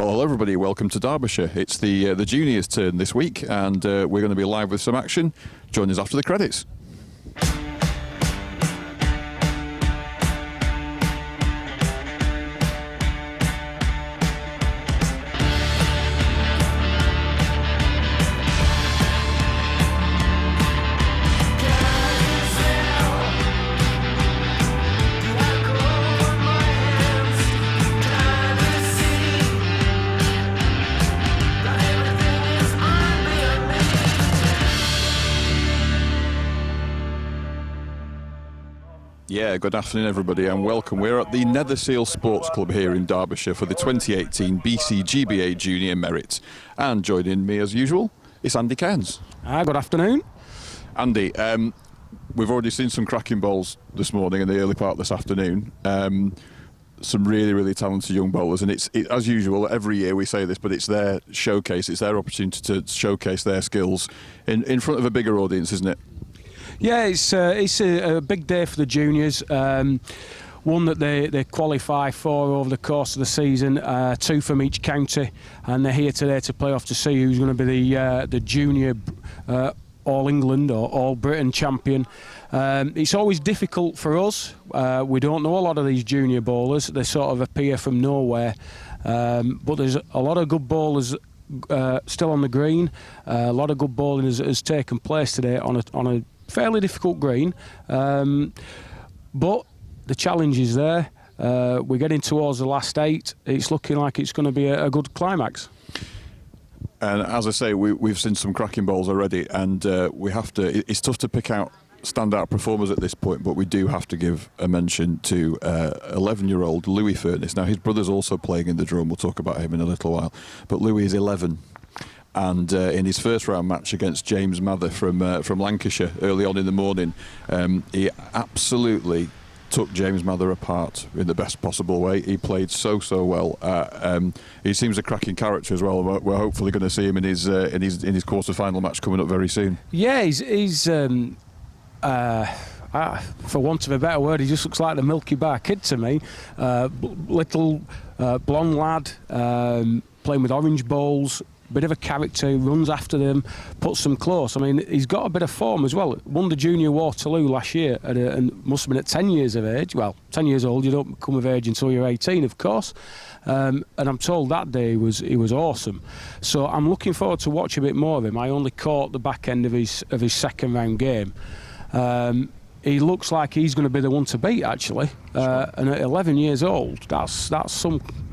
Well, hello everybody, welcome to Derbyshire. It's the juniors' turn this week, and we're going to be live with some action. Join us after the credits. Yeah, good afternoon everybody and welcome. We're at the Netherseal Sports Club here in Derbyshire for the 2018 BCGBA Junior Merit. And joining me as usual, it's Andy Cairns. Good afternoon. Andy, we've already seen some cracking bowls this morning and the early part this afternoon. Some really talented young bowlers, and it's as usual, every year we say this, but it's their showcase, it's their opportunity to showcase their skills in front of a bigger audience, isn't it? Yeah, it's a big day for the juniors. One that they qualify for over the course of the season, 2 from each county, and they're here today to play off to see who's going to be the junior All England or All Britain champion. It's always difficult for us. We don't know a lot of these junior bowlers. They sort of appear from nowhere, but there's a lot of good bowlers still on the green. A lot of good bowling has taken place today on a fairly difficult green, but the challenge is there. We're getting towards the last 8. It's looking like it's going to be a good climax. And as I say, we've seen some cracking bowls already, and we have to. It's tough to pick out standout performers at this point, but we do have to give a mention to 11-year-old Louis Furness. Now his brother's also playing in the drum. We'll talk about him in a little while, but Louis is 11. And in his first round match against James Mather from Lancashire early on in the morning, he absolutely took James Mather apart in the best possible way. He played so well. He seems a cracking character as well. We're hopefully going to see him in his quarter-final match coming up very soon. Yeah, he's for want of a better word, he just looks like the Milky Bar Kid to me. Little blonde lad, playing with orange bowls. Bit of a character, runs after them, puts them close. I mean, he's got a bit of form as well. Won the Junior Waterloo last year, and must have been at 10 years of age. Well, 10 years old, you don't come of age until you're 18, of course. And I'm told that day he was awesome. So I'm looking forward to watch a bit more of him. I only caught the back end of his second round game. He looks like he's going to be the one to beat, actually. And at 11 years old, that's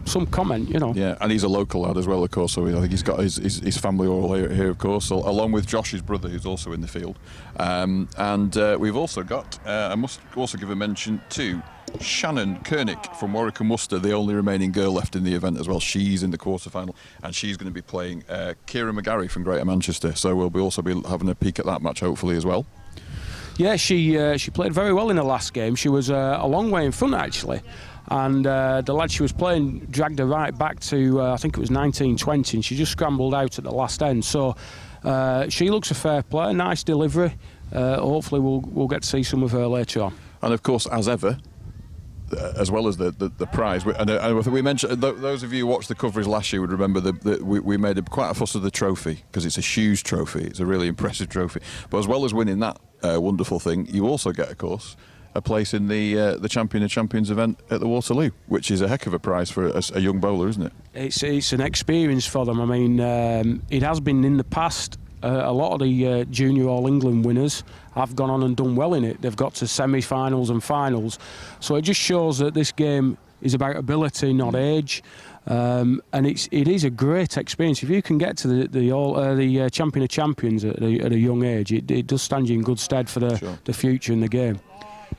some comment, you know. Yeah, and he's a local lad as well, of course, so I think he's got his family all here, of course, along with Josh's brother, who's also in the field. And we've also got, I must also give a mention to Shannon Kernick from Warwick and Worcester, the only remaining girl left in the event as well. She's in the quarter-final, and she's going to be playing Kira McGarry from Greater Manchester, so we'll also be having a peek at that match, hopefully, as well. Yeah, she played very well in the last game. She was a long way in front, actually. And the lad she was playing dragged her right back to, I think it was 1920, and she just scrambled out at the last end. So she looks a fair player, nice delivery. Hopefully we'll get to see some of her later on. And of course, as ever, as well as the prize, and I think we mentioned, those of you who watched the coverage last year would remember that we made quite a fuss of the trophy, because it's a huge trophy, it's a really impressive trophy. But as well as winning that wonderful thing, you also get, of course, a place in the Champion of Champions event at the Waterloo, which is a heck of a prize for a young bowler, isn't it? It's an experience for them. I mean, it has been in the past. A lot of the Junior All England winners have gone on and done well in it. They've got to semi-finals and finals. So it just shows that this game is about ability, not age. And it is a great experience. If you can get to the Champion of Champions at a young age, it does stand you in good stead for the future in the game.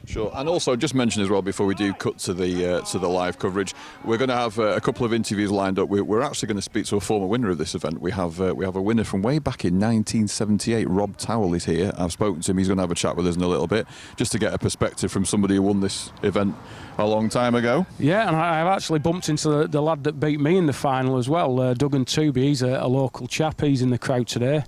Sure, and also just mention as well before we do cut to the live coverage, we're going to have a couple of interviews lined up. We're actually going to speak to a former winner of this event. We have a winner from way back in 1978. Rob Towell is here. I've spoken to him. He's going to have a chat with us in a little bit, just to get a perspective from somebody who won this event a long time ago. Yeah, and I've actually bumped into the lad that beat me in the final as well, Duggan Tooby. He's a local chap. He's in the crowd today.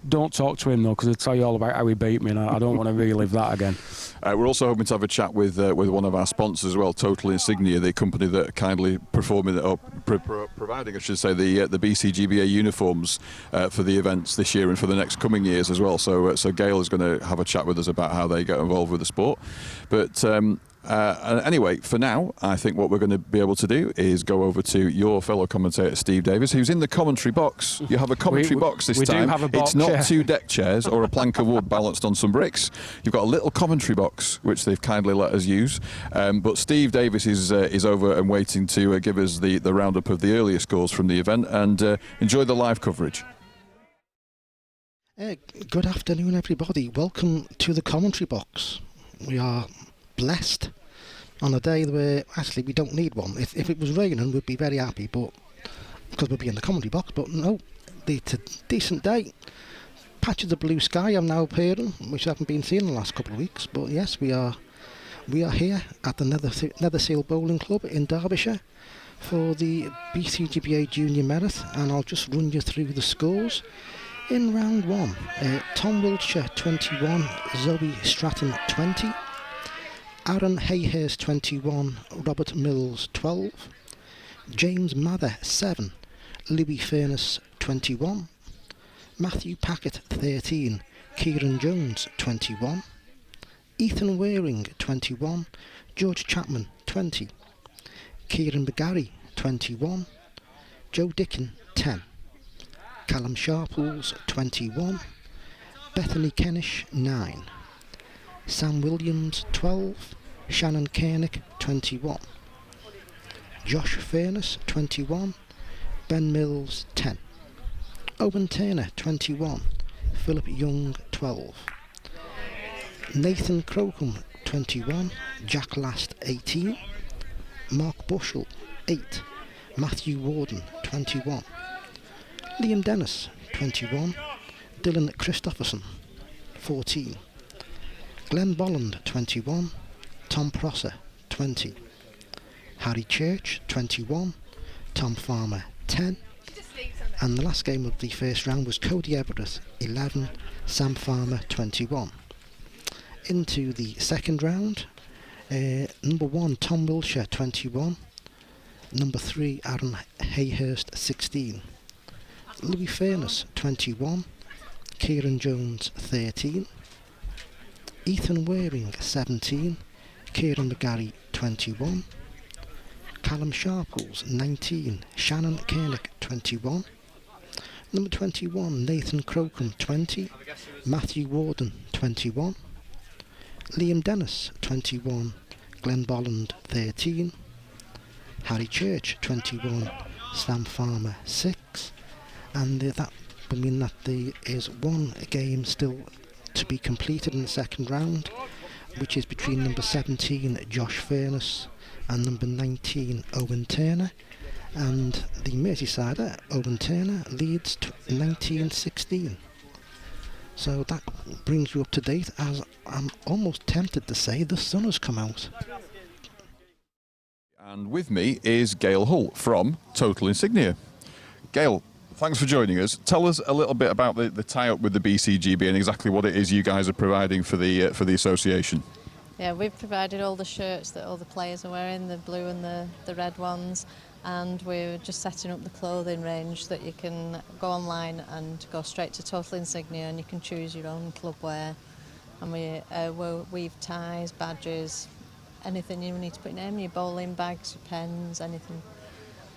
Don't talk to him though, because he'll tell you all about how he beat me, and I don't want to relive that again. We're also hoping to have a chat with one of our sponsors as well, Total Insignia, the company that are kindly providing providing, I should say, the BCGBA uniforms for the events this year and for the next coming years as well. So Gail is going to have a chat with us about how they get involved with the sport. But anyway, for now, I think what we're going to be able to do is go over to your fellow commentator, Steve Davis, who's in the commentary box. You have a commentary box this time. We do have a box, it's not 2 deck chairs or a plank of wood balanced on some bricks. You've got a little commentary box, which they've kindly let us use. But Steve Davis is over and waiting to give us the roundup of the earlier scores from the event, and enjoy the live coverage. Good afternoon, everybody. Welcome to the commentary box. We are blessed on a day where actually we don't need one. If it was raining, we'd be very happy, but because we'd be in the commentary box. But no, it's a decent day. Patches of blue sky I'm now appearing, which I haven't been seeing in the last couple of weeks. But yes, we are here at the Netherseal Bowling Club in Derbyshire for the BCGBA Junior Merit, and I'll just run you through the scores. In round 1, Tom Wiltshire 21, Zoe Stratton 20, Aaron Hayhurst 21, Robert Mills 12, James Mather 7, Louis Furness 21, Matthew Packett 13, Kieran Jones 21, Ethan Waring 21, George Chapman 20, Kieran McGarry 21, Joe Dickin 10, Callum Sharples 21, Bethany Kennish 9, Sam Williams 12, Shannon Kernick 21, Josh Furness 21, Ben Mills 10, Owen Turner 21, Philip Young 12, Nathan Crocombe 21, Jack Last 18, Mark Bushell 8, Matthew Warden 21, Liam Dennis 21, Dylan Christopherson 14, Glenn Bolland 21, Tom Prosser 20, Harry Church 21, Tom Farmer 10, and the last game of the first round was Cody Everett 11, Sam Farmer 21. Into the second round, number 1 Tom Wiltshire 21, number 3 Aaron Hayhurst 16, Louis Furness 21, Kieran Jones 13, Ethan Waring 17, Kieran McGarry 21, Callum Sharples 19, Shannon Kernick 21, number 21 Nathan Crocombe 20, Matthew Warden 21, Liam Dennis 21, Glenn Bolland 13, Harry Church 21, Sam Farmer 6, and that will mean that there is one game still to be completed in the second round, which is between number 17 Josh Furness and number 19 Owen Turner, and the Merseysider Owen Turner leads 19-16. So that brings you up to date, as I'm almost tempted to say the sun has come out. And with me is Gail Hull from Total Insignia. Gail, thanks for joining us. Tell us a little bit about the tie-up with the BCGB and exactly what it is you guys are providing for the association. Yeah, we've provided all the shirts that all the players are wearing, the blue and the red ones, and we're just setting up the clothing range that you can go online and go straight to Total Insignia and you can choose your own club wear. And we'll weave ties, badges, anything you need to put in your bowling bags, your pens, anything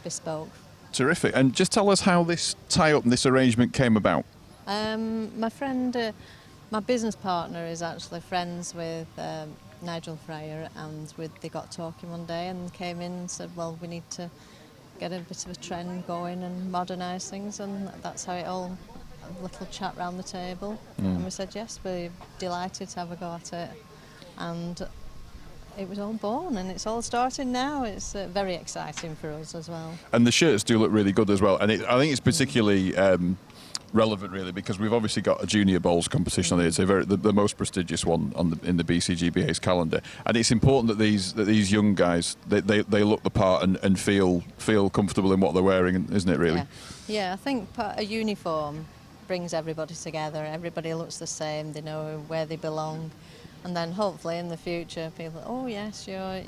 bespoke. Terrific. And just tell us how this tie-up and this arrangement came about. My friend, my business partner is actually friends with Nigel Fryer, and they got talking one day and came in and said, well, we need to get a bit of a trend going and modernise things, and that's how it all, a little chat round the table. And we said yes, we're delighted to have a go at it, and it was all born and it's all starting now. It's very exciting for us as well. And the shirts do look really good as well, and I think it's particularly relevant really because we've obviously got a junior bowls competition on there. It's the most prestigious one in the BCGBA's calendar, and it's important that these young guys they look the part and feel comfortable in what they're wearing, isn't it really? Yeah, I think a uniform brings everybody together. Everybody looks the same, they know where they belong, And then hopefully in the future, people, oh yes, you're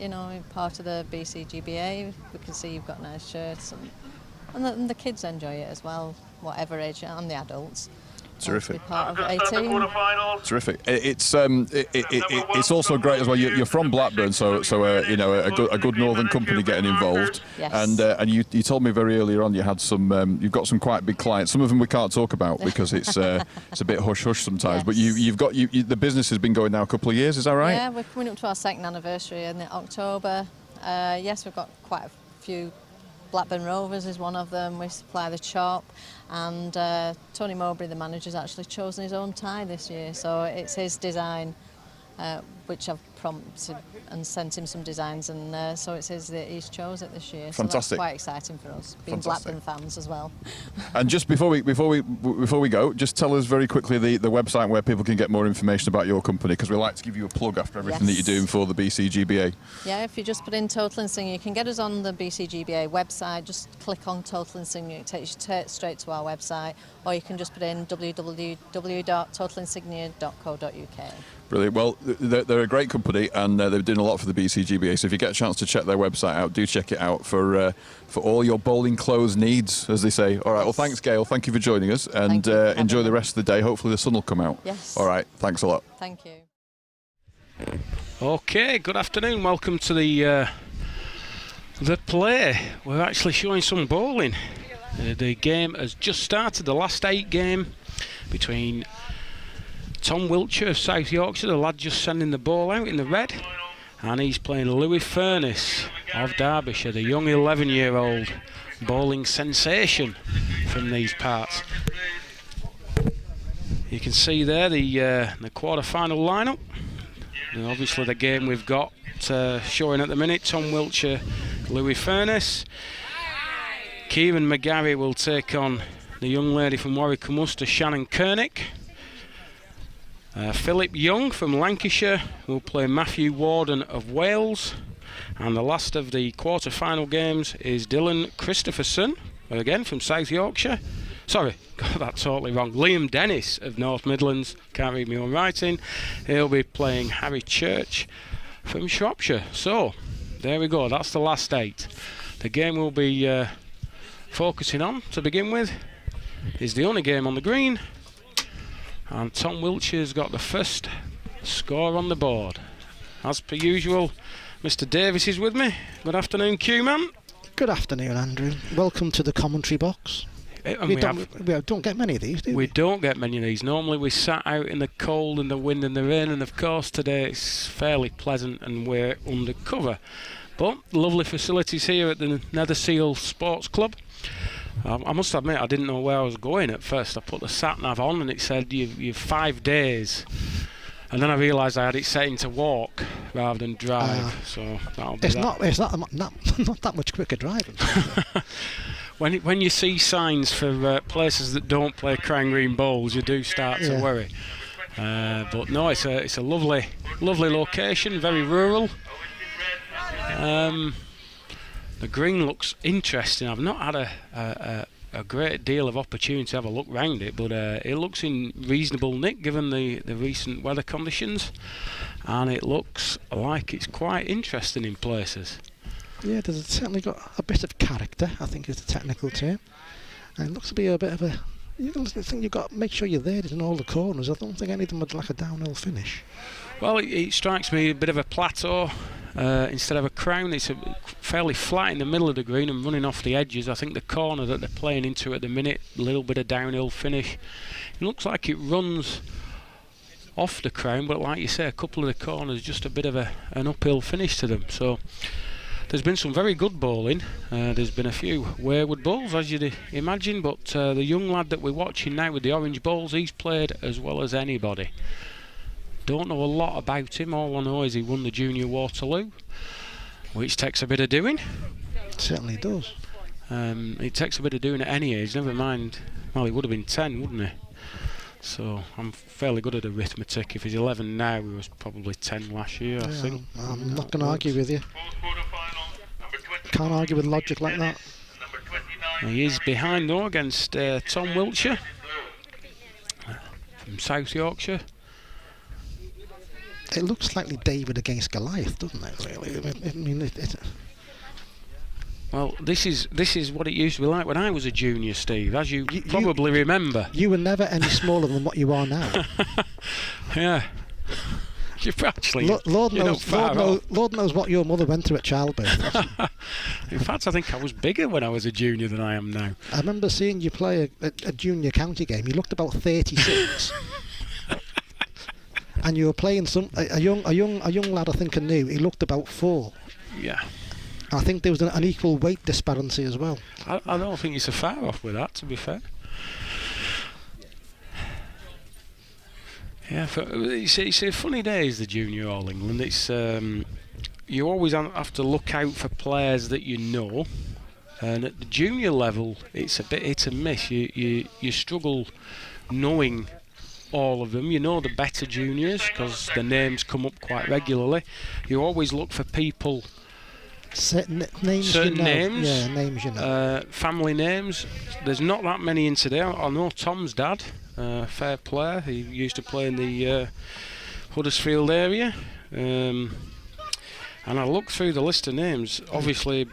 part of the BCGBA. We can see you've got nice shirts, and the kids enjoy it as well, whatever age, and the adults. Terrific. To be part of 18. Terrific. It's also great as well. You're from Blackburn, so a good northern company getting involved. Yes. And you told me very earlier on you've got some quite big clients. Some of them we can't talk about because it's a bit hush hush sometimes. Yes. But the business has been going now a couple of years. Is that right? Yeah, we're coming up to our second anniversary in October. Yes, we've got quite a few. Blackburn Rovers is one of them. We supply the chop, and Tony Mowbray, the manager, has actually chosen his own tie this year. So it's his design, which I've prompted and sent him some designs, and so it's his that he's chose it this year. Fantastic. So that's quite exciting for us, being Fantastic. Blackburn fans as well. And just before we go, just tell us very quickly the website where people can get more information about your company, because we like to give you a plug after everything that you're doing for the BCGBA. Yeah, if you just put in Total and Senior, you can get us on the BCGBA website. Just click on Total and Senior, it takes you straight to our website, or you can just put in www.totalinsignia.co.uk. Brilliant. Well, they're a great company, and they're doing a lot for the BCGBA. So if you get a chance to check their website out, do check it out for all your bowling clothes needs, as they say. All right. Well, thanks, Gail. Thank you for joining us, and enjoy the rest of the day. Hopefully the sun will come out. Yes. All right. Thanks a lot. Thank you. Okay, good afternoon. Welcome to the play. We're actually showing some bowling. The game has just started. The last 8 game between Tom Wiltshire of South Yorkshire, the lad just sending the ball out in the red, and he's playing Louis Furness of Derbyshire, the young 11-year-old bowling sensation from these parts. You can see there the quarter-final lineup. And obviously the game we've got showing at the minute: Tom Wiltshire, Louis Furness. Kieran McGarry will take on the young lady from Warwick and Worcester, Shannon Kernick. Philip Young from Lancashire will play Matthew Warden of Wales. And the last of the quarter-final games is Dylan Christopherson, again from South Yorkshire. Sorry, got that totally wrong. Liam Dennis of North Midlands, can't read my own writing. He'll be playing Harry Church from Shropshire. So, there we go, that's the last 8. The game we'll be focusing on to begin with is the only game on the green. And Tom Wiltshire's got the first score on the board. As per usual, Mr. Davis is with me. Good afternoon, Q-Man. Good afternoon, Andrew. Welcome to the commentary box. And we don't get many of these, do we? We don't get many of these. Normally we sat out in the cold and the wind and the rain, and of course today it's fairly pleasant and we're under cover. But lovely facilities here at the Netherseal Sports Club. I must admit, I didn't know where I was going at first. I put the sat-nav on and it said you've 5 days. And then I realised I had it setting to walk rather than drive. So that'll be It's not that much quicker driving. When you see signs for places that don't play Crying Green Bowls, you do start to worry. But no, it's a lovely location, very rural. The green looks interesting. I've not had a great deal of opportunity to have a look round it, but it looks in reasonable nick given the recent weather conditions, and it looks like it's quite interesting in places. Yeah, there's certainly got a bit of character, I think is the technical term. And it looks to be a bit of a... I think you've got to make sure you're there in all the corners. I don't think any of them would like a downhill finish. Well, it strikes me a bit of a plateau instead of a crown. It's fairly flat in the middle of the green and running off the edges. I think the corner that they're playing into at the minute, a little bit of downhill finish. It looks like it runs off the crown, but like you say, a couple of the corners, just a bit of an uphill finish to them. So there's been some very good bowling. There's been a few wayward bowls, as you'd imagine, but the young lad that we're watching now with the orange bowls, he's played as well as anybody. Don't know a lot about him. All I know is he won the Junior Waterloo, which takes a bit of doing. It certainly does. It takes a bit of doing at any age, never mind. Well, he would have been 10, wouldn't he? So I'm fairly good at arithmetic. If he's 11 now, he was probably 10 last year, I think. I'm not going to argue with you. Can't argue with logic like that. He is behind though against Tom Wiltshire from South Yorkshire. It looks slightly David against Goliath, doesn't it? Really. I mean, Well, this is what it used to be like when I was a junior, Steve, as you probably remember. You were never any smaller than what you are now. Yeah. You've actually, Lord knows what your mother went through at childbirth. In fact, I think I was bigger when I was a junior than I am now. I remember seeing you play a junior county game. You looked about 36. And you were playing a young lad, I think I knew. He looked about 4. Yeah. I think there was an equal weight disparity as well. I don't think you're so far off with that, to be fair. Yeah, it's a funny days, the junior All England. It's you always have to look out for players that you know, and at the junior level, it's a bit hit and miss. You struggle knowing all of them. You know the better juniors because the names come up quite regularly. You always look for people. Certain names, Yeah, names you know. Family names. There's not that many in today. I know Tom's dad, fair player. He used to play in the Huddersfield area. And I looked through the list of names. Obviously,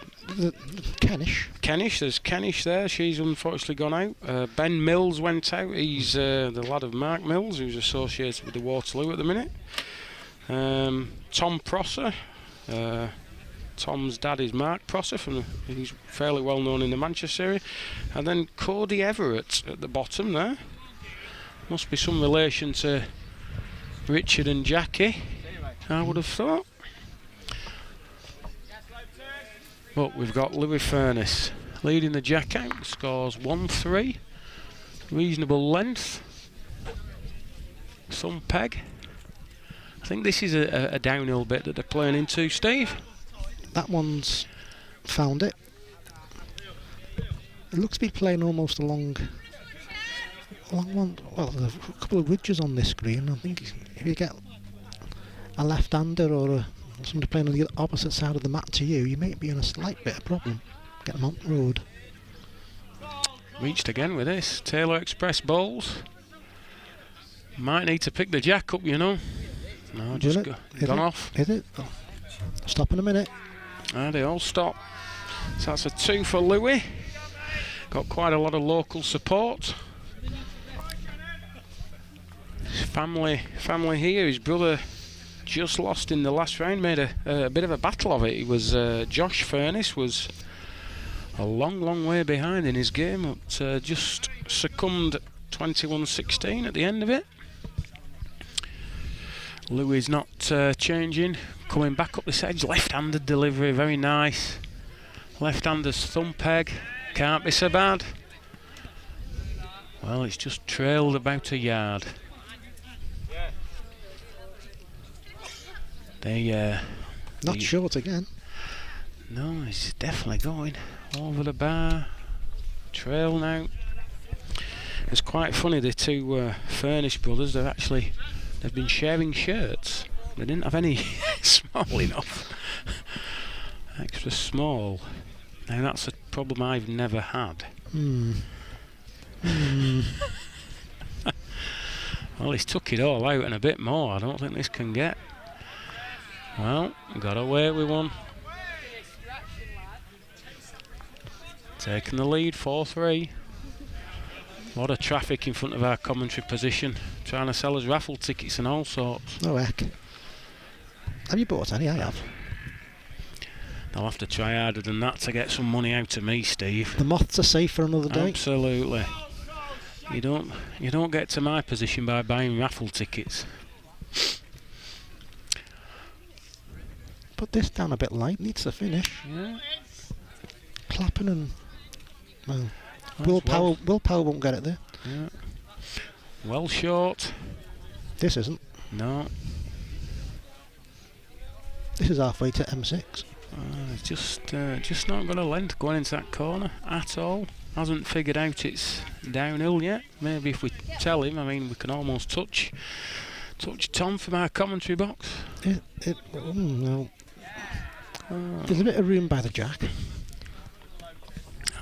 Kennish. There's Kennish there. She's unfortunately gone out. Ben Mills went out. He's the lad of Mark Mills, who's associated with the Waterloo at the minute. Tom Prosser. Tom's dad is Mark Prosser, he's fairly well known in the Manchester area. And then Cody Everett at the bottom there. Must be some relation to Richard and Jackie, I would have thought. But we've got Louis Furness leading the jack out, scores 1-3. Reasonable length. Some peg. I think this is a downhill bit that they're playing into, Steve. That one's found it. It looks to be playing almost along one. Well, there's a couple of ridges on this green. I think if you get a left-hander or somebody playing on the opposite side of the mat to you, you may be in a slight bit of problem. Get them on the road. Reached again with this. Taylor Express bowls. Might need to pick the jack up, you know. No, just gone off. Is it? Oh. Stop in a minute. And they all stop. So that's a 2 for Louis. Got quite a lot of local support. His family here. His brother just lost in the last round. Made a bit of a battle of it. He was Josh Furness was a long way behind in his game. But just succumbed 21-16 at the end of it. Louis is not changing. Coming back up this edge, left-handed delivery, very nice. Left-hander's thumb peg, can't be so bad. Well, it's just trailed about a yard. Not short again. No, he's definitely going over the bar. Trail now. It's quite funny, the two Furnish brothers, they've been sharing shirts. They didn't have any small enough. Extra small. Now that's a problem I've never had. Well, he's took it all out and a bit more. I don't think this can get. Well, got away with one. Taking the lead, 4-3. A lot of traffic in front of our commentary position, trying to sell us raffle tickets and all sorts. Oh heck. Have you bought any? I have. They'll have to try harder than that to get some money out of me, Steve. The moths are safe for another day. Absolutely. You don't get to my position by buying raffle tickets. Put this down a bit light, needs to finish. Yeah. Clapping and willpower won't get it there. Yeah. Well short. This isn't. No. This is halfway to M6. Just not got a length going into that corner at all. Hasn't figured out it's downhill yet. Maybe if we tell him, I mean, we can almost touch Tom from our commentary box. No. There's a bit of room by the jack.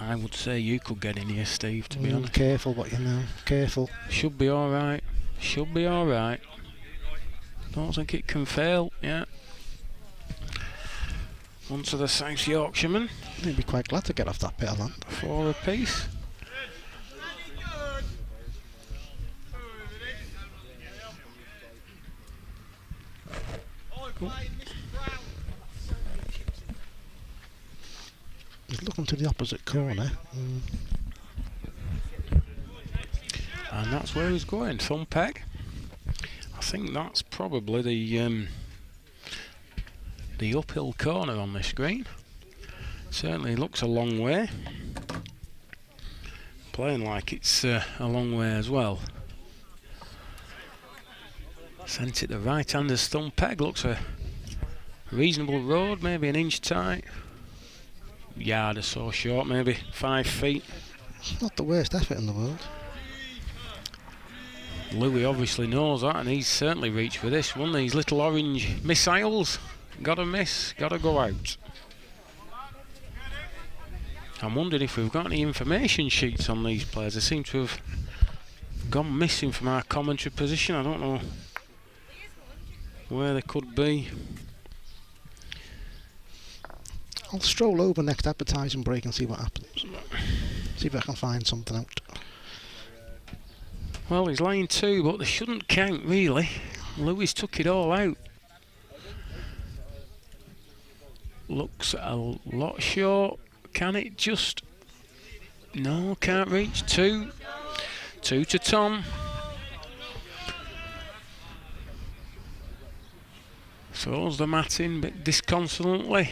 I would say you could get in here, Steve, to be honest. Careful what you know. Careful. Should be alright. Should be alright. Don't think it can fail. Yeah. On to the South Yorkshireman. They'd be quite glad to get off that bit of land. 4 apiece. He's looking to the opposite corner. And that's where he's going, thumb peg. I think that's probably the uphill corner on this green. Certainly looks a long way. Playing like it's a long way as well. Sent it the right-hander's thumb peg. Looks a reasonable road, maybe an inch tight. Yard or so short, maybe 5 feet. Not the worst effort in the world. Louis obviously knows that, and he's certainly reached for this one. These little orange missiles. Gotta miss, gotta go out. I'm wondering if we've got any information sheets on these players. They seem to have gone missing from our commentary position. I don't know where they could be. I'll stroll over next advertising break and see what happens. See if I can find something out. Well, he's laying 2, but they shouldn't count really. Lewis took it all out. Looks a lot short. Can it just... No, can't reach. 2. 2 to Tom. Throws the mat in a bit disconsolately.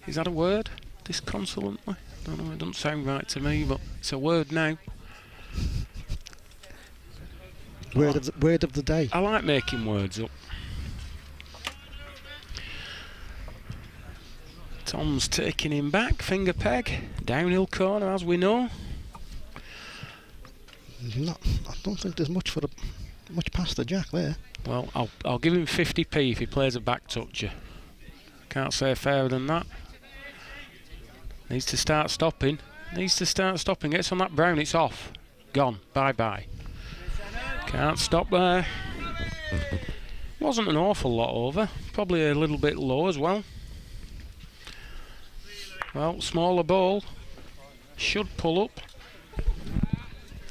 Is that a word? Disconsolately? I don't know, it doesn't sound right to me, but it's a word now. Word of the day. I like making words up. Tom's taking him back, finger peg, downhill corner as we know. I don't think there's much past the jack there. Well, I'll give him 50p if he plays a back toucher. Can't say fairer than that. Needs to start stopping. Gets on that brown, it's off. Gone. Bye-bye. Can't stop there. Wasn't an awful lot over. Probably a little bit low as well. Well, smaller ball. Should pull up.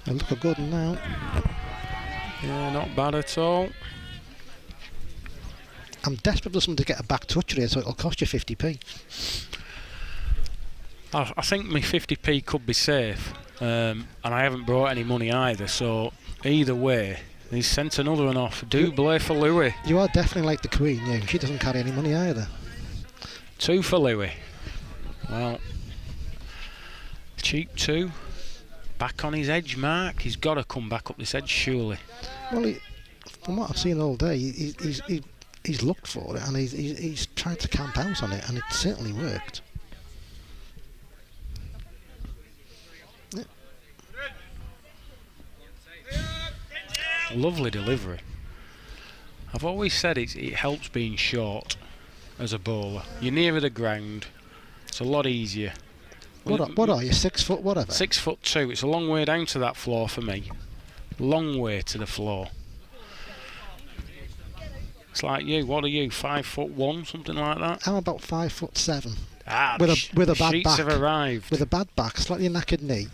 They look a good one now. Yeah, not bad at all. I'm desperate for someone to get a back toucher here, so it'll cost you 50p. I think my 50p could be safe, and I haven't brought any money either, so either way, he's sent another one off. Double for Louis. You are definitely like the Queen, yeah. She doesn't carry any money either. 2 for Louis. Well, cheap 2. Back on his edge mark. He's got to come back up this edge, surely. Well, from what I've seen all day, he's looked for it and he's tried to camp out on it, and it certainly worked. Lovely delivery. I've always said it helps being short as a bowler. You're nearer the ground. It's a lot easier. What are you, 6 foot whatever? 6'2". It's a long way down to that floor for me. Long way to the floor. It's like you. What are you? 5'1", something like that. I'm about 5'7". With a bad sheets back. have arrived. With a bad back, slightly knackered knee.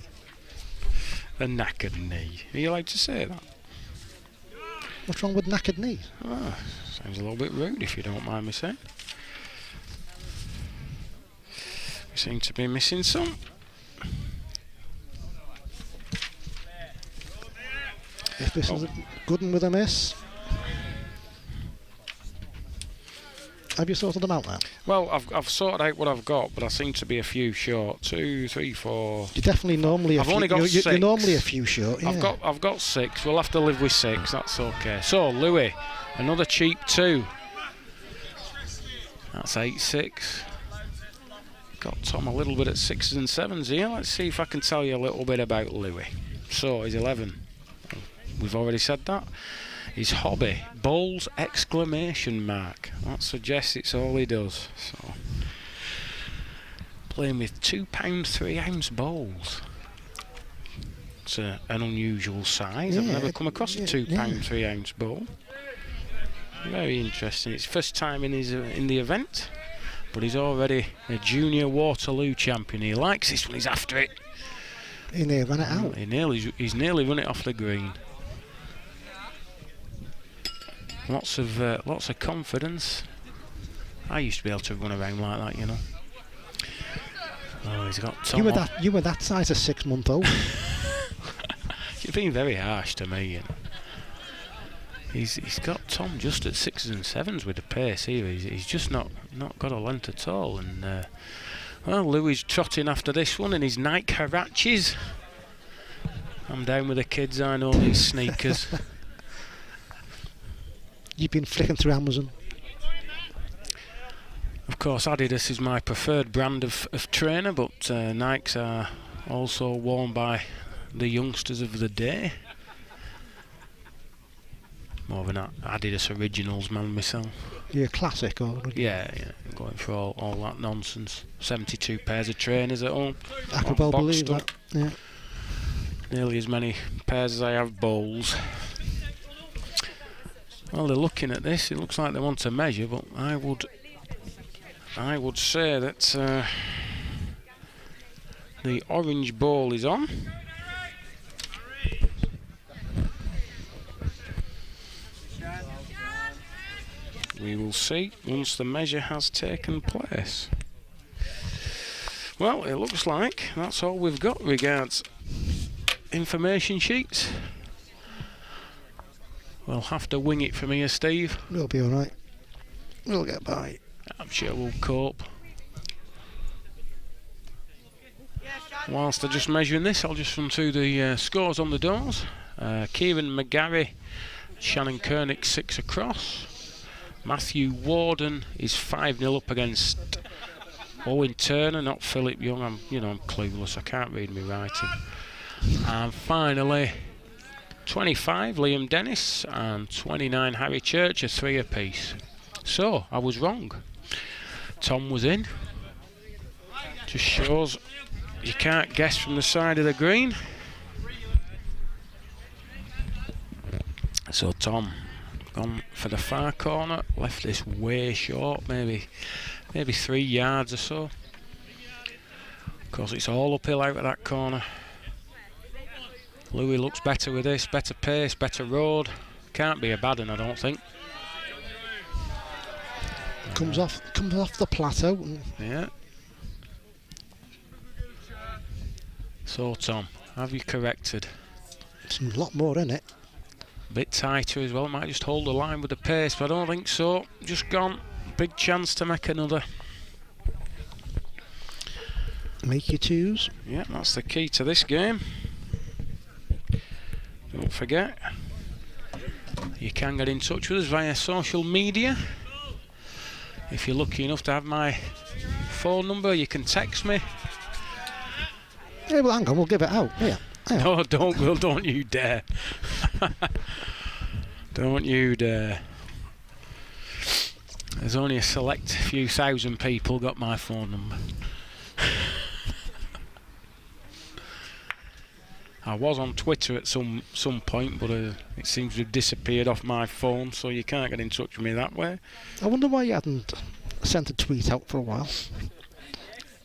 A knackered knee. Are you allowed to say that? What's wrong with knackered knee? Oh, sounds a little bit rude, if you don't mind me saying. We seem to be missing some. If this is a good one with a miss. Have you sorted them out now? Well, I've sorted out what I've got, but I seem to be a few short. 2, 3, 4. You're definitely normally I've only got 6. You're normally a few short. Yeah. I've got 6. We'll have to live with 6. That's okay. So Louis, another cheap 2. That's 8-6. Got Tom a little bit at 6s and 7s here. Let's see if I can tell you a little bit about Louis. So he's 11. We've already said that. His hobby, bowls exclamation mark. That suggests it's all he does. So playing with 2 pound 3 ounce bowls. It's an unusual size. I've never come across a 2 pound 3 ounce bowl. Very interesting. It's first time in the event, but he's already a junior Waterloo champion. He likes this one. He's after it. He nearly ran it out. He's nearly run it off the green. Lots of confidence. I used to be able to run around like that, you know. Oh, he's got Tom. You were that size a 6-month-old. You've been very harsh to me, you know. He's got Tom just at 6s and 7s with the pace here. He's just not got a length at all. And well, Louis trotting after this one in his Nike Harachis. I'm down with the kids. I know these sneakers. You've been flicking through Amazon. Of course, Adidas is my preferred brand of trainer, but Nikes are also worn by the youngsters of the day. More of an Adidas Originals man myself. You're a classic, or? Yeah, going for all that nonsense. 72 pairs of trainers at home. I could well believe that. Yeah. Nearly as many pairs as I have bowls. Well, they're looking at this. It looks like they want to measure, but I would say that the orange ball is on. We will see once the measure has taken place. Well, it looks like that's all we've got regards information sheets. We'll have to wing it from here, Steve. We'll be alright. We'll get by. I'm sure we'll cope. Whilst they're just measuring this, I'll just run through the scores on the doors. Kieran McGarry, Shannon Koenig 6 across. Matthew Warden is 5-0 up against Owen Turner, not Philip Young. I'm clueless. I can't read my writing. And finally, 25 Liam Dennis and 29 Harry Church are 3 apiece. So I was wrong. Tom was in. Just shows you can't guess from the side of the green. So Tom gone for the far corner, left this way short, maybe 3 yards or so. Of course, it's all uphill out of that corner. Louis looks better with this, better pace, better road. Can't be a bad one, I don't think. Comes off the plateau. Yeah. So Tom, have you corrected? There's a lot more in it. A bit tighter as well. Might just hold the line with the pace, but I don't think so. Just gone. Big chance to make another. Make your twos. Yeah, that's the key to this game. Don't forget, you can get in touch with us via social media. If you're lucky enough to have my phone number, you can text me. Yeah, well, hang on, we'll give it out. Yeah. No, don't, Will, don't you dare. Don't you dare. There's only a select few thousand people got my phone number. I was on Twitter at some point, but it seems to have disappeared off my phone, so you can't get in touch with me that way. I wonder why you hadn't sent a tweet out for a while.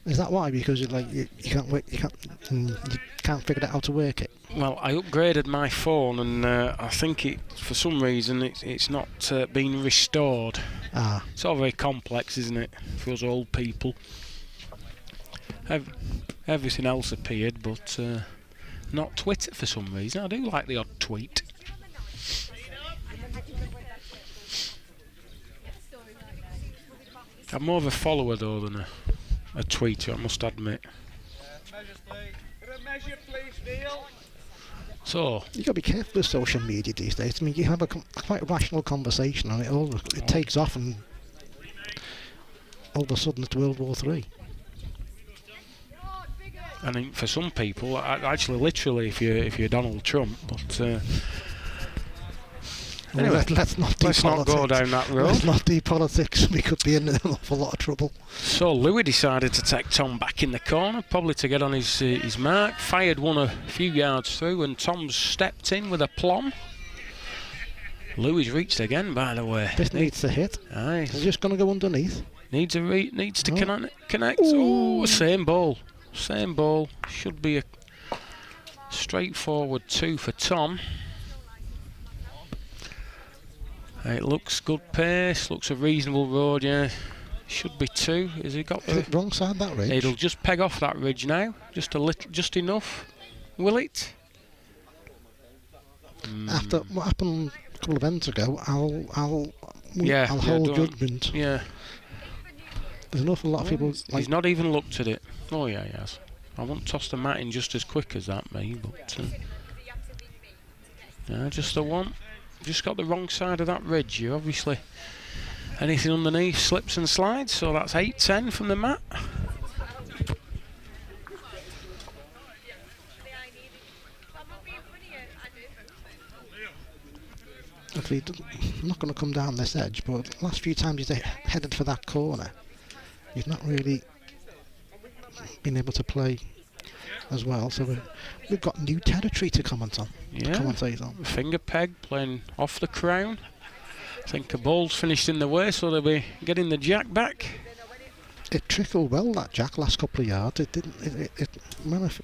Is that why? Because you can't figure out how to work it. Well, I upgraded my phone, and I think for some reason it's not been restored. Ah. It's all very complex, isn't it, for us old people? Everything else appeared, but not Twitter for some reason. I do like the odd tweet. I'm more of a follower though than a tweeter, I must admit. So you got to be careful with social media these days. I mean, you have a quite rational conversation, and it takes off, and all of a sudden it's World War III. I mean, for some people, actually, literally, if you're Donald Trump, but anyway, let's not go down that road. Let's not do politics. We could be in an awful lot of trouble. So Louis decided to take Tom back in the corner, probably to get on his mark. Fired one a few yards through, and Tom's stepped in with a plum. Louis reached again, by the way. This needs to hit. Aye. Is it just going to go underneath? Needs to connect. Oh, same ball. Same ball. Should be a straightforward 2 for Tom. It looks good pace. Looks a reasonable road. Yeah. Should be 2. Has he got the wrong side that ridge? It'll just peg off that ridge now. Just a little, just enough. Will it? After what happened a couple of ends ago, I'll hold judgment. Yeah. There's an awful lot of people. He's not even looked at it. Oh yeah, he has. I won't toss the mat in just as quick as that, me. But just the one. Just got the wrong side of that ridge. You obviously. Anything underneath slips and slides, so that's 8-10 from the mat. Actually, I'm not going to come down this edge, but the last few times he's headed for that corner, he's not really been able to play as well. So we've got new territory to comment on. Yeah. Commentate on. Finger peg playing off the crown. I think a ball's finished in the way, so they'll be getting the jack back. It trickled well, that jack, last couple of yards. It didn't. It went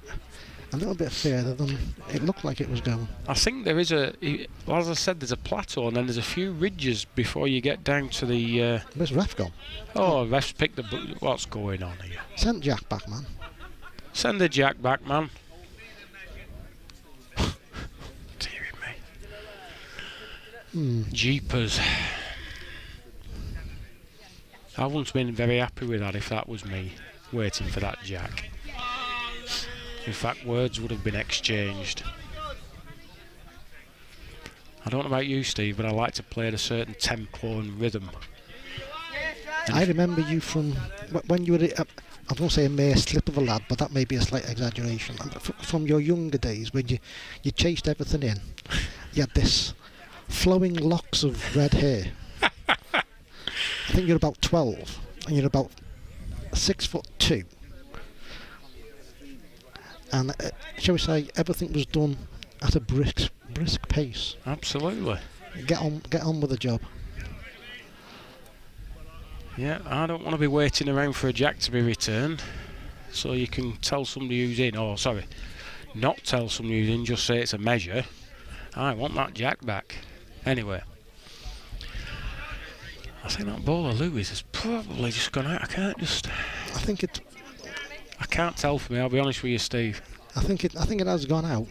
a little bit further than it looked like it was going. I think there is well, as I said, there's a plateau and then there's a few ridges before you get down to the. Where's ref gone? Oh, ref's picked the. What's going on here? Send jack back, man. Send the jack back, man. Jeepers. I wouldn't have been very happy with that if that was me waiting for that jack. In fact, words would have been exchanged. I don't know about you, Steve, but I like to play at a certain tempo and rhythm. And I remember you from when you were, I won't say a mere slip of a lad, but that may be a slight exaggeration. From your younger days when you chased everything in, you had this flowing locks of red hair. I think you're about 12 and you're about 6'2", and shall we say everything was done at a brisk pace. Absolutely. Get on with the job. Yeah, I don't want to be waiting around for a jack to be returned, so you can tell somebody who's in, or sorry, not tell somebody who's in, just say it's a measure. I want that jack back. Anyway, I think that ball of Louis has probably just gone out. I can't tell for me, I'll be honest with you, Steve. I think it has gone out.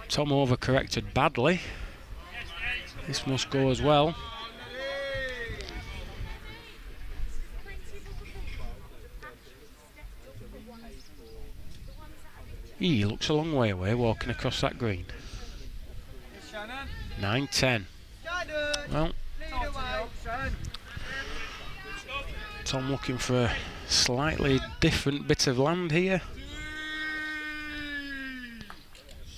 Tom overcorrected badly. This must go as well. He looks a long way away walking across that green. 9-10. Well, Tom looking for a slightly different bit of land here.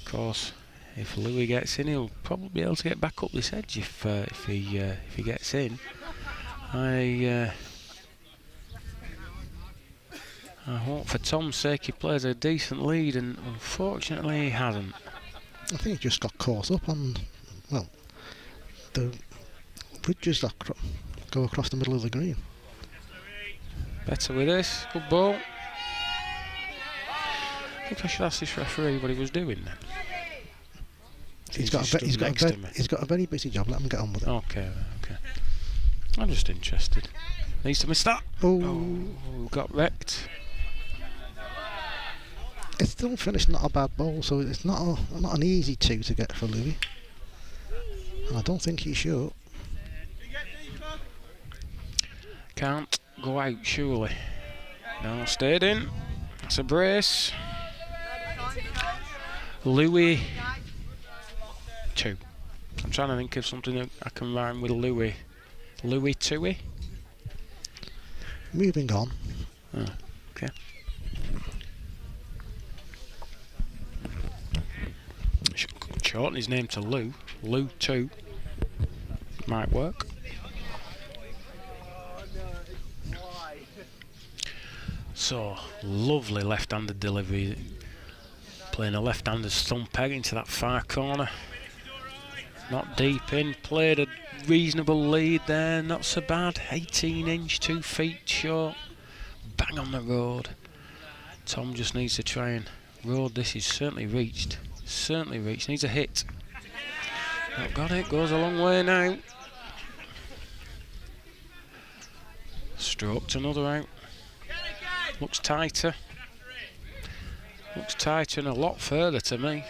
Of course, if Louis gets in, he'll probably be able to get back up this edge if he gets in. I hope for Tom's sake he plays a decent lead, and unfortunately he hasn't. I think he just got caught up on, well, the bridges that go across the middle of the green. Better with this. Good ball. I think I should ask this referee what he was doing then. He's got a very busy job. Let him get on with it. Okay. I'm just interested. Needs to miss that. Oh, got wrecked. It's still finished not a bad ball, so it's not an easy 2 to get for Louis. And I don't think he should. Can't go out, surely. No, stayed in. It's a brace. Louis 2. I'm trying to think of something that I can rhyme with Louis. Louis 2-y. Moving on. Oh, okay. Shorten his name to Lou. Lou 2. Might work. So, lovely left-handed delivery. Playing a left-handed stump peg into that far corner. Not deep in, played a reasonable lead there, not so bad. 18 inch, 2 feet short, bang on the road. Tom just needs to try and road this. He's certainly reached, needs a hit. Not got it, goes a long way now. Stroked another out. Looks tighter. Looks tighter and a lot further to me.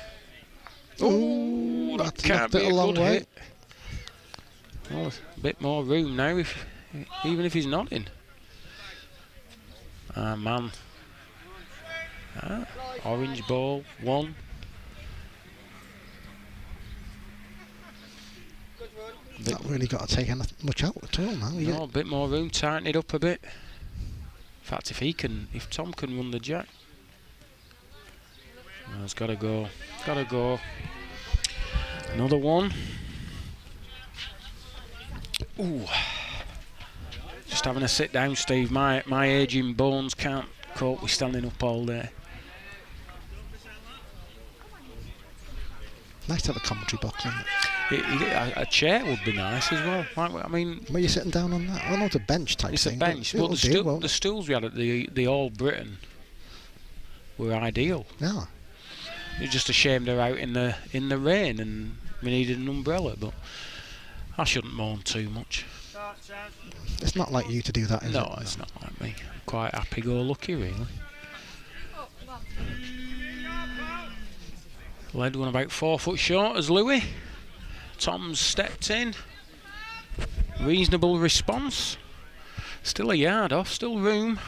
Oh, that can't be a good hit. Well, a bit more room now, even if he's not in. Ah, man. Orange ball, 1. Not really got to take much out at all now. No, a bit more room, tighten it up a bit. In fact, if Tom can run the jack. No, it's got to go. Got to go. Another one. Ooh. Just having a sit down, Steve. My aging bones can't cope with standing up all day. Nice to have a commentary box, isn't it? A chair would be nice as well. I mean, were you sitting down on that? Well, not a bench type it's thing. It's a bench. Well, the stools we had at the All Britain were ideal. Yeah. It's just a shame they're out in the rain and we needed an umbrella, but I shouldn't moan too much. It's not like you to do that, is it? No, it's not like me. I'm quite happy-go-lucky, really. Led one about 4 foot short as Louis. Tom's stepped in. Reasonable response. Still a yard off, still room.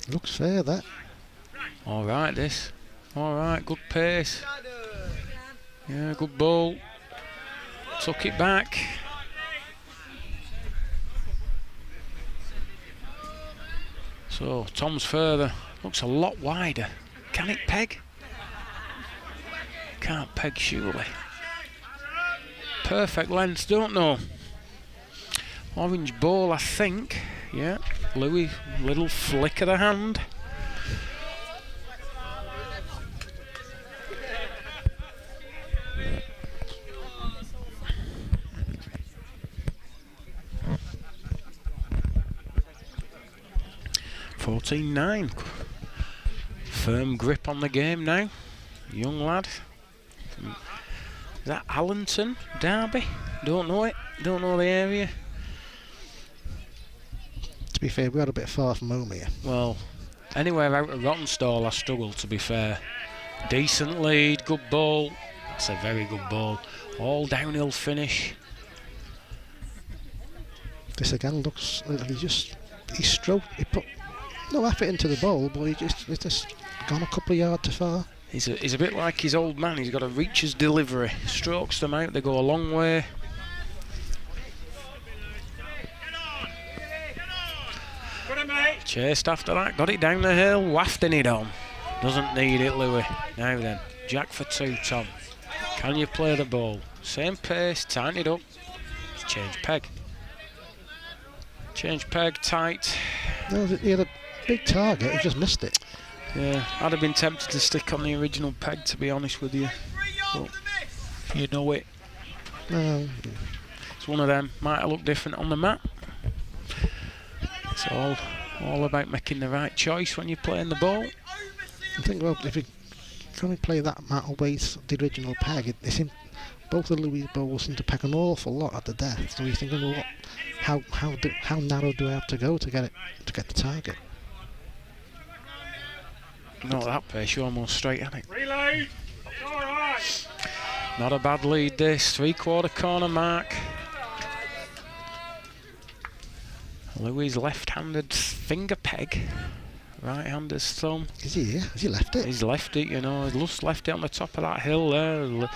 Looks fair, that. All right, this. All right, good pace. Yeah, good ball. Took it back. So, Tom's further. Looks a lot wider. Can it peg? Can't peg, surely. Perfect length, don't know. Orange ball, I think. Yeah, Louis, little flick of the hand. (14-9). Firm grip on the game now. Young lad. Is that Allenton, Derby? Don't know it. Don't know the area. To be fair, we are a bit far from home here. Well, anywhere out of Rottenstall I struggle, to be fair. Decent lead, good ball. That's a very good ball. All downhill finish. This again looks like he stroked, he put no effort into the ball, but he's just gone a couple of yards too far. He's a bit like his old man. He's got to reach his delivery. Strokes them out, they go a long way. Chased after that, got it down the hill, wafting it on. Doesn't need it, Louis. Now then, jack for 2, Tom. Can you play the ball? Same pace, tighten it up. Let's change peg. Change peg, tight. No, he had a big target, he just missed it. Yeah, I'd have been tempted to stick on the original peg, to be honest with you. But you know it. It's one of them. Might have looked different on the mat. It's all about making the right choice when you're playing the ball. I think, well, if you can play that mat away the original peg, both of Louis' balls seem to peg an awful lot at the death. So you're thinking, well, how narrow do I have to go to get the target? Not that pace, you're almost straight at it. Reload! All right. Not a bad lead this, 3/4 corner mark. Louis' left-handed finger peg, right-hander's thumb. Is he here? Has he left it? He's left it, you know, he's just left it on the top of that hill there.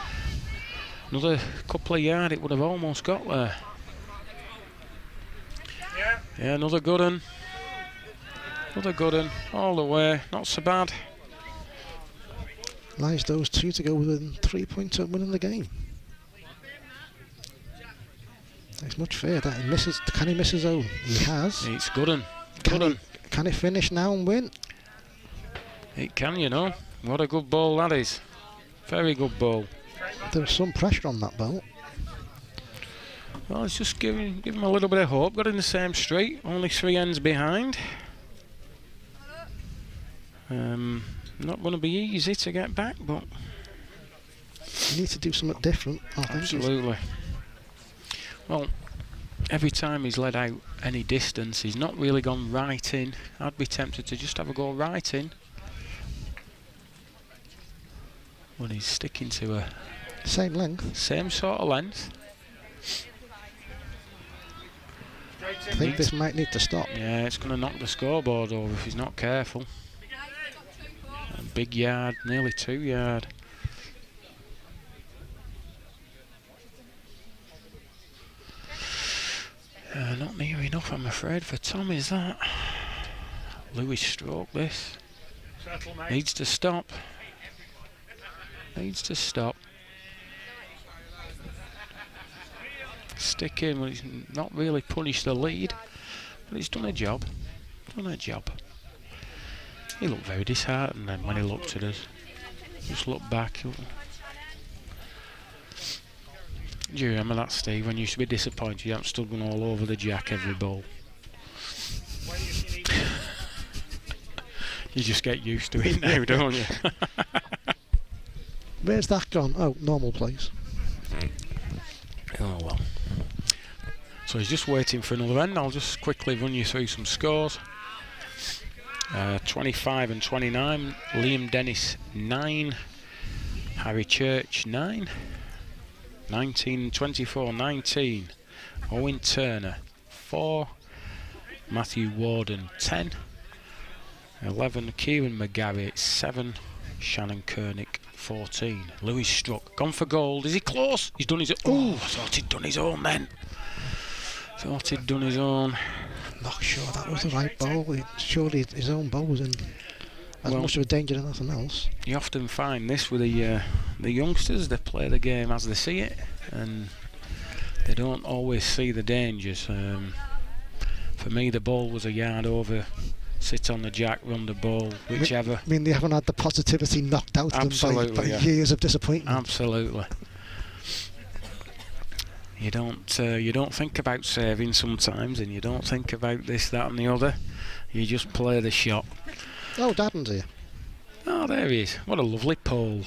Another couple of yards, it would have almost got there. Yeah, another good one. Another good one, all the way, not so bad. Allows those two to go within 3 points of winning the game. It's much fair that he misses. Can he miss his own? He has. It's good one. Good one. Can he finish now and win? It can, you know. What a good ball that is. Very good ball. There was some pressure on that belt. Well, it's just giving him a little bit of hope. Got in the same street, only 3 ends behind. Not going to be easy to get back, but You need to do something different, I think. absolutely. Well, every time he's led out any distance, he's not really gone right in. I'd be tempted to just have a go right in. When he's sticking to a Same length. same sort of length. I think this might need to stop. Yeah, it's going to knock the scoreboard over if he's not careful. A big yard, nearly 2 yard. Not near enough, I'm afraid, for Tom, is that? Lewis stroke this. Needs to stop. Needs to stop. Stick in, well, he's not really punished the lead, but he's done a job. Done a job. He looked very disheartened then when he looked at us. Just looked back. Do you remember that, Steve, when you used to be disappointed you haven't stood one all over the jack every ball? You just get used to it now, don't you? Where's that gone? Oh, normal place. Oh well. So he's just waiting for another end. I'll just quickly run you through some scores. 25 and 29. Liam Dennis 9. Harry Church 9. 19 and 24. 19. Owen Turner 4. Matthew Warden 10. 11. Kieran McGarry 7. Shannon Kernick 14. Lewis Struck gone for gold. Is he close? He's done his own. Oh, I thought he'd done his own then. Thought he'd done his own. Not sure that was the right ball. Surely his own ball was in as much of a danger as anything else. You often find this with the youngsters. They play the game as they see it, and they don't always see the dangers. For me, the ball was a yard over. Sit on the jack, run the ball, whichever. I mean, they haven't had the positivity knocked out of them by years of disappointment. Absolutely. You don't think about saving sometimes, and you don't think about this, that, and the other. You just play the shot. Oh, Dadden's here. Oh, there he is. What a lovely pole.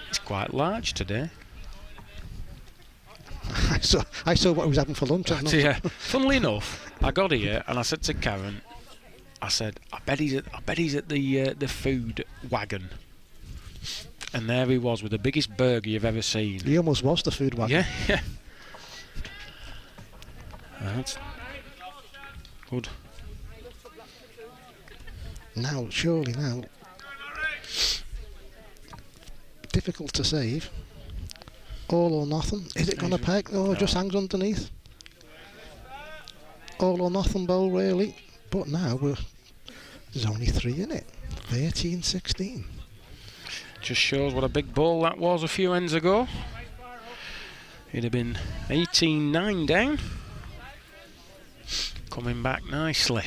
It's quite large today. I saw what he was having for lunch. Yeah. Funnily enough, I got here and I said to Karen, I said, I bet he's at the food wagon. And there he was with the biggest burger you've ever seen. He almost was the food wagon. Yeah. That's good. Now, surely now, difficult to save. All or nothing. Is it going to peg? Oh, it just hangs underneath. All or nothing bowl, really. But now there's only 3 in it. 13-16. Just shows what a big ball that was a few ends ago. It'd have been 18-9 down. Coming back nicely.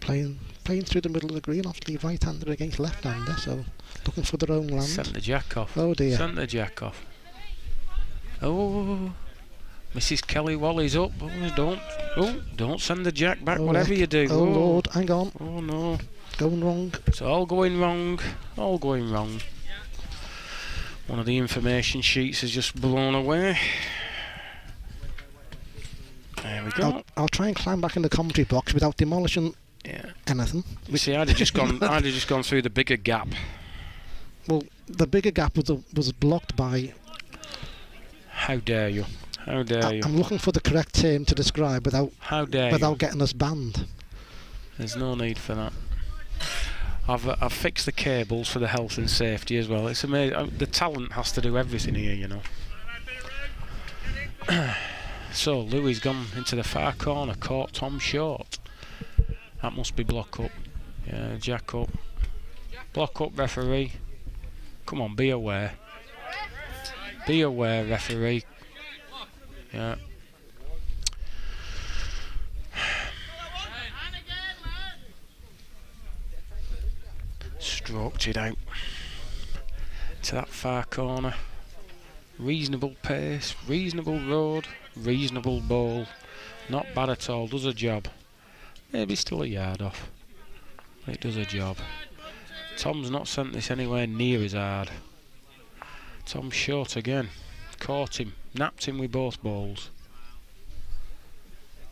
Playing through the middle of the green, obviously right-hander against left-hander, so looking for their own land. Sent the jack off. Oh dear. Sent the jack off. Oh, Mrs. Kelly Wally's up. Don't send the jack back, whatever you do. Oh Lord, hang on. Oh no. Going wrong. It's all going wrong. All going wrong. One of the information sheets has just blown away. There we go. I'll try and climb back in the commentary box without demolishing anything. You see, I'd have just gone through the bigger gap. Well, the bigger gap was blocked by. How dare you? How dare you? I'm looking for the correct term to describe without getting us banned. There's no need for that. I've fixed the cables for the health and safety as well. It's amazing. The talent has to do everything here, you know. So Louis gone into the far corner, caught Tom short. That must be block up. Yeah, jack up. Block up, referee. Come on, be aware. Be aware, referee. Yeah. stroked it out to that far corner. Reasonable pace, reasonable road, reasonable ball. Not bad at all, does a job. Maybe still a yard off. It does a job. Tom's not sent this anywhere near as hard. Tom's short again. Caught him, napped him with both balls.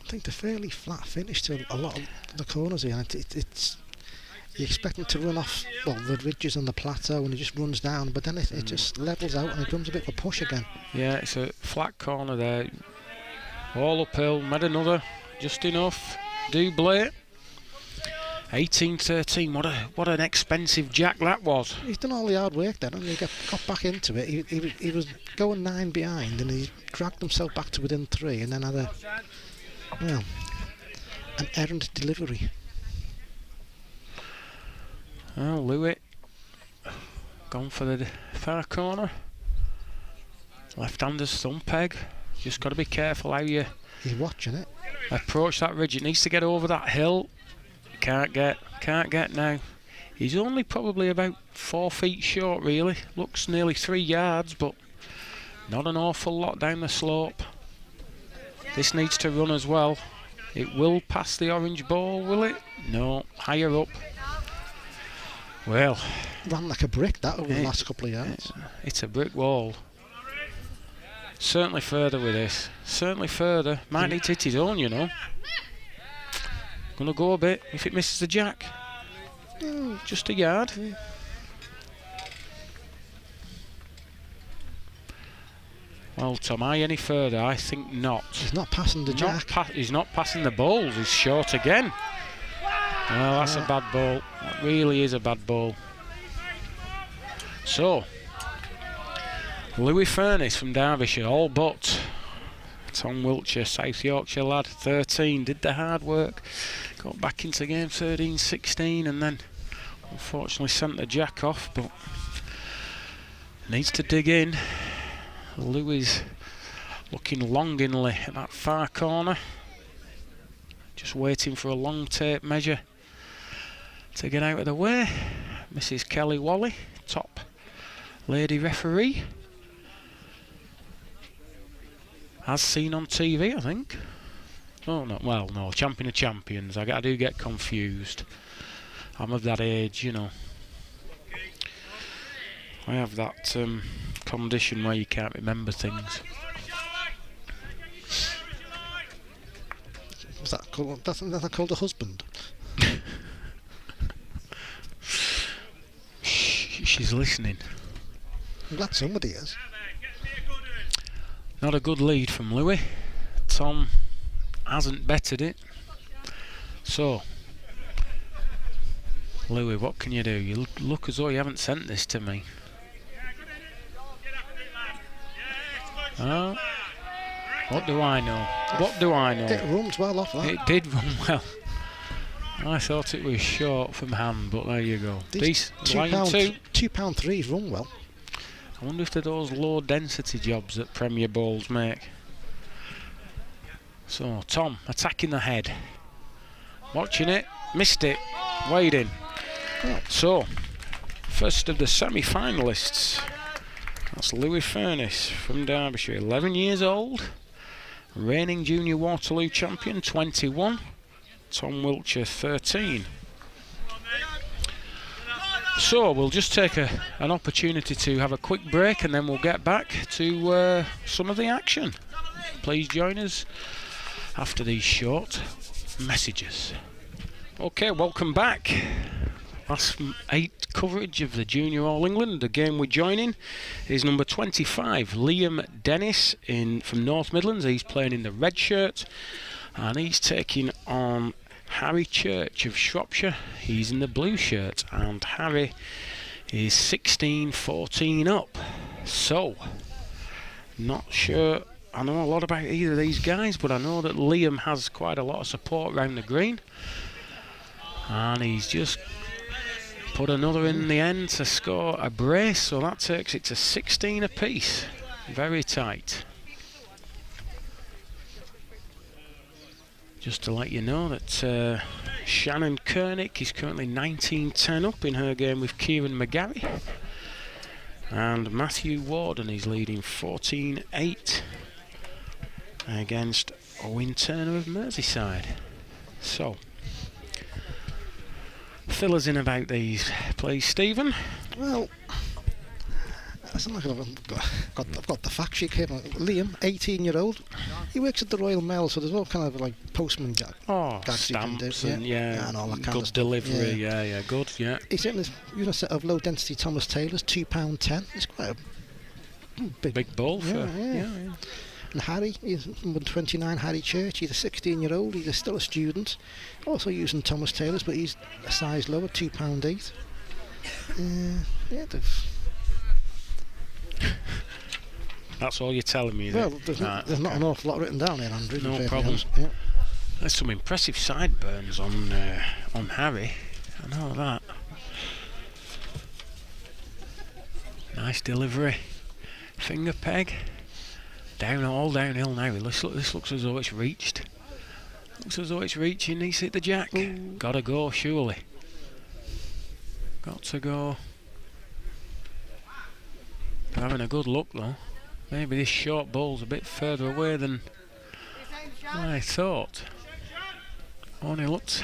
I think they're fairly flat finish to a lot of the corners here. It's you expect him to run off the ridges on the plateau, and he just runs down, but then it just levels out and it becomes a bit of a push again. Yeah, it's a flat corner there. All uphill, made another, just enough. Doublé. 18-13. What an expensive jack that was. He's done all the hard work then, and he got back into it. He was going 9 behind, and he dragged himself back to within 3, and then had an errant delivery. Well, Louis gone for the far corner. Left-hander's thumb peg. Just got to be careful how you He's watching it. approach that ridge. It needs to get over that hill. Can't get now. He's only probably about 4 feet short, really. Looks nearly 3 yards, but not an awful lot down the slope. This needs to run as well. It will pass the orange ball, will it? No, higher up. Well, Ran like a brick that over the last couple of yards. it's a brick wall. Certainly further with this. Certainly further. Might need to hit his own, you know. Gonna go a bit if it misses the jack. Just a yard. Well, Tom, any further? I think not. He's not passing the jack. He's not passing the balls. He's short again. Oh, that's a bad ball. That really is a bad ball. So, Louis Furness from Derbyshire, all but. Tom Wiltshire, South Yorkshire lad, 13, did the hard work. Got back into game 13-16 and then unfortunately sent the jack off, but needs to dig in. Louis looking longingly at that far corner. Just waiting for a long tape measure to get out of the way. Mrs. Kelly Wally, top lady referee. As seen on TV, I think. Oh no, well no, Champion of Champions. I do get confused. I'm of that age, you know. I have that condition where you can't remember things. Was that called? That's called a husband. She's listening. I'm glad somebody is. Not a good lead from Louis. Tom hasn't bettered it. So, Louis, what can you do? You look as though you haven't sent this to me. What do I know? What do I know? It runs well off that. It did run well. I thought it was short from hand, but there you go. These £2.3 run well. I wonder if they're those low density jobs that Premier Bowls make. So, Tom attacking the head. Watching it, missed it, wading. So, first of the semi-finalists. That's Louis Furness from Derbyshire, 11 years old. Reigning Junior Waterloo champion, 21. Tom Wiltshire, 13. So we'll just take an opportunity to have a quick break and then we'll get back to some of the action. Please join us after these short messages. Okay, welcome back. Last 8 coverage of the Junior All England. The game we're joining is number 25, Liam Dennis from North Midlands. He's playing in the red shirt and he's taking on Harry Church of Shropshire. He's in the blue shirt and Harry is 16-14 up. So, not sure I know a lot about either of these guys, but I know that Liam has quite a lot of support around the green. And he's just put another in the end to score a brace, so that takes it to 16 apiece. Very tight. Just to let you know that Shannon Koenig is currently 19-10 up in her game with Kieran McGarry. And Matthew Warden is leading 14-8 against Owen Turner of Merseyside. So, fill us in about these, please, Stephen. Well, it's not like I've got the fact sheet here. Liam, 18-year-old, he works at the Royal Mail, so there's all kind of like postman gags Stamps you can and do, and all that kind good of stuff. delivery, good, yeah. He's in this set of low-density Thomas Taylors, £2.10. It's quite a big ball for. Yeah. And Harry, he's number 29, Harry Church. He's a 16-year-old. He's still a student, also using Thomas Taylors, but he's a size lower, £2.8. That's all you're telling me. Well, there's not an awful lot written down here, Andrew. No problem. Yeah. There's some impressive sideburns on Harry. I know that. Nice delivery. Finger peg. All downhill now. This looks as though it's reached. Looks as though it's reaching. He's hit the jack. Ooh. Gotta go, surely. Got to go. Having a good look though. Maybe this short ball's a bit further away than I thought. Only looked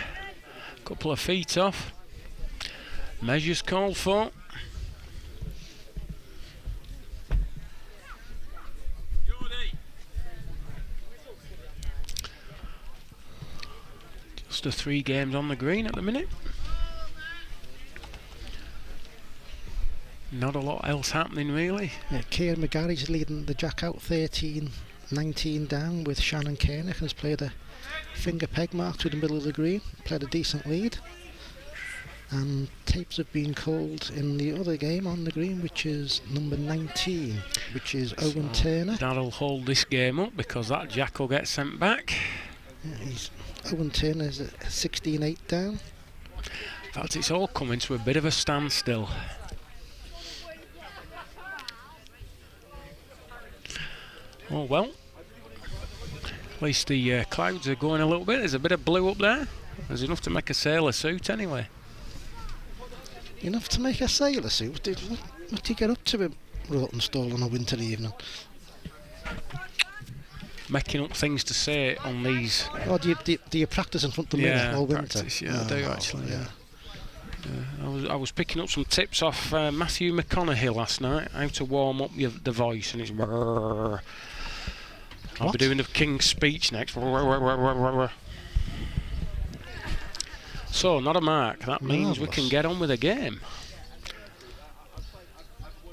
a couple of feet off. Measures called for. Just the 3 games on the green at the minute. Not a lot else happening really. Yeah, Kieran McGarry's leading the jack out 13-19 down with Shannon Koenig, and has played a finger peg mark through the middle of the green, played a decent lead. And tapes have been called in the other game on the green, which is number 19, which is Owen Turner. That'll hold this game up because that jack will get sent back. Yeah, Owen Turner is at 16-8 down. In fact, it's all coming to a bit of a standstill. Oh well, at least the clouds are going a little bit. There's a bit of blue up there. There's enough to make a sailor suit anyway. Enough to make a sailor suit? What do you get up to in Rawtenstall on a winter evening? Making up things to say on these. Oh, do you practice in front of the mirror all winter? Practice, I do actually. I was picking up some tips off Matthew McConaughey last night, how to warm up the voice, and it's. I'll be doing the King's Speech next. So, not a mark. That means we can get on with the game.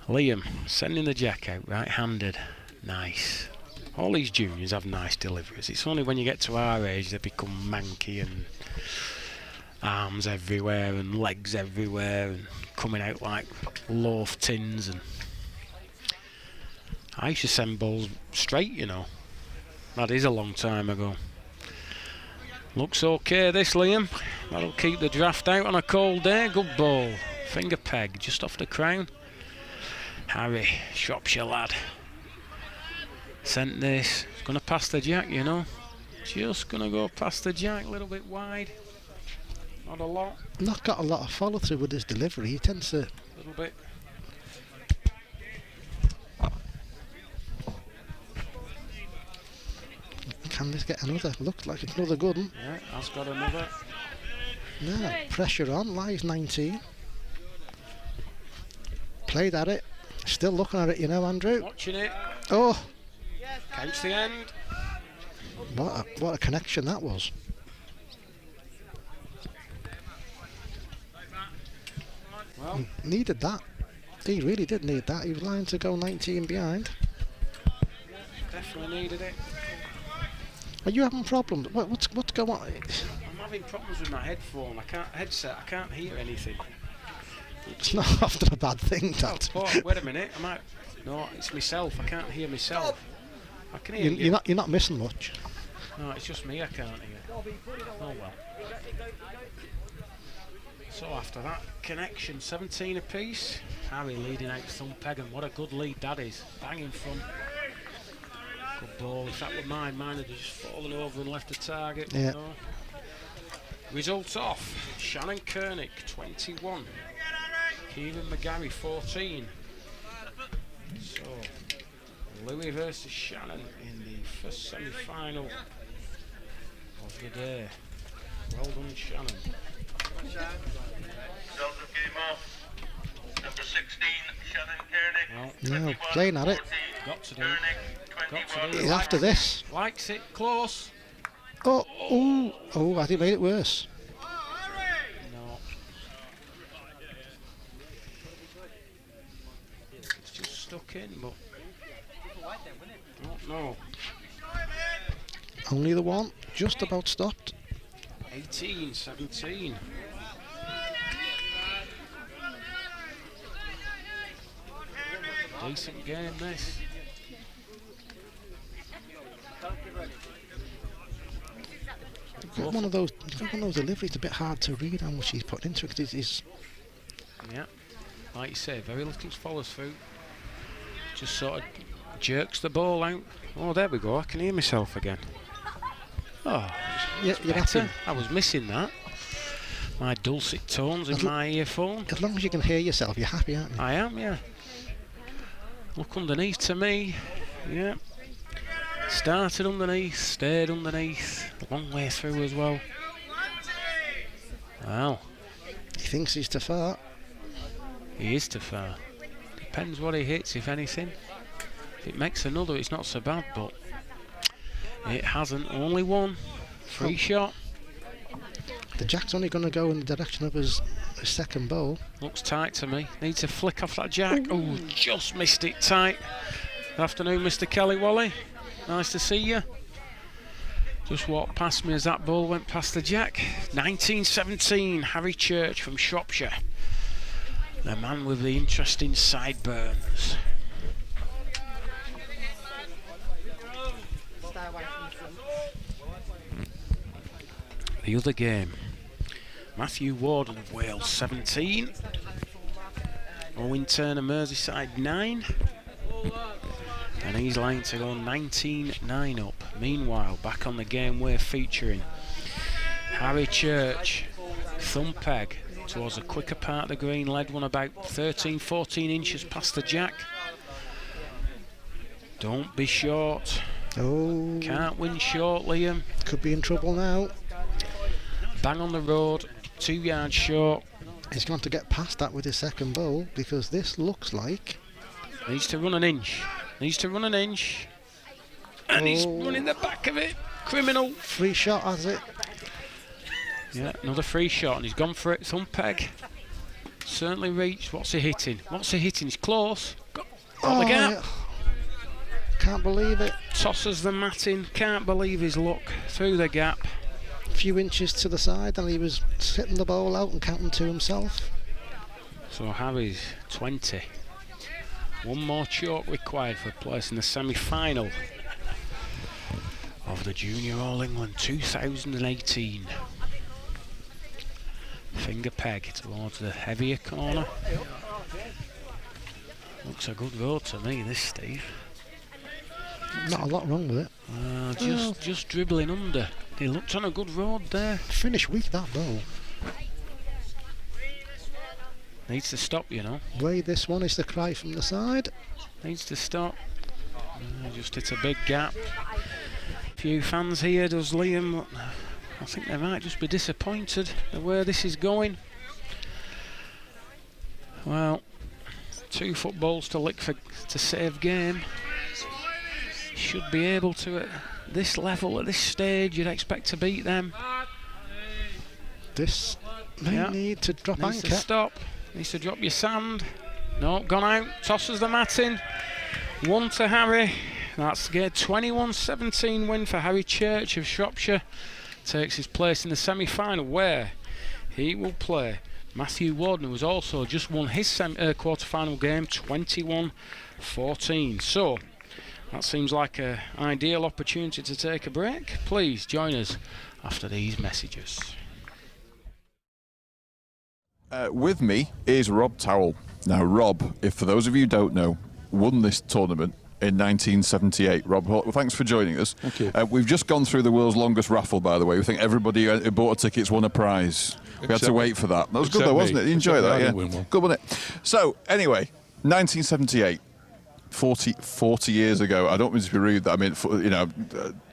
Liam sending the jack out, right-handed. Nice. All these juniors have nice deliveries. It's only when you get to our age they become manky and arms everywhere and legs everywhere and coming out like loaf tins. And I used to send balls straight, you know. That is a long time ago. Looks okay this, Liam. That'll keep the draft out on a cold day. Good ball. Finger peg just off the crown. Harry, Shropshire lad. Sent this. It's going to pass the jack, you know. Just going to go past the jack, a little bit wide. Not a lot. Not got a lot of follow through with his delivery. He tends to. A little bit. Can this get another? Looks like it's another good one. Yeah, has got another. No, pressure on. Lies 19. Played at it. Still looking at it, you know, Andrew. Watching it. Oh! Counts the end. What a connection that was. Well, needed that. He really did need that. He was lying to go 19 behind. Definitely needed it. Are you having problems? What's going on? I'm having problems with my headphone. I can't hear anything. It's not often a bad thing, that. Oh, wait a minute. No, it's myself. I can't hear myself. I can hear you. You're not missing much. No, it's just me I can't hear. Oh well. So after that connection, 17 apiece. Harry leading out Thumpeggan. What a good lead that is. Bang in front. Good ball. If that were mine would have just fallen over and left the target. Yeah. No. Results off. Shannon Kernick, 21. Kieran McGarry, 14. So, Louis versus Shannon in the first semi-final of the day. Well done, Shannon. Number 16, Shannon Kernick. No, playing at it. Got to do it. Got to do it. He's after this. Likes it. Close. Oh, I think it made it worse. No. It's just stuck in, but... No. Only the one, just about stopped. 18-17. Decent game, this. Got one of those deliveries a bit hard to read how much he's put into it. Yeah, like you say, very little follows through. Just sort of jerks the ball out. Oh, there we go. I can hear myself again. Oh, Yeah, you're better. happy. I was missing that. My dulcet tones in my earphone. As long as you can hear yourself, you're happy, aren't you? I am, yeah. Look underneath to me. Yeah. Started underneath, stayed underneath. A long way through as well. Wow. He thinks he's too far. He is too far. Depends what he hits, if anything. If it makes another, it's not so bad, but it hasn't. Only one. Free shot. The jack's only going to go in the direction of his second bowl. Looks tight to me. Needs to flick off that jack. Oh, just missed it tight. Good afternoon, Mr. Kelly Wally. Nice to see you. Just walked past me as that ball went past the jack. 1917, Harry Church from Shropshire. The man with the interesting sideburns. The other game. Matthew Warden of Wales, 17. Owen Turner, Merseyside, 9. And he's lying to go 19-9 up. Meanwhile, back on the game we're featuring Harry Church, thumb peg towards a quicker part of the green, led one about 13-14 inches past the jack. Don't be short. Oh, Can't win short, Liam. could be in trouble now. Bang on the road, 2 yards short. He's going to get past that with his second bowl because this looks like... Needs to run an inch. Needs to run an inch. And he's running the back of it. Criminal. Free shot, has it? Yeah, another free shot, and he's gone for it. Thumb peg. Certainly reached. What's he hitting? What's he hitting? He's close. Got the gap. Yeah. Can't believe it. Tosses the mat in. Can't believe his luck. Through the gap. A few inches to the side, and he was hitting the ball out and counting to himself. So Harry's 20. One more chalk required for place in the semi-final of the Junior All England 2018. Finger peg towards the heavier corner. Looks a good road to me, this, Steve. Not a lot wrong with it. Just dribbling under. He looked on a good road there. Finish weak, that ball. Needs to stop, you know. Way this one is the cry from the side. Needs to stop. Just hit a big gap. Few fans here, does Liam. I think they might just be disappointed at where this is going. Well, 2 footballs to lick to save game. Should be able to at this level, at this stage. You'd expect to beat them. This may need to drop Needs anchor. to stop. Needs to drop your sand. No, gone out. Tosses the mat in. 1 to Harry. That's a 21-17 win for Harry Church of Shropshire. Takes his place in the semi-final where he will play Matthew Warden, who has also just won his quarter-final game 21-14. So that seems like an ideal opportunity to take a break. Please join us after these messages. With me is Rob Towell. Now, Rob, if for those of you who don't know, won this tournament in 1978. Rob, thanks for joining us. Thank you. We've just gone through the world's longest raffle, by the way. We think everybody who bought tickets won a prize. We had to wait for that. That was good though, wasn't it? You enjoyed that, yeah? Good, wasn't it? So, anyway, 1978. 40 years ago. I don't mean to be rude. I mean,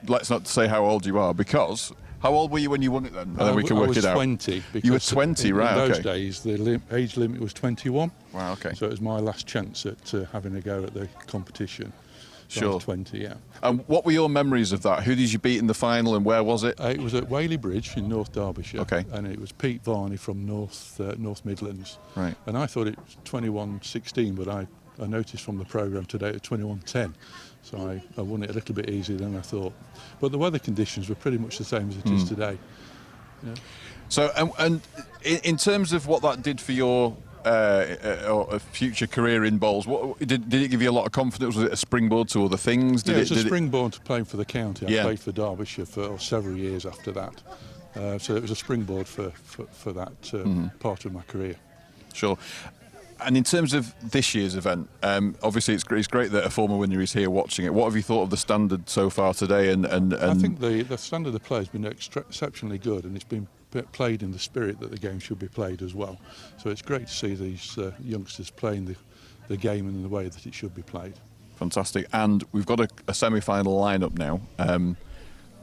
let's not say how old you are, because how old were you when you won it then? And then we can work it out. I was 20. You were 20, right? In those days, the age limit was 21. Wow, okay. So it was my last chance at having a go at the competition. So I Sure. was 20, yeah. And what were your memories of that? Who did you beat in the final, and where was it? It was at Whaley Bridge in North Derbyshire. Okay. And it was Pete Varney from North Midlands. Right. And I thought it was 21-16, but I noticed from the programme today at 21-10. So I won it a little bit easier than I thought. But the weather conditions were pretty much the same as it is today. Yeah. So, and in terms of what that did for your future career in bowls, what did it give you a lot of confidence? Was it a springboard to other things? It was a springboard to playing for the county. Yeah. I played for Derbyshire for several years after that. So it was a springboard for that part of my career. Sure. And in terms of this year's event, obviously it's great that a former winner is here watching it. What have you thought of the standard so far today? And I think the standard of play has been exceptionally good, and it's been played in the spirit that the game should be played as well. So it's great to see these youngsters playing the game in the way that it should be played. Fantastic. And we've got a semi-final lineup now.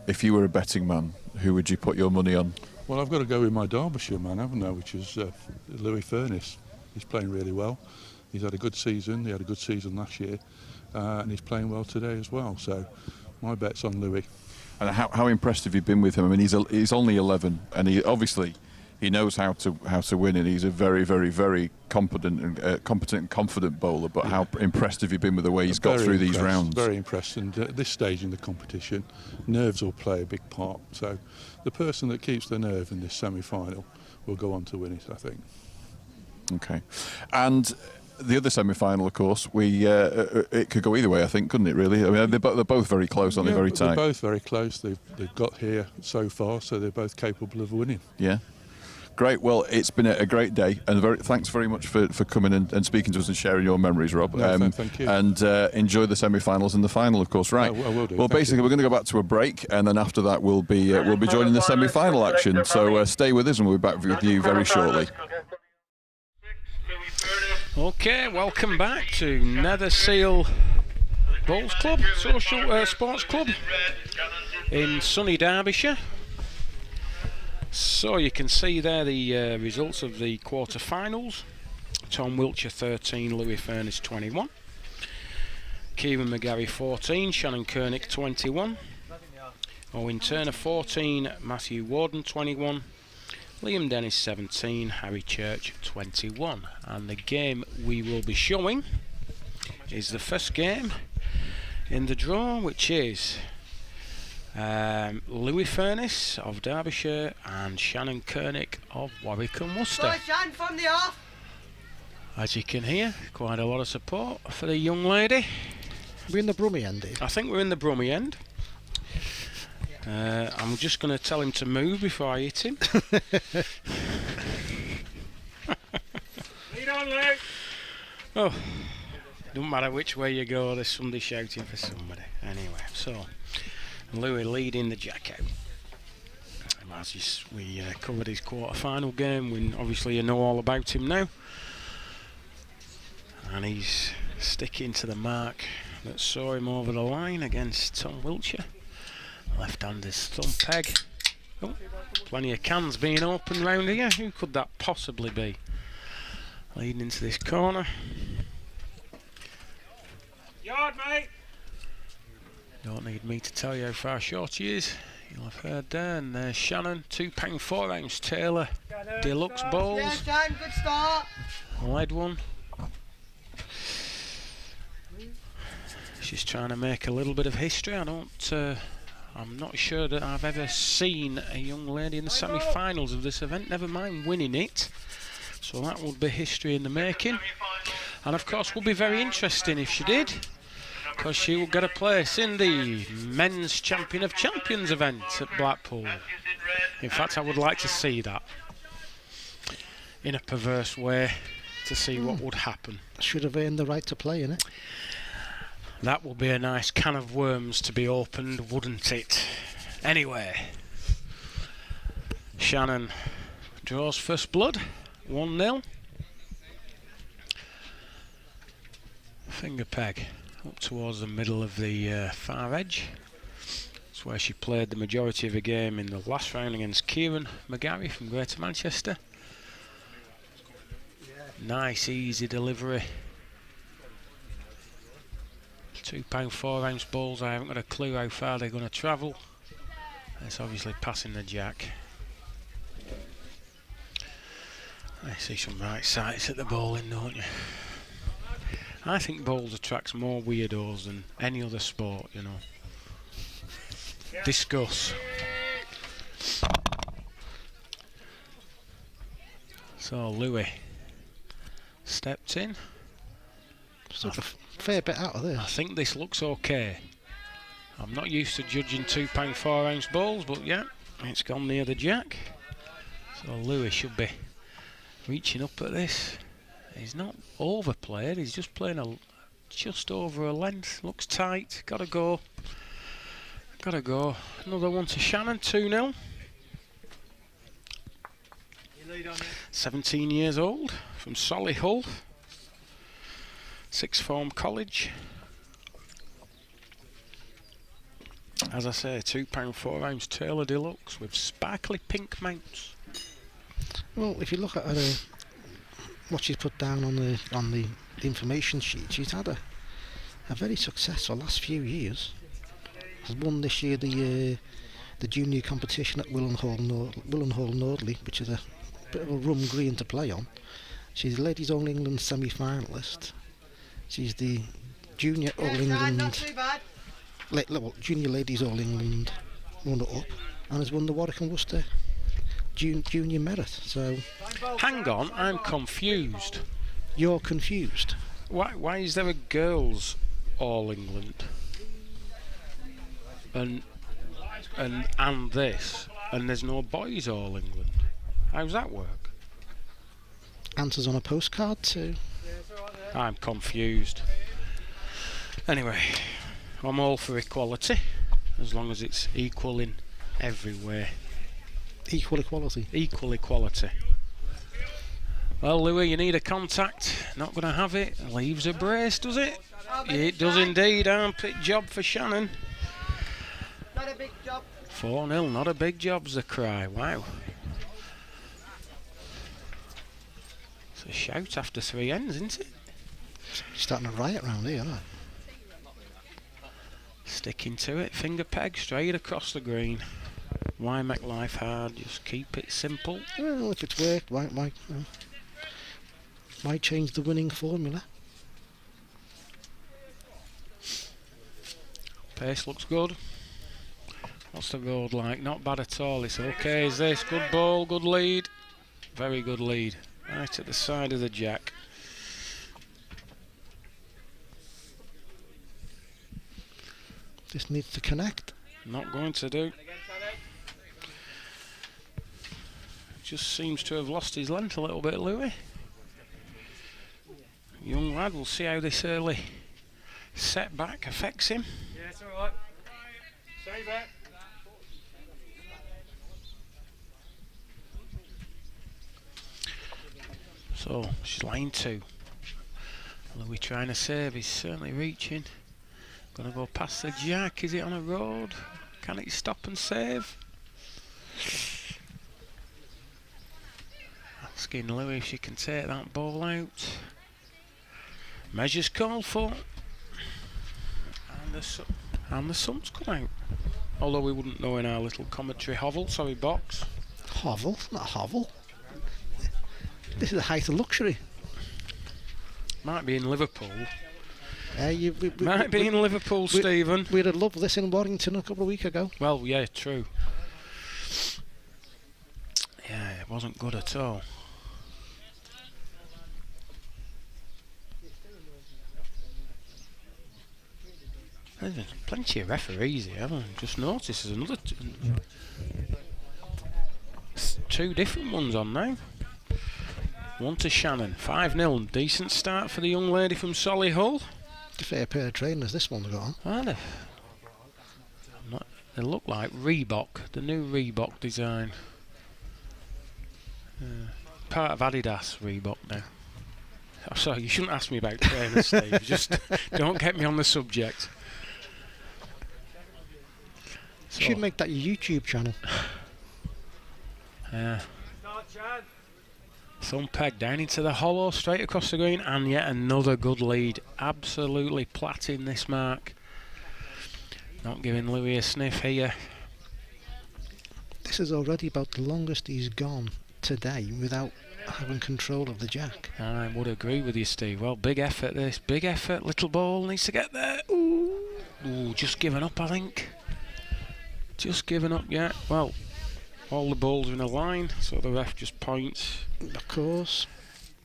If you were a betting man, who would you put your money on? Well, I've got to go with my Derbyshire man, haven't I, which is Louis Furness. He's playing really well. He's had a good season. He had a good season last year, and he's playing well today as well. So my bet's on Louis. And how impressed have you been with him? I mean, he's only 11, and he knows how to win, and he's a very, very, very competent and confident bowler. But how impressed have you been with the way he's got through these rounds? Very impressed. And at this stage in the competition, nerves will play a big part. So the person that keeps the nerve in this semi-final will go on to win it, I think. Okay. And the other semi-final, of course, it could go either way, I think, couldn't it, really? I mean, they're both very close, aren't they? Very tight. They're both very close. They've got here so far, so they're both capable of winning. Yeah. Great. Well, it's been a great day, and thanks very much for coming and speaking to us and sharing your memories, Rob. No, thank you. And enjoy the semi-finals and the final, of course. Right. I will do. Well, basically, we're going to go back to a break, and then after that, we'll be joining the semi-final action. So stay with us, and we'll be back with you very shortly. Okay, welcome back to Netherseal Bowls Club, Social Sports Club in sunny Derbyshire. So you can see there the results of the quarterfinals. Tom Wiltshire 13, Louis Furness 21. Kieran McGarry 14, Shannon Kernick 21. Owen Turner 14, Matthew Warden 21. Liam Dennis 17, Harry Church 21. And the game we will be showing is the first game in the draw, which is Louis Furness of Derbyshire and Shannon Kernick of Warwick and Worcester. From the off. As you can hear, quite a lot of support for the young lady. We're in the Brummy end, Dave. I think we're in the Brummy end. I'm just going to tell him to move before I hit him. Lead on, Luke. Oh, don't matter which way you go, there's somebody shouting for somebody. Anyway, so Louis leading the jack out. As we covered his quarter-final game, obviously you know all about him now. And he's sticking to the mark that saw him over the line against Tom Wiltshire. Left-hander's thumb peg. Oh, plenty of cans being opened round here. Who could that possibly be? Leading into this corner. Yard, mate. Don't need me to tell you how far short he is. You'll have heard there. And there's Shannon, 2-pound 4-ounce Taylor Deluxe bowls. Yeah, Shan, good start. Lead one. She's trying to make a little bit of history. I'm not sure that I've ever seen a young lady in the semi-finals of this event, never mind winning it. So that would be history in the making. And of course would be very interesting if she did, because she will get a place in the Men's Champion of Champions event at Blackpool. In fact, I would like to see that in a perverse way, to see what would happen. Should have earned the right to play, innit? That would be a nice can of worms to be opened, wouldn't it? Anyway, Shannon draws first blood, 1-0. Finger peg up towards the middle of the far edge. That's where she played the majority of the game in the last round against Kieran McGarry from Greater Manchester. Nice easy delivery. £2 4-ounce balls. I haven't got a clue how far they're going to travel. It's obviously passing the jack. I see some right sights at the bowling, don't you? I think bowls attracts more weirdos than any other sport, you know. Discuss. So Louis stepped in. Took a fair bit out of this. I think this looks okay. I'm not used to judging £2 4-ounce balls, but yeah, it's gone near the jack. So Louis should be reaching up at this. He's not overplayed, he's just playing just over a length. Looks tight, gotta go. Gotta go. Another one to Shannon, 2-0. 17 years old, from Solihull. Sixth form college. As I say, £2 4-ounce Taylor Deluxe with sparkly pink mounts. Well, if you look at her, what she's put down on the information sheet, she's had a very successful last few years. Has won this year the junior competition at Willenhall Nordley, which is a bit of a rum green to play on. She's the Ladies All England semi-finalist. She's the Junior All England, Junior Ladies All England runner-up, and has won the Warwick and Worcester Junior Merit. So, hang on, I'm confused. You're confused. Why is there a girls' All England and this, and there's no boys' All England? How's that work? Answers on a postcard too. I'm confused. Anyway, I'm all for equality, as long as it's equal in every way. Equal equality. Equal equality. Well, Louis, you need a contact. Not going to have it. Leaves a brace, does it? It does indeed. Armpit job for Shannon. Not a big job. 4-0, not a big job's the cry. Wow. It's a shout after 3 ends, isn't it? Starting a riot round here, aren't I? Sticking to it, finger peg straight across the green. Why make life hard? Just keep it simple. Well, if it's worked, why change the winning formula? Pace looks good. What's the road like? Not bad at all. It's okay. Is this good ball? Good lead. Very good lead. Right at the side of the jack. Just needs to connect. Not going to do. Just seems to have lost his length a little bit, Louis. Young lad, we'll see how this early setback affects him. Yeah, it's alright. Save it. So, she's line 2. Louis trying to save, he's certainly reaching. Gonna go past the jack, is it on a road? Can it stop and save? Asking Louis if she can take that ball out. Measures called for. And the sun's come out. Although we wouldn't know in our little commentary hovel, sorry box. Hovel? Not a hovel. This is the height of luxury. Might be in Liverpool. Might be in Liverpool, Stephen. We'd have loved this in Warrington a couple of weeks ago. Well, yeah, true. Yeah, it wasn't good at all. There's been plenty of referees here, haven't I? Just noticed there's another 2 different ones on now. One to Shannon, 5-0. Decent start for the young lady from Solihull. A fair pair of trainers this one's got on. Are they? They look like Reebok, the new Reebok design. Part of Adidas Reebok now. Oh, sorry, you shouldn't ask me about trainers, Steve. Just don't get me on the subject. You should make that your YouTube channel. Thumb peg down into the hollow, straight across the green, and yet another good lead. Absolutely platting this mark. Not giving Louis a sniff here. This is already about the longest he's gone today without having control of the jack. I would agree with you, Steve. Well, big effort this. Big effort. Little ball needs to get there. Ooh, just giving up, I think. Just giving up, yeah. Well, all the balls are in a line, so the ref just points. Of course.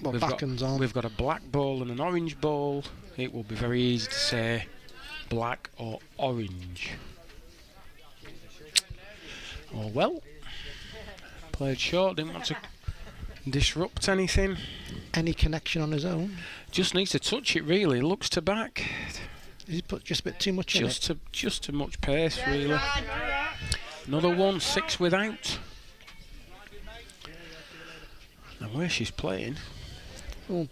Well, backhand's on. We've got a black ball and an orange ball. It will be very easy to say black or orange. Oh well. Played short, didn't want to disrupt anything. Any connection on his own? Just needs to touch it really. Looks to back. He's put just a bit too much in it. Just too much pace really. Another one, 6 without. And where she's playing. Well,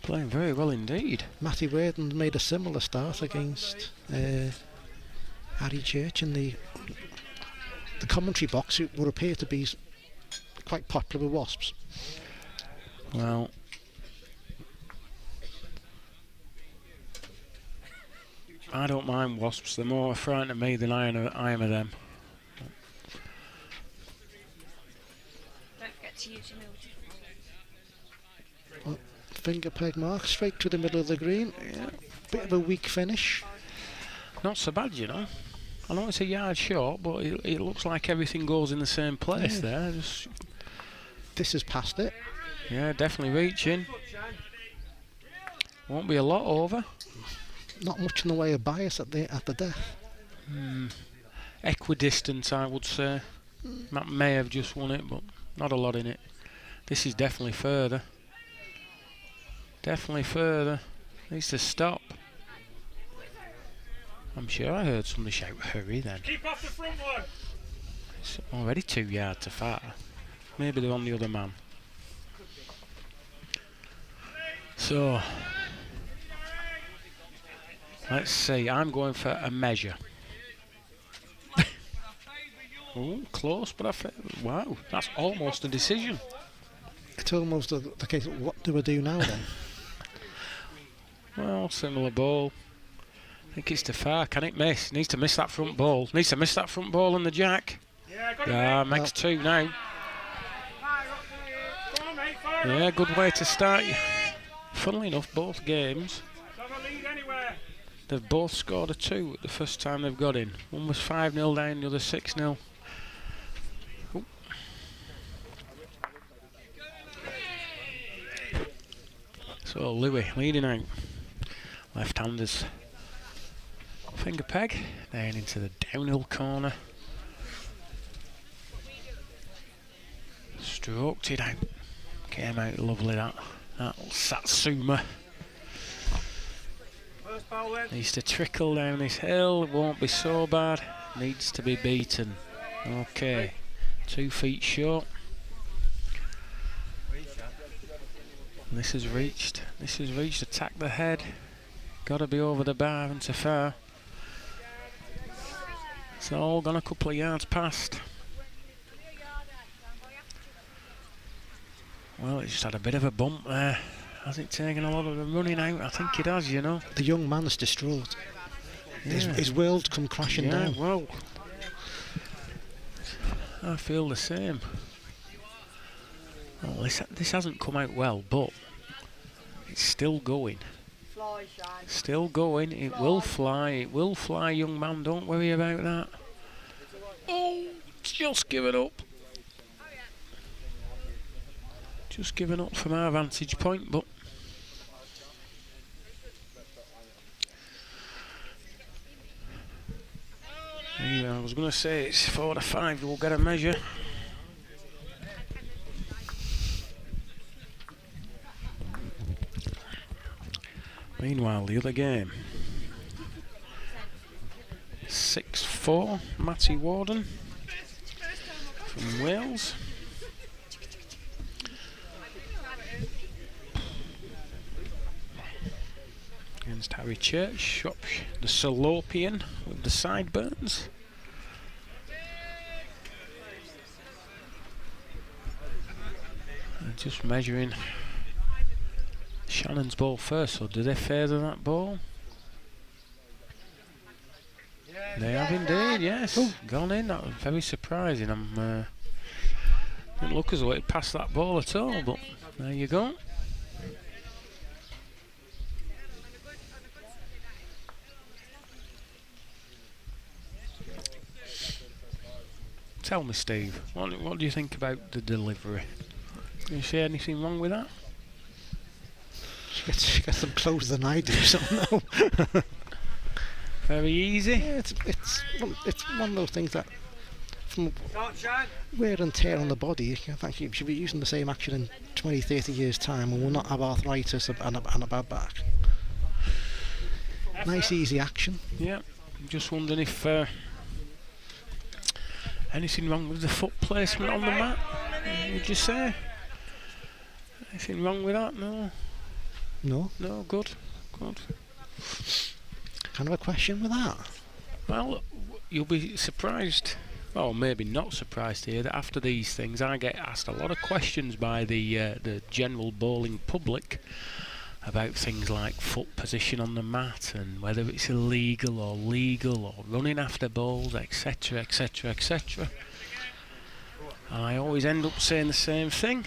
playing very well indeed. Matty Warden made a similar start against Harry Church in the commentary box. It would appear to be quite popular with Wasps. Well, I don't mind Wasps. They're more frightened of me than I am of them. Don't forget to use your milk. Well, finger peg mark straight to the middle of the green. Yeah. Bit of a weak finish. Not so bad, you know. I know it's a yard short, but it looks like everything goes in the same place there. This is past it. Yeah, definitely reaching. Won't be a lot over. Not much in the way of bias at the death. Equidistant, I would say. Matt may have just won it, but not a lot in it. This is definitely further. Definitely further. Needs to stop. I'm sure I heard somebody shout hurry then. Keep off the front one. It's already 2 yards to far. Maybe they're on the other man. So, let's see. I'm going for a measure. Oh, close, but wow, that's almost a decision. It's almost the case of what do I do now then? Well, similar ball. I think it's too far. Can it miss? Needs to miss that front ball. Needs to miss that front ball on the jack. Yeah, makes 2 now. Yeah, good way to start. Funnily enough, both games, they've both scored a 2 the first time they've got in. One was 5-0 down, the other 6-0. So Louis leading out. Left-handers. Finger peg down into the downhill corner. Stroked it out. Came out lovely that Satsuma. Needs to trickle down this hill. It won't be so bad. Needs to be beaten. Okay. 2 feet short. This is reached. Attack the head. Got to be over the bar and too far. It's all gone a couple of yards past. Well, it just had a bit of a bump there. Has it taken a lot of the running out? I think it has, you know. The young man's distraught. Yeah. His world's come crashing down. Well, I feel the same. Well, this hasn't come out well, but it's still going. Still going. It will fly. It will fly, young man. Don't worry about that. Oh, just give it up. Just giving up from our vantage point, but yeah, I was going to say it's 4 to 5. We'll get a measure. Meanwhile, the other game. 4, Matty Warden from Wales. Against Harry Church, up the Salopian with the sideburns. Just measuring Shannon's ball first, so do they favour that ball? They have indeed, yes. Gone in, that was very surprising. Didn't look as though it passed that ball at all, but there you go. Tell me, Steve, what do you think about the delivery? Can you see anything wrong with that? She gets them closer than I do, so no. Very easy. Yeah, it's one of those things that, from wear and tear on the body, I think you should be using the same action in 20, 30 years' time, and we'll not have arthritis and a bad back. Nice, easy action. Yeah, I'm just wondering if anything wrong with the foot placement on the mat, would you say? Anything wrong with that? No? No. No, good. Good. Kind of a question with that. Well, you'll be surprised, or maybe not surprised to hear that after these things I get asked a lot of questions by the general bowling public about things like foot position on the mat and whether it's illegal or legal or running after balls, etc, etc, etc. And I always end up saying the same thing.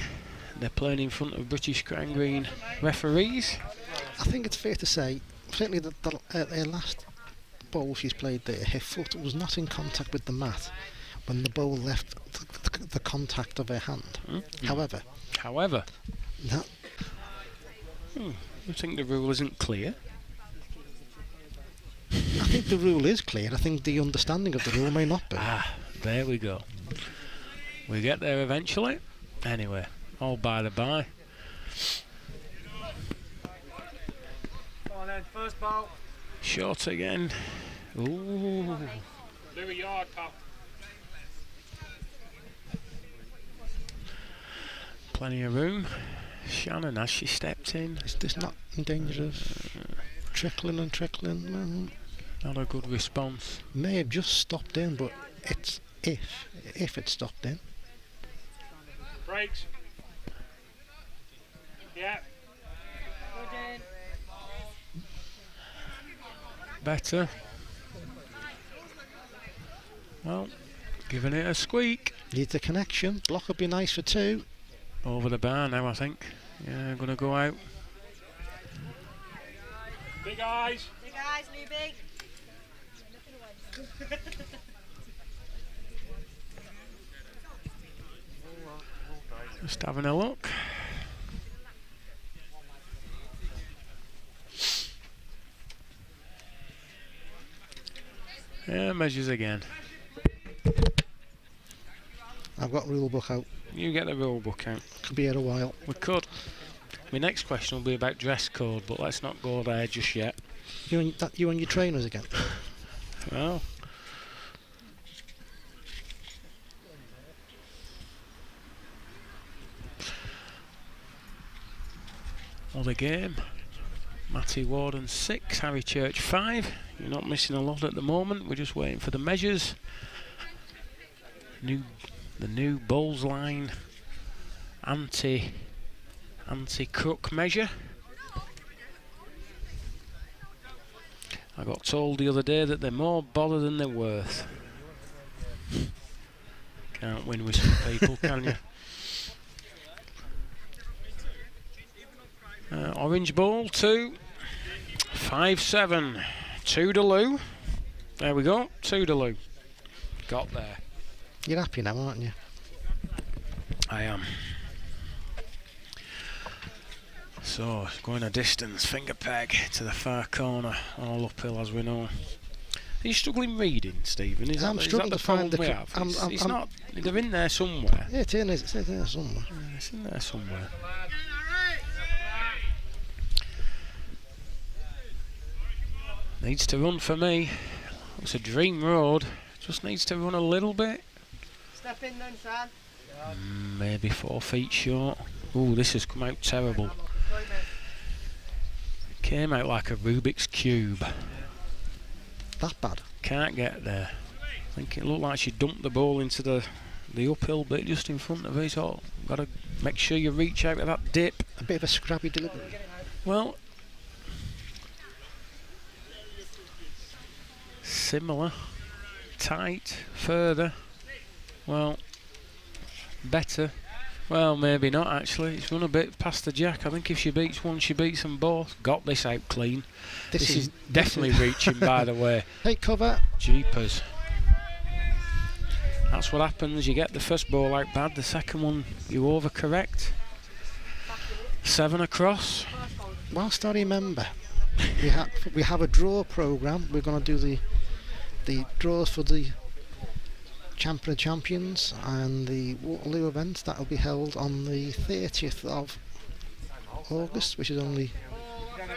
They're playing in front of British Crown Green referees. I think it's fair to say, certainly the last bowl she's played there, her foot was not in contact with the mat when the ball left the contact of her hand. However, that, you think the rule isn't clear? I think the rule is clear. I think the understanding of the rule may not be. There we go. We get there eventually. Anyway, all by the by. Come on then, first ball. Short again. Ooh. Do a yard, pal. Plenty of room. Shannon, has she stepped in? Is this not in danger of trickling and trickling? No. Not a good response. May have just stopped in, but it's if it stopped in. Breaks. Yeah. Better. Well, giving it a squeak. Needs a connection. Block would be nice for 2. Over the bar now, I think. Yeah, gonna go out. Big eyes. Big eyes, Lee Big. Just having a look. Yeah, measures again. I've got rule book out. You get the rule book out. Could be here a while. We could. My next question will be about dress code, but let's not go there just yet. You and your trainers again? Well. Other game. Matty Warden 6, Harry Church 5. You're not missing a lot at the moment. We're just waiting for the measures. The new bowls line anti-crook measure. I got told the other day that they're more bother than they're worth. Can't win with some people, can you? Orange ball 2, 5-7, 2 to Lou. There we go, 2 to Lou. Got there. You're happy now, aren't you? I am. So, going a distance, finger peg to the far corner, all uphill as we know. Are you struggling reading, Stephen? Is I'm that struggling the to find problem we have? It's not. They're in there somewhere. Yeah, it's in there somewhere. It's in there somewhere. Needs to run for me. It's a dream road Just needs to run a little bit. Step in then, Sam. Maybe 4 feet short. Ooh, this has come out terrible. Came out like a Rubik's Cube. That bad? Can't get there. I think it looked like she dumped the ball into the uphill bit just in front of her. So got to make sure you reach out of that dip. A bit of a scrappy delivery. Well, similar, tight, further. Well, better. Well, maybe not actually. It's run a bit past the jack. I think if she beats one, she beats them both. Got this out clean. This is definitely reaching, by the way. Hey, cover. Jeepers. That's what happens. You get the first ball out bad, the second one you overcorrect. 7 across. Whilst I remember, we have a draw programme. We're going to do the draws for the Champion of Champions and the Waterloo event that will be held on the 30th of August, which is only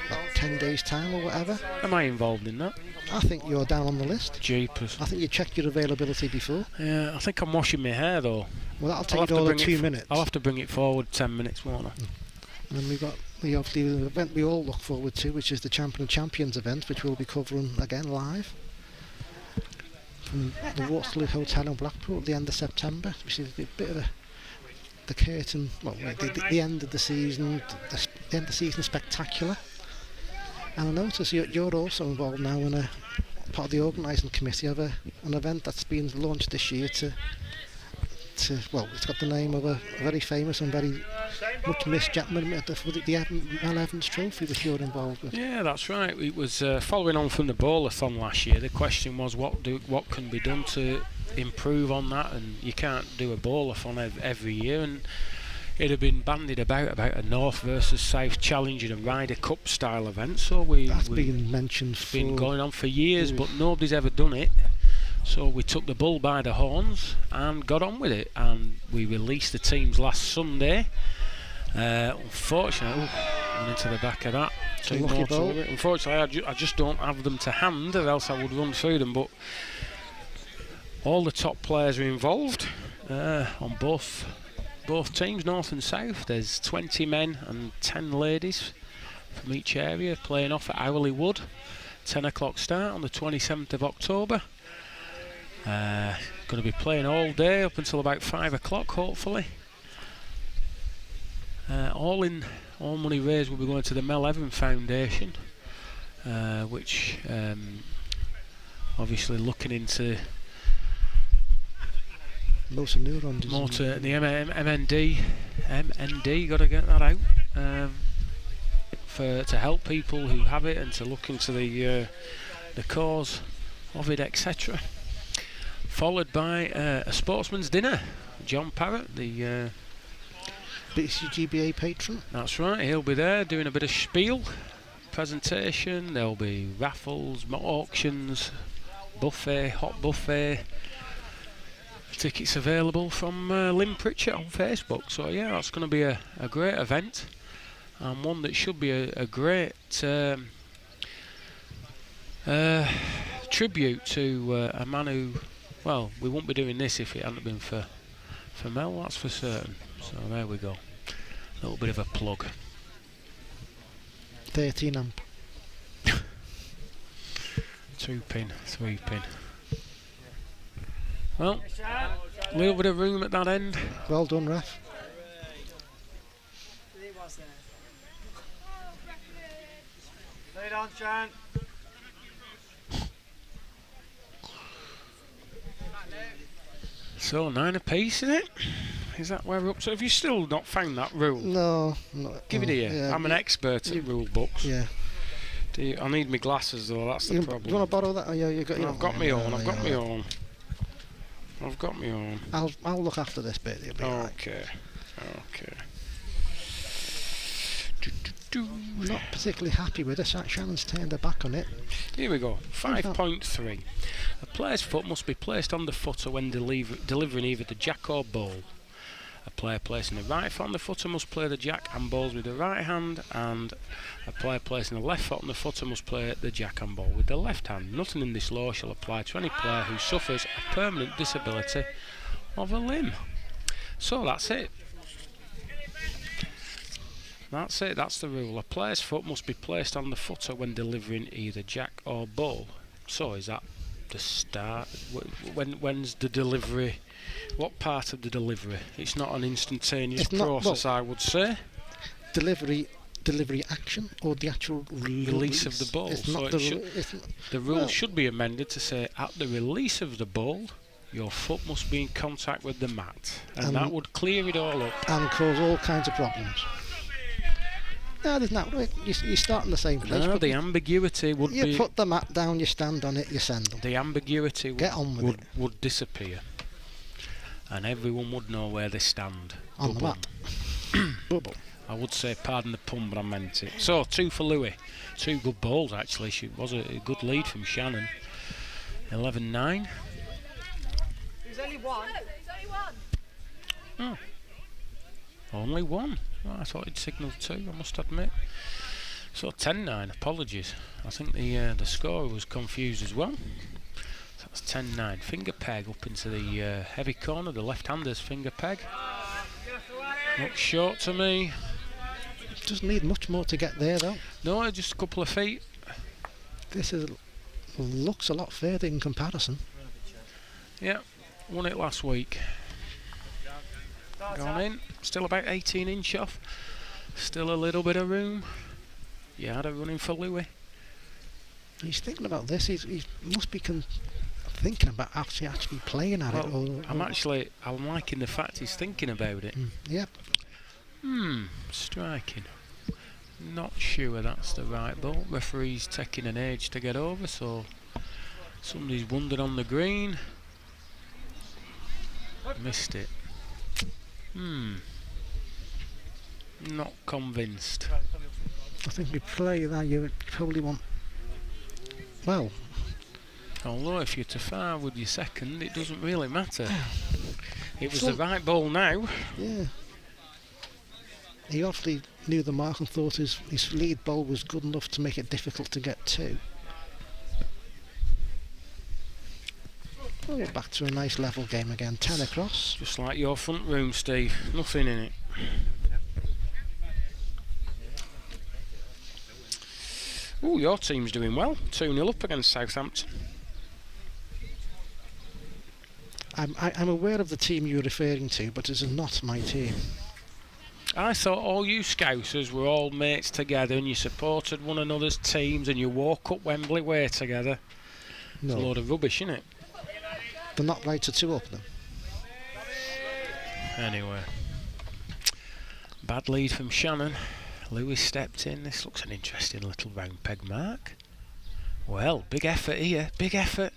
about 10 days time or whatever. Am I involved in that? I think you're down on the list. Jeepers. I think you checked your availability before. Yeah, I think I'm washing my hair though. Well, that'll take all of 2 minutes. I'll have to bring it forward 10 minutes, won't I? And then we obviously the event we all look forward to, which is the Champion of Champions event, which we'll be covering again live from the Waterloo Hotel in Blackpool at the end of September, which is a bit of the curtain, well, the end of the season, the end of the season spectacular. And I notice you're also involved now in a part of the organising committee of an event that's been launched this year to well, it's got the name of a very famous and very much missed gentleman for the Mel Evans Trophy that you're involved with. Yeah, that's right. It was following on from the bowlathon last year. The question was what can be done to improve on that, and you can't do a bowlathon every year. And it had been bandied about a North versus South Challenge and a Ryder Cup style event. So that's been mentioned. It's been going on for years, but nobody's ever done it. So we took the bull by the horns and got on with it, and we released the teams last Sunday. Unfortunately, went into the back of that. Unfortunately, I just don't have them to hand, or else I would run through them. But all the top players are involved on both teams, North and South. There's 20 men and 10 ladies from each area playing off at Hourly Wood. 10 o'clock start on the 27th of October. Going to be playing all day up until about 5 o'clock, hopefully. All money raised will be going to the Mel Evans Foundation, which obviously looking into motor neurons. Motor, the MND, got to get that out to help people who have it and to look into the cause of it, etc. Followed by a sportsman's dinner. John Parrott, the BCGBA patron. That's right, he'll be there doing a bit of spiel, presentation. There'll be raffles, auctions, buffet, hot buffet. Tickets available from Lynn Pritchett on Facebook. So yeah, that's going to be a great event, and one that should be a great tribute to a man who, well, we wouldn't be doing this if it hadn't been for Mel, that's for certain. So there we go. A little bit of a plug. 13 amp. 2 pin, 3 pin. Well, a little bit of room at that end. Well done, ref. Lay down, Sean. So 9 apiece, is it? Is that where we're up to? Have you still not found that rule? No. Give it here. Yeah, I'm an expert at rule books. Yeah. I need my glasses though, that's the problem. Do you want to borrow that? Oh, yeah, you got. I've got my own. I've got my own. I'll look after this bit. You'll be okay. I'm not particularly happy with this. Shannon's turned her back on it. Here we go. 5.3. A player's foot must be placed on the footer when delivering either the jack or bowl. A player placing the right foot on the footer must play the jack and balls with the right hand, and a player placing the left foot on the footer must play the jack and ball with the left hand. Nothing in this law shall apply to any player who suffers a permanent disability of a limb. So that's it. That's it, that's the rule. A player's foot must be placed on the footer when delivering either jack or ball. So is that the start? When's the delivery? What part of the delivery? It's not an instantaneous process, I would say. Delivery action or the actual release of the ball. So the rule should be amended to say at the release of the ball, your foot must be in contact with the mat, and that would clear it all up and cause all kinds of problems. No, there's not. You start in the same place. No, the ambiguity would be... You put the mat down, you stand on it, you send them. The ambiguity would disappear. And everyone would know where they stand. On the mat. Bubble. I would say, pardon the pun, but I meant it. So, 2 for Louis. 2 good balls, actually. She was a good lead from Shannon. 11-9. There's only one. Oh. Only one. Oh, I thought he'd signalled 2, I must admit. So 10-9, apologies. I think the scorer was confused as well. So that's 10-9. Finger peg up into the heavy corner, the left-hander's finger peg. Looks short to me. Doesn't need much more to get there though. No, just a couple of feet. This looks a lot further in comparison. Yeah, won it last week. Gone in, still about 18 inch off, still a little bit of room. Yarder running for Louis. He's thinking about this, he must be thinking about actually playing at it. I'm liking the fact he's thinking about it. Yep. Striking. Not sure that's the right ball. Referee's taking an age to get over, so somebody's wondered on the green. Missed it. Not convinced. I think we play that you would probably want. Well, although if you're too far with your second, it doesn't really matter. It was the right ball now. Yeah. He obviously knew the mark and thought his lead ball was good enough to make it difficult to get to. We're back to a nice level game again, 10 across. Just like your front room, Steve. Nothing in it. Ooh, your team's doing well. 2-0 up against Southampton. I'm aware of the team you're referring to, but it is not my team. I thought all you Scousers were all mates together and you supported one another's teams and you walk up Wembley Way together. No. It's a load of rubbish, isn't it? They're not right to 2 up then. Anyway, bad lead from Shannon. Lewis stepped in. This looks an interesting little round peg mark. Well, big effort here. Big effort.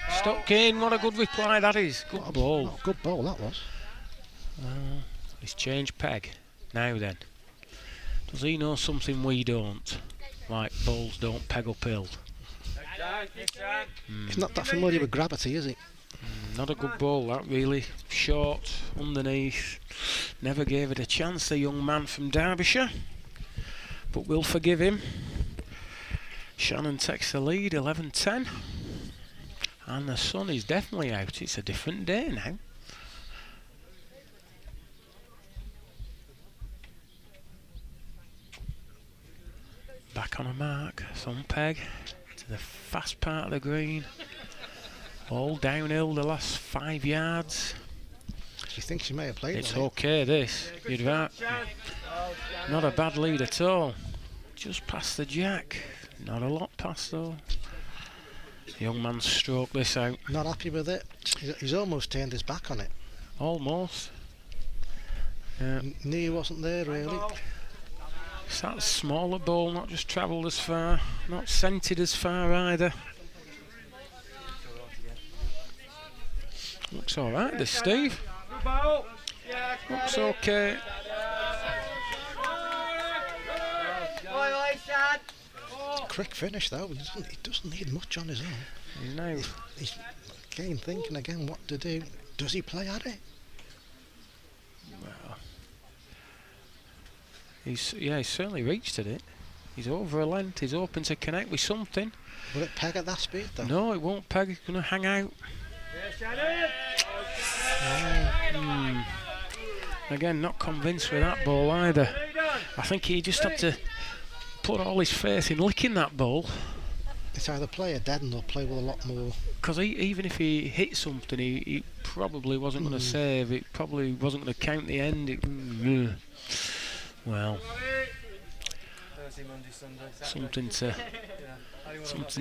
Stuck in. What a good reply that is. Good ball. What a good ball that was. He's changed peg. Now then, does he know something we don't? Like balls don't peg uphill. He's not that familiar with gravity, is he? Not a good ball, that really. Short, underneath. Never gave it a chance, the young man from Derbyshire. But we'll forgive him. Shannon takes the lead, 11-10. And the sun is definitely out. It's a different day now. Back on a mark, thumb peg to the fast part of the green. All downhill the last 5 yards. She thinks she may have played. It's okay, this. You'd right. Not a bad lead at all. Just past the jack. Not a lot past though. The young man stroked this out. Not happy with it. He's almost turned his back on it. Almost. Yeah. Knew he wasn't there really. It's that smaller ball, not just travelled as far, not scented as far either. Looks alright this, Steve. Looks okay. Quick finish though, he doesn't need much on his own. No. He's again thinking what to do. Does he play at it? He's certainly reached at it. He's over a length. He's hoping to connect with something. Will it peg at that speed though? No, it won't peg. He's going to hang out. Again, not convinced with that ball either. I think he just had to put all his faith in licking that ball. It's either play a dead end or play with a lot more. Because even if he hit something, he probably wasn't going to save. It probably wasn't going to count the end. Well, something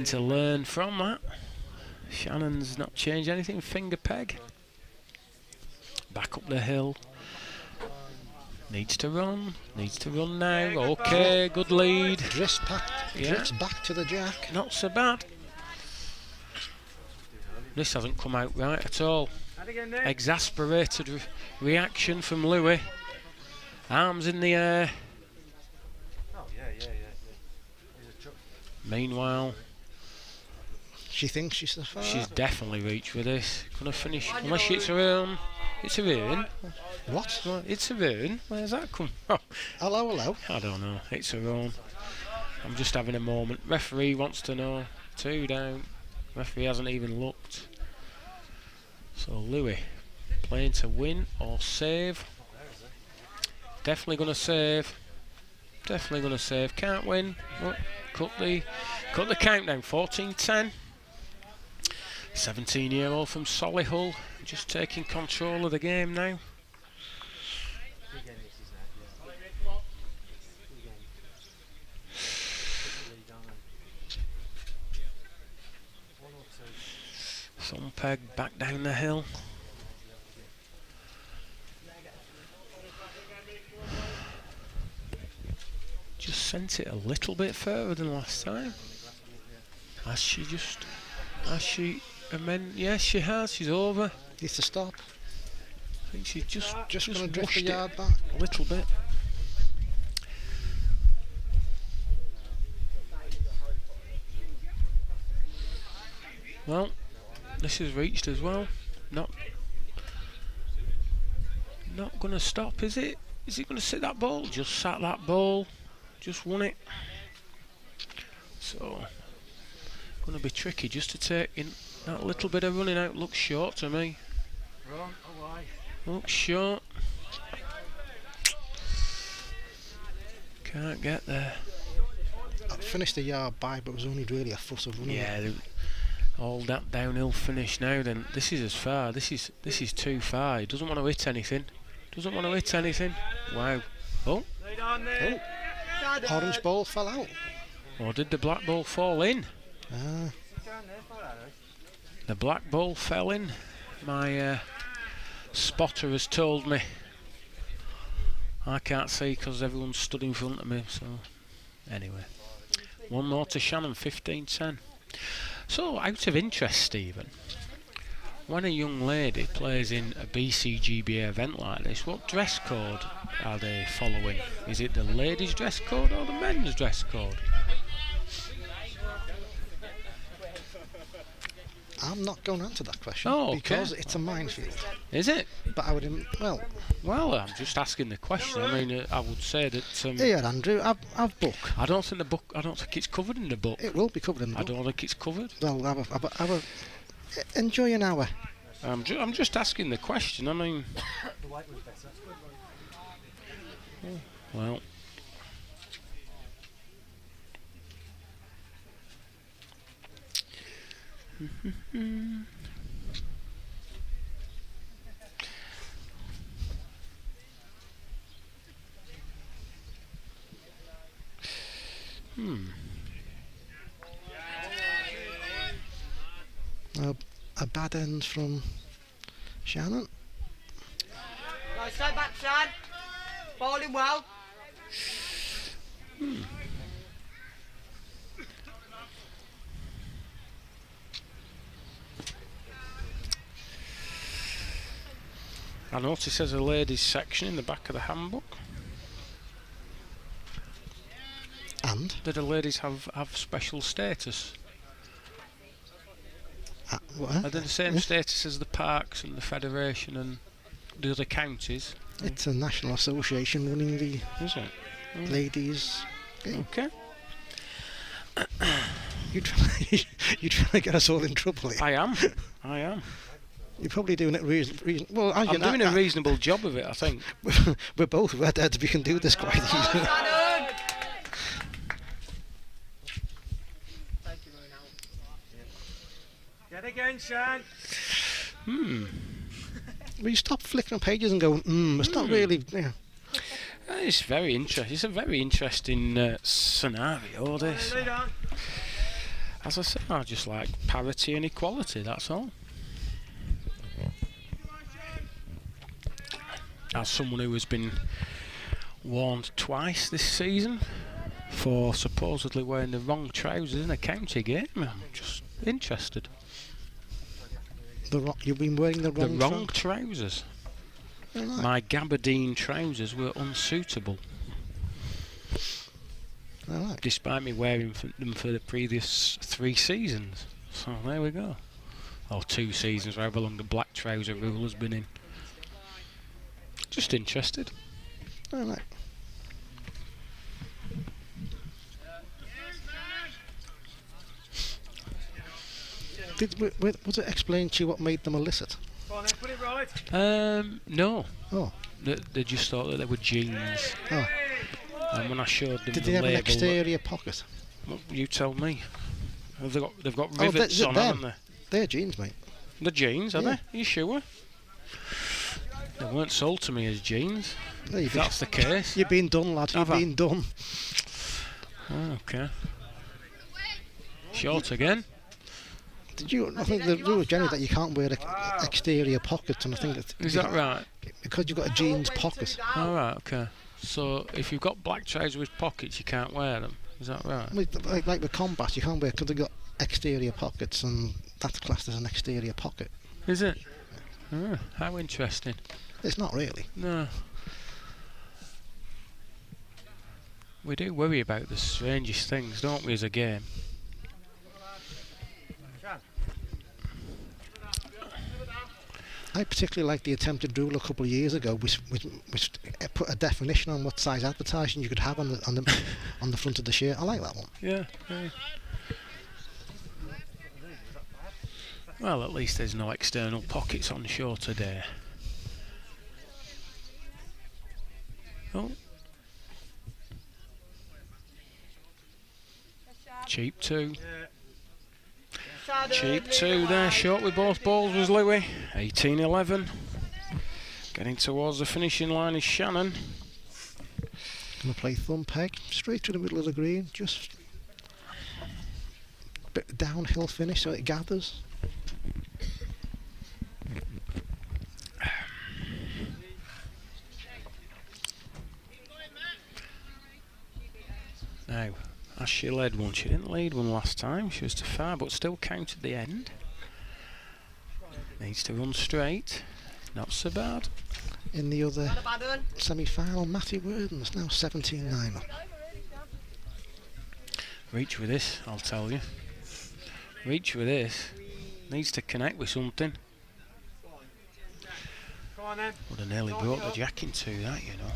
to learn from that. Shannon's not changed anything. Finger peg. Back up the hill. Needs to run now. Okay, good lead. Drifts back to the jack. Not so bad. This hasn't come out right at all. Exasperated reaction from Louis. Arms in the air. Meanwhile, she thinks she's the far. She's definitely reached with this. Gonna finish unless it's her own. It's her own. What? Well, it's her own. Where's that come from? Hello. I don't know. It's her own. I'm just having a moment. Referee wants to know. 2 down. Referee hasn't even looked. So Louis playing to win or save. Definitely going to save. Can't win. Oh, cut the countdown. 14-10. 17-year-old from Solihull just taking control of the game now. Thumpeg back down the hill. Just sent it a little bit further than last time. Has she yes, she has. She's over. Needs to stop. I think she's just going to drift the washed yard it back a little bit. Well, this is reached as well. Not going to stop, is it? Is it going to sit that ball? Just sat that ball. Just won it. So, going to be tricky just to take in that little bit of running out. Looks short to me. Looks short. Can't get there. I finished a yard by, but it was only really a foot of running. Yeah, all that downhill finish now. Then this is as far. This is too far. He doesn't want to hit anything. Wow. Oh. Orange ball fell out. Or did the black ball fall in? The black ball fell in. My spotter has told me. I can't see because everyone stood in front of me. So anyway, one more to Shannon. 15-10. So out of interest, Stephen, when a young lady plays in a BCGBA event like this, what dress code are they following? Is it the ladies' dress code or the men's dress code? I'm not going to answer that question because it's a minefield. Is it? But I would, well, I'm just asking the question. I mean, I would say that. Here, Andrew, have book. I don't think it's covered in the book. It will be covered in the book. I don't think it's covered. Well, enjoy an hour. I'm just asking the question. I mean, well. A bad end from Shannon. Right, stay back, Shan. Bowling well. I notice there's a ladies section in the back of the handbook. And? Do the ladies have special status? What? Are they the same status as the parks and the federation and the other counties? It's a national association running the... Is it? ladies game. Okay. You trying to get us all in trouble here. I am. You're probably doing it reason. Well, I'm doing a reasonable job of it, I think. We're both redheads. We can do this quite easily. Get again, Sean. Will you stop flicking on pages and go, it's not really... Yeah. It's very interesting. It's a very interesting scenario, this. Lead on. As I said, I just like parity and equality, that's all. As someone who has been warned twice this season for supposedly wearing the wrong trousers in a county game, I'm just interested. You've been wearing the wrong trousers. Right. My gabardine trousers were unsuitable. Right. Despite me wearing them for the previous 3 seasons. So there we go. Or 2 seasons, however long the black trouser rule has been in. Just interested. All right. Was it explained to you what made them illicit? Go on then, put it right. No. Oh. They just thought that they were jeans. Oh. And when I showed them Did the they have an label, exterior pocket? well, you tell me. They've got Oh, rivets on, haven't they? They're jeans, mate. The jeans, are Yeah. they? Are you sure? They weren't sold to me as jeans. No, If that's the case. You've been done, lad. You've Have I? been done. Oh, okay. Short again. Did you? I think the rule is generally that you can't wear exterior pockets, and I think Is that right? because you've got a jeans pocket. All right, okay. So if you've got black trousers with pockets, you can't wear them. Is that right? Like with combat, you can't wear because they've got exterior pockets, and that's classed as an exterior pocket. Is it? Oh, how interesting. It's not really. No. We do worry about the strangest things, don't we, as a game? I particularly like the attempted rule a couple of years ago, which put a definition on what size advertising you could have on the front of the shirt. I like that one. Yeah. Well, at least there's no external pockets on show today. Oh. Cheap 2. Cheap 2 there, short with both balls was Louis. 18-11. Getting towards the finishing line is Shannon. Gonna play thumb peg straight to the middle of the green, just bit downhill finish so it gathers. Now, as she led one, she didn't lead one last time, she was too far, but still counted the end. Needs to run straight, not so bad. In the other semi-final, Matthew Warden's now 17-9 up. Reach with this, I'll tell you. Reach with this. Needs to connect with something. Would have nearly brought the jack into that, you know.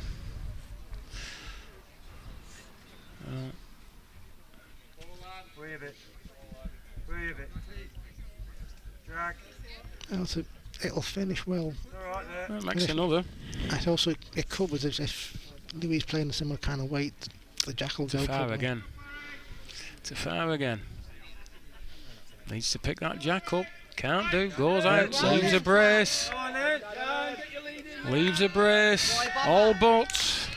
Breathe it. Breathe it. Drag. It'll finish well. All right there. That makes another. It covers if Louis playing a similar kind of weight, the jack will go Too far probably. again. Too far again. Needs to pick that jack up. Can't do. Goes out. Leaves a brace. Go on then. Leaves a brace. All but.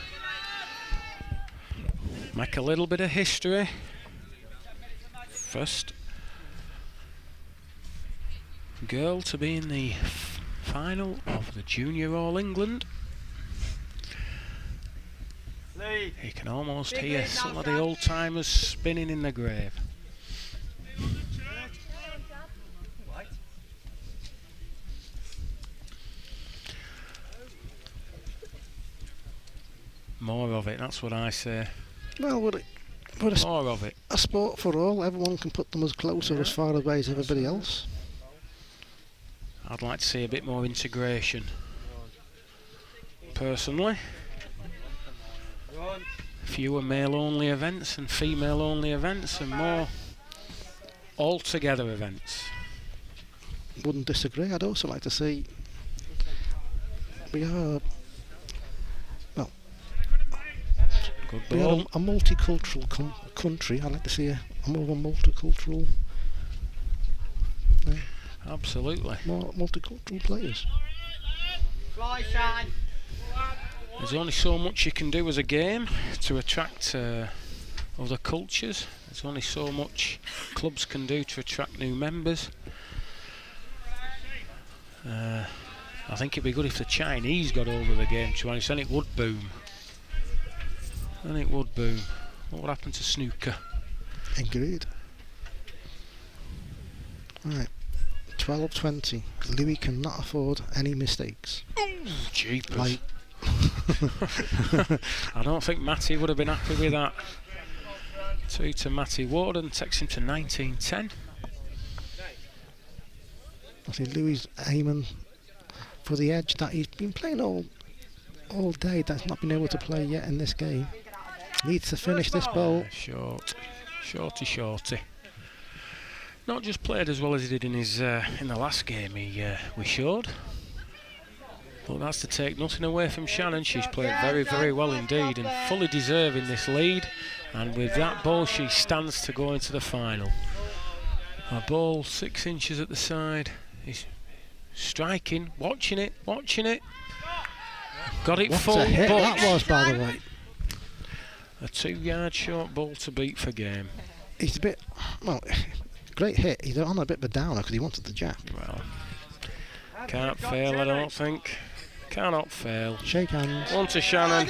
Make a little bit of history. First girl to be in the final of the Junior All England. Lead. You can almost hear some of the old timers spinning in the grave. More of it, that's what I say. Well, we're More of it. a sport for all. Everyone can put them as close or as far away as everybody else. I'd like to see a bit more integration. Personally. fewer male-only events and female-only events and more all-together events. Wouldn't disagree. I'd also like to see we are Good we are ball. a multicultural country. I'd like to see a more of a multicultural, Absolutely. more multicultural players. Fly, Shan. There's only so much you can do as a game to attract other cultures. There's only so much clubs can do to attract new members. I think it'd be good if the Chinese got over the game, to be honest, then it would boom. Then it would boom. What would happen to snooker? Agreed. Right, 12:20. Louis cannot afford any mistakes. Jeepers. Like, I don't think Matty would have been happy with that. 2 to Matty Warden, takes him to 19-10. I think Louis aiming for the edge that he's been playing all day. That's not been able to play yet in this game. Needs to finish this ball. Shorty. Not just played as well as he did in his in the last game we showed, but that's to take nothing away from Shannon. She's played very, very well indeed and fully deserving this lead. And with that ball, she stands to go into the final. A ball 6 inches at the side. He's striking, watching it. Got it What full, a hit but that was, by the way. a 2-yard short ball to beat for game. He's a bit, well, great hit. He's on a bit of a downer because he wanted the jack. Well, can't fail, I don't think. Cannot fail. Shake hands. On to Shannon.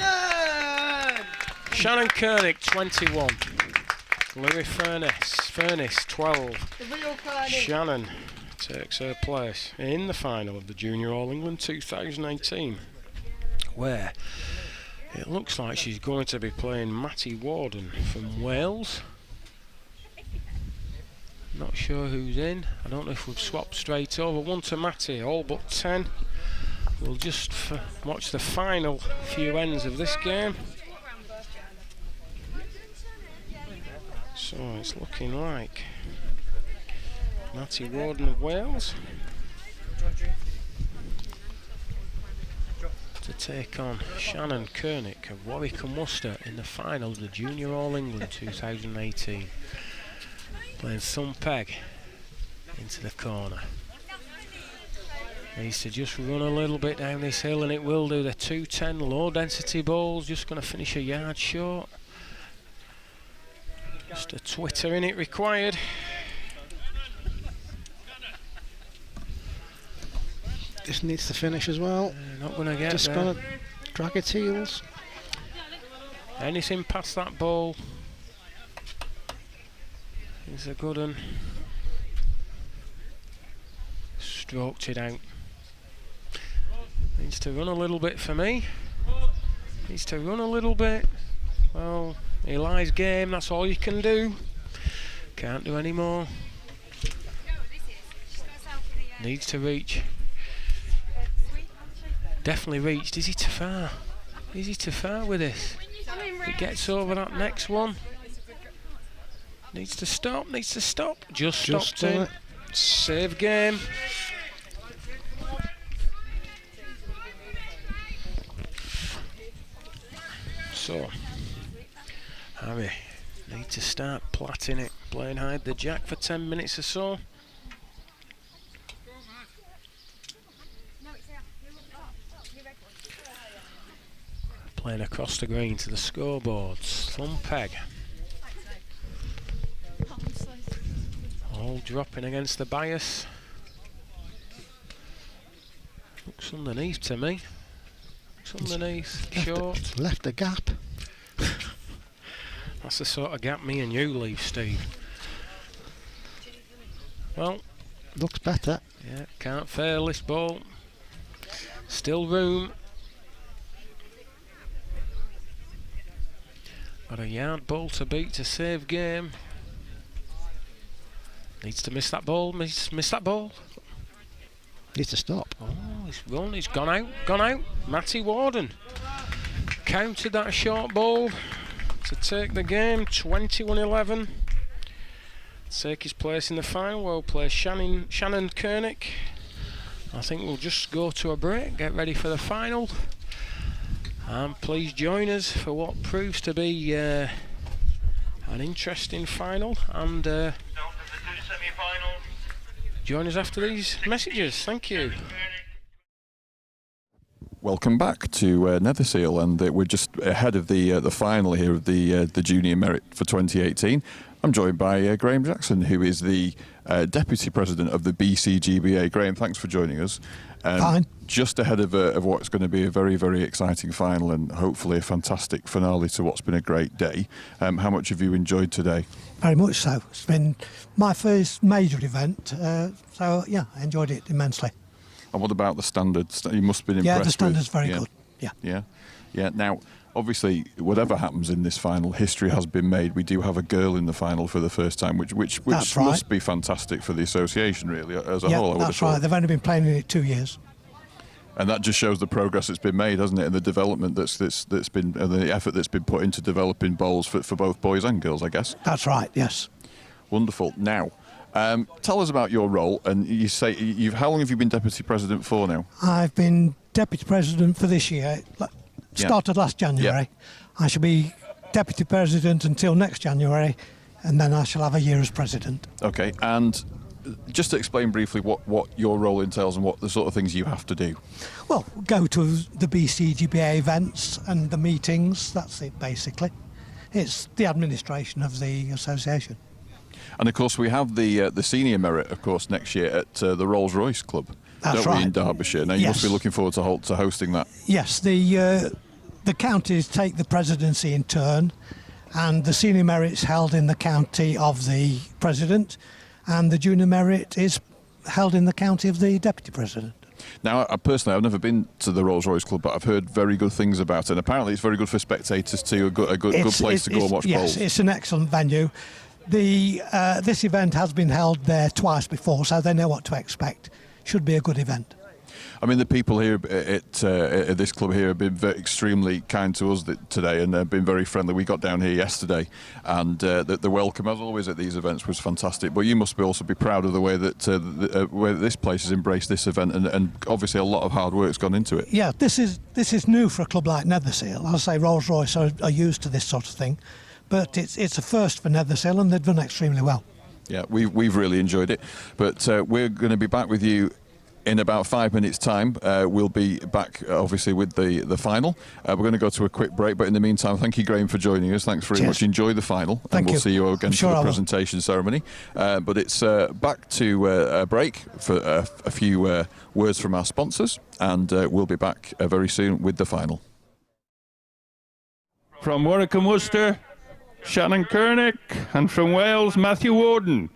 Shannon Koenig, 21. Louis Furniss, 12. Shannon takes her place in the final of the Junior All England 2018, where it looks like she's going to be playing Matty Warden from Wales. Not sure who's in. I don't know if we've swapped straight over. 1 to Matty, all but 10. We'll just watch the final few ends of this game. So it's looking like Matty Warden of Wales to take on Shannon Koenig of Warwick and Worcester in the final of the Junior All England 2018. Playing some peg into the corner. Needs to just run a little bit down this hill, and it will do. The 210 low density balls, just going to finish a yard short. Just a twitter in it required. This needs to finish as well. Not going to get Just there. going to drag its heels. Anything past that ball is a good one. Stroked it out. Needs to run a little bit for me. Needs to run a little bit. Well, Eli's game, that's all you can do. Can't do any more. Needs to reach. Definitely reached. Is he too far? Is he too far with this? He gets over that next one. Needs to stop. Just stopped done in. it. Save game. So, Harry, need to start platting it, playing hide the jack for 10 minutes or so. Playing across the green to the scoreboards. Thumb peg. All dropping against the bias. Looks underneath to me. Looks underneath. Short. Left a gap. That's the sort of gap me and you leave, Steve. Well, Looks better. yeah, can't fail this ball. Still room. Got a yard ball to beat to save game. Needs to miss that ball. Miss that ball. Needs to stop. Oh, he's run. He's gone out. Matty Warden countered that short ball. to take the game, 21-11. Take his place in the final. Well played, Shannon Koenig. I think we'll just go to a break, get ready for the final. And please join us for what proves to be an interesting final. And join us after these messages. Thank you. Welcome back to Netherseal, and we're just ahead of the final here of the Junior Merit for 2018. I'm joined by Graham Jackson, who is the Deputy President of the BCGBA. Graham, thanks for joining us. Fine. Just ahead of what's going to be a very, very exciting final and hopefully a fantastic finale to what's been a great day. How much have you enjoyed today? Very much so. It's been my first major event, so yeah, I enjoyed it immensely. And what about the standards? You must have been impressed. Yeah, the standard's very yeah. good. Yeah. Now, obviously, whatever happens in this final, history has been made. We do have a girl in the final for the first time, which That's must right. be fantastic for the association, really, as a Yeah, whole. I would that's have thought. right. They've only been playing in it 2 years. And that just shows the progress that's been made, hasn't it, and the development that's been, and the effort that's been put into developing bowls for both boys and girls, I guess. That's right. Yes. Wonderful. Now, tell us about your role. And you say how long have you been deputy president for now? I've been deputy president for this year. Started last January. I shall be deputy president until next January, and then I shall have a year as president. Okay. And just to explain briefly what your role entails and what the sort of things you have to do. Well, go to the BCGBA events and the meetings. That's it, basically. It's the administration of the association. And of course, we have the senior merit, of course, next year at the Rolls-Royce Club, That's don't we, right. in Derbyshire? Now, you must be looking forward to hosting that. Yes, the counties take the presidency in turn, and the senior merit's held in the county of the president, and the junior merit is held in the county of the deputy president. Now, personally, I've never been to the Rolls-Royce Club, but I've heard very good things about it. And apparently, it's very good for spectators too. A good place to go and watch bowls. Yes, it's an excellent venue. This event has been held there twice before, so they know what to expect. Should be a good event. I mean, the people here at this club here have been extremely kind to us today, and been very friendly. We got down here yesterday, and the welcome, as always at these events, was fantastic. But you must also be proud of the way that where this place has embraced this event, and obviously a lot of hard work's gone into it. Yeah, this is new for a club like Netherseal. I'll say Rolls-Royce are used to this sort of thing, but it's a first for Netherseal, and they've done extremely well. Yeah, we've really enjoyed it. But we're going to be back with you in about 5 minutes' time. We'll be back, obviously, with the final. We're going to go to a quick break, but in the meantime, thank you, Graham, for joining us. Thanks very Cheers. much. Enjoy the final, Thank and we'll you. see you again Sure for I the will. presentation ceremony. But it's back to a break for a few words from our sponsors, and we'll be back very soon with the final. From Warwick and Worcester, Shannon Koenig, and from Wales, Matthew Warden.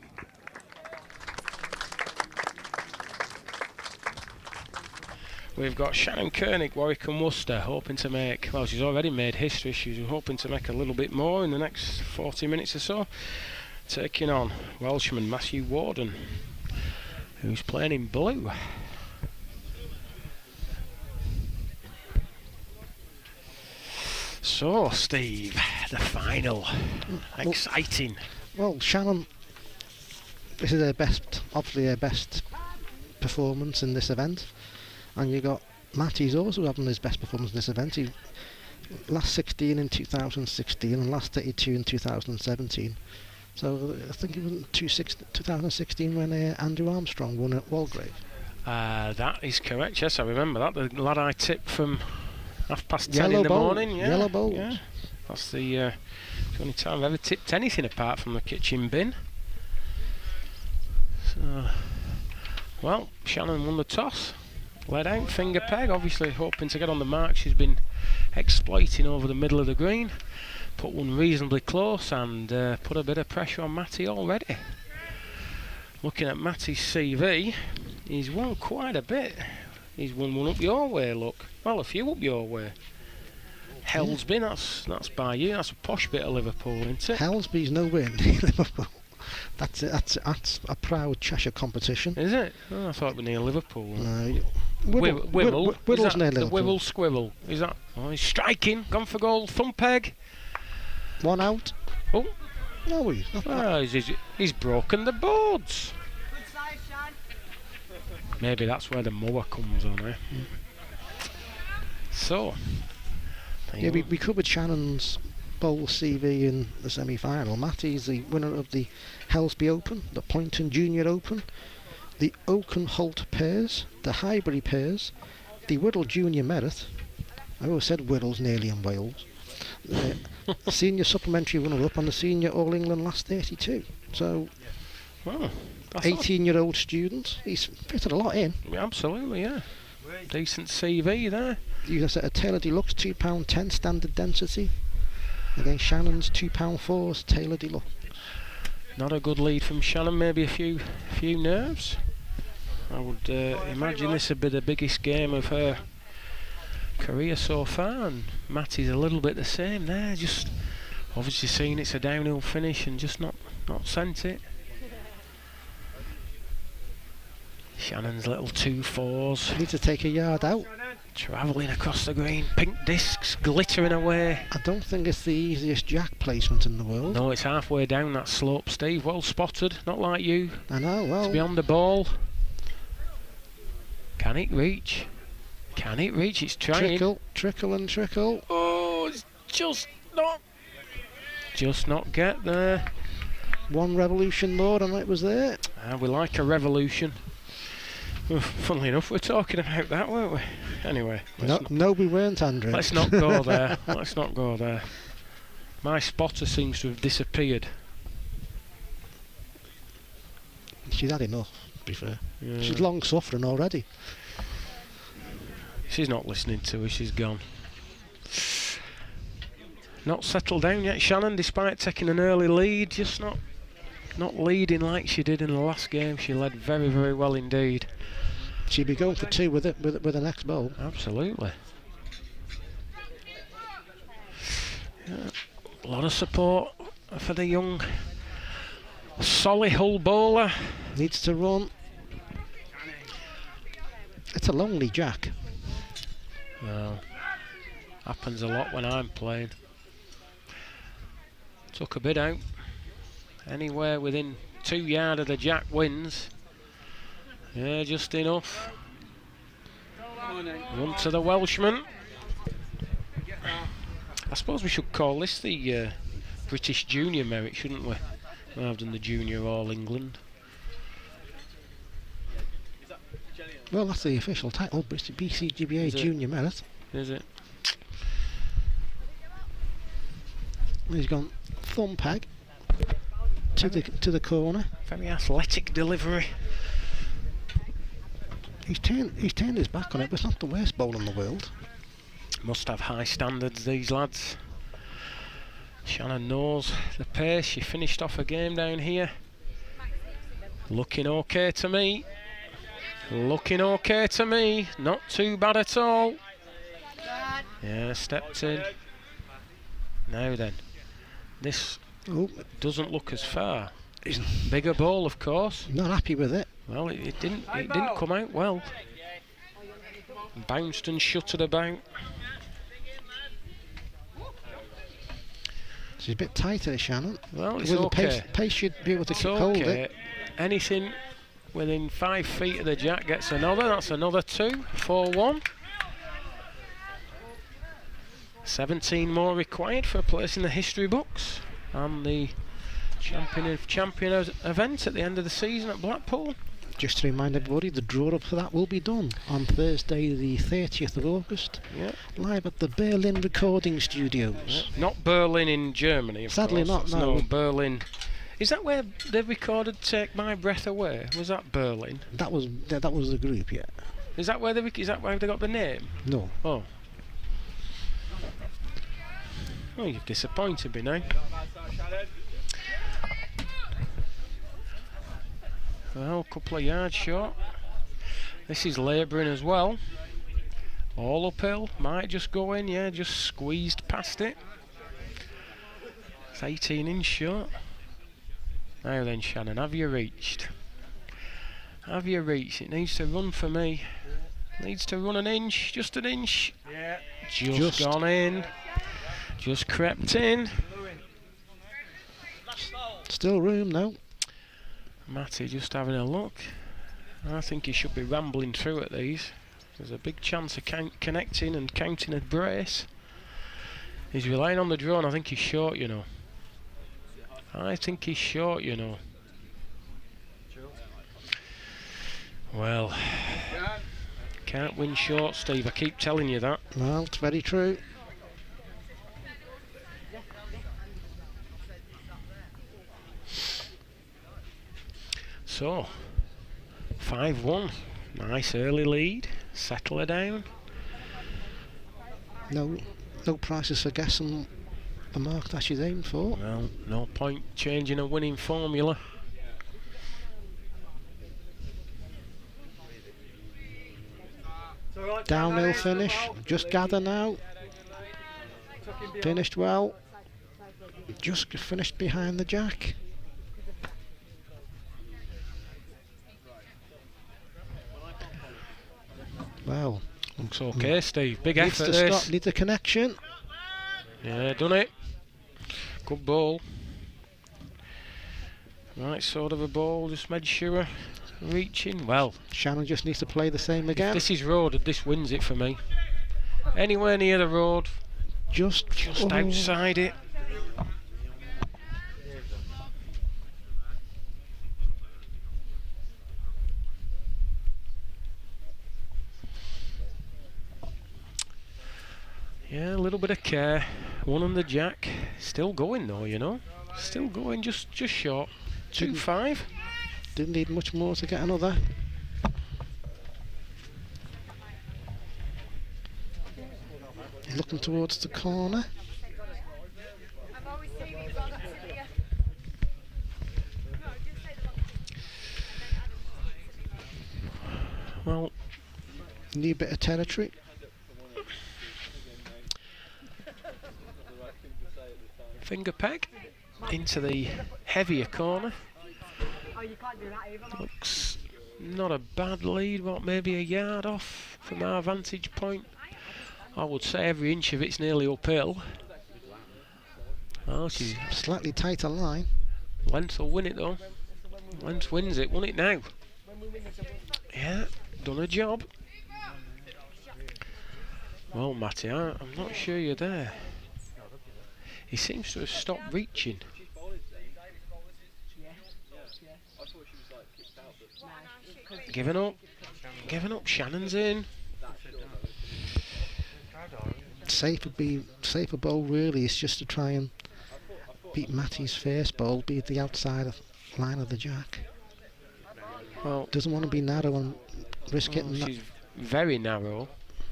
We've got Shannon Koenig, Warwick and Worcester, hoping to make, well, she's already made history, she's hoping to make a little bit more in the next 40 minutes or so, taking on Welshman Matthew Warden, who's playing in blue. So, Steve, the final. Exciting. Well, Shannon, this is obviously her best performance in this event. And you got Matty's also having his best performance in this event. He last 16 in 2016 and last 32 in 2017. So I think it was in 2016 when Andrew Armstrong won at Walgrave. That is correct, yes, I remember that. The lad I tipped from 10:30 in Yellow the bowl. morning. Yeah, Yellow bowls. Yeah. That's the only time I've ever tipped anything apart from the kitchen bin. So, well, Shannon won the toss. Led out, finger peg, obviously hoping to get on the mark. She's been exploiting over the middle of the green. Put one reasonably close and put a bit of pressure on Matty already. Looking at Matty's CV, he's won quite a bit. He's won one up your way, look. Well, a few up your way. Helsby, that's by you. That's a posh bit of Liverpool, isn't it? Helsby's nowhere near Liverpool. That's a proud Cheshire competition. Is it? Oh, I thought it was near Liverpool. No, Whittle. Whittle's Is that near the Liverpool. Whittle Squivel. Is that? Oh, he's striking. Gone for goal. Thumb peg. One out. Oh, No, he's not. he's broken the boards. Maybe that's where the mower comes on, eh? So, Yeah, we covered Shannon's bowl CV in the semi-final. Matty's the winner of the Helsby Open, the Poynton Junior Open, the Oakenholt Pairs, the Highbury Pairs, the Whittle Junior Merit. I always said Whittle's nearly in Wales. Senior supplementary runner-up on the Senior All-England Last 32. So, well, 18-year-old student. He's fitted a lot in. Yeah, absolutely, yeah. Decent CV there. You can set a Taylor Deluxe £2.10 standard density against Shannon's £2.4's Taylor Deluxe. Not a good lead from Shannon, maybe a few nerves. I would imagine this would be the biggest game of her career so far, and Matty's a little bit the same there, just obviously seeing it's a downhill finish and just not sent it. Shannon's little 2-4s. Need to take a yard out. Travelling across the green, pink discs glittering away. I don't think it's the easiest jack placement in the world. No, it's halfway down that slope, Steve. Well spotted, not like you. I know, well. It's beyond the ball. Can it reach? Can it reach? It's trying. Trickle and trickle. Oh, it's just not get there. One revolution more and it was there. We like a revolution. Funnily enough, we're talking about that, weren't we? Anyway. No, we weren't, Andrew. Let's not go there. Let's not go there. My spotter seems to have disappeared. She's had enough, to be fair. Yeah. She's long suffering already. She's not listening to her, she's gone. Not settled down yet, Shannon, despite taking an early lead. Just not leading like she did in the last game. She led very, very well indeed. She'd be going for two with the next bowl. Absolutely. Yeah. A lot of support for the young Solihull bowler. Needs to run. It's a lonely jack. Well, happens a lot when I'm playing. Took a bit out. Anywhere within 2 yards of the jack wins. Yeah, just enough. Run to the Welshman. I suppose we should call this the British Junior Merit, shouldn't we? Rather than the Junior All England. Well, that's the official title, BCGBA Junior Merit. Is it? He's gone thumb peg to the corner. Very athletic delivery. He's turned his back on it, but it's not the worst bowl in the world. Must have high standards, these lads. Shannon knows the pace. She finished off a game down here. Looking okay to me. Looking okay to me. Not too bad at all. Yeah, stepped in. Now then, this doesn't look as far. Bigger ball, of course. Not happy with it. Well, it didn't come out well. Bounced and shuttered about. She's a bit tighter, Shannon. Well, it's with okay. The pace should be able to it's hold okay. it. Anything within 5 feet of the jack gets another. That's another 2. 4-1. 17 more required for a place in the history books. And the champion of champions event at the end of the season at Blackpool. Just to remind everybody, the draw-up for that will be done on Thursday the 30th of August, live at the Berlin Recording Studios. Not Berlin in Germany, of Sadly course. not, no. No, Berlin. Is that where they recorded Take My Breath Away? Was that Berlin? That was the group, yeah. Is that where they got the name? No. Oh. Oh, you've disappointed me now. Well, a couple of yards short. This is labouring as well. All uphill. Might just go in, yeah, just squeezed past it. It's 18 inch short. Now then, Shannon, have you reached? Have you reached? It needs to run for me. Needs to run an inch, just an inch. Yeah. Just gone in. Just crept in. Still room, no. Matty just having a look. I think he should be rambling through at these. There's a big chance of connecting and counting a brace. He's relying on the draw, and I think he's short, you know. I think he's short, you know. Well, can't win short, Steve. I keep telling you that. Well, it's very true. So, 5-1. Nice early lead. Settle her down. No prices for guessing the mark that she's aimed for. Well, no point changing a winning formula. Downhill finish, just gather now. Finished well. Just finished behind the jack. Well, looks okay, Steve. Big needs effort to this. stop, need the connection. Yeah, done it. Good ball. Right sort of a ball, just made sure. Reaching. Well, Shannon just needs to play the same again. If this is road, this wins it for me. Anywhere near the road. Just outside it. Yeah, a little bit of care. One on the jack. Still going though, you know. Still going, just short. 2-5. Didn't need much more to get another. Looking towards the corner. Well, new bit of territory. Finger peg into the heavier corner. Looks not a bad lead, what, maybe a yard off from our vantage point. I would say every inch of it's nearly uphill. Oh, she's slightly tighter line. Length will win it though. Length wins it, won it now. Yeah, done a job. Well, Matty, I'm not sure you're there. He seems to have stopped reaching. Giving up, Shannon's in. Safer ball really is just to try and beat Matty's first ball, be at the outside line of the jack. Well, doesn't want to be narrow and risk hitting that. She's very narrow,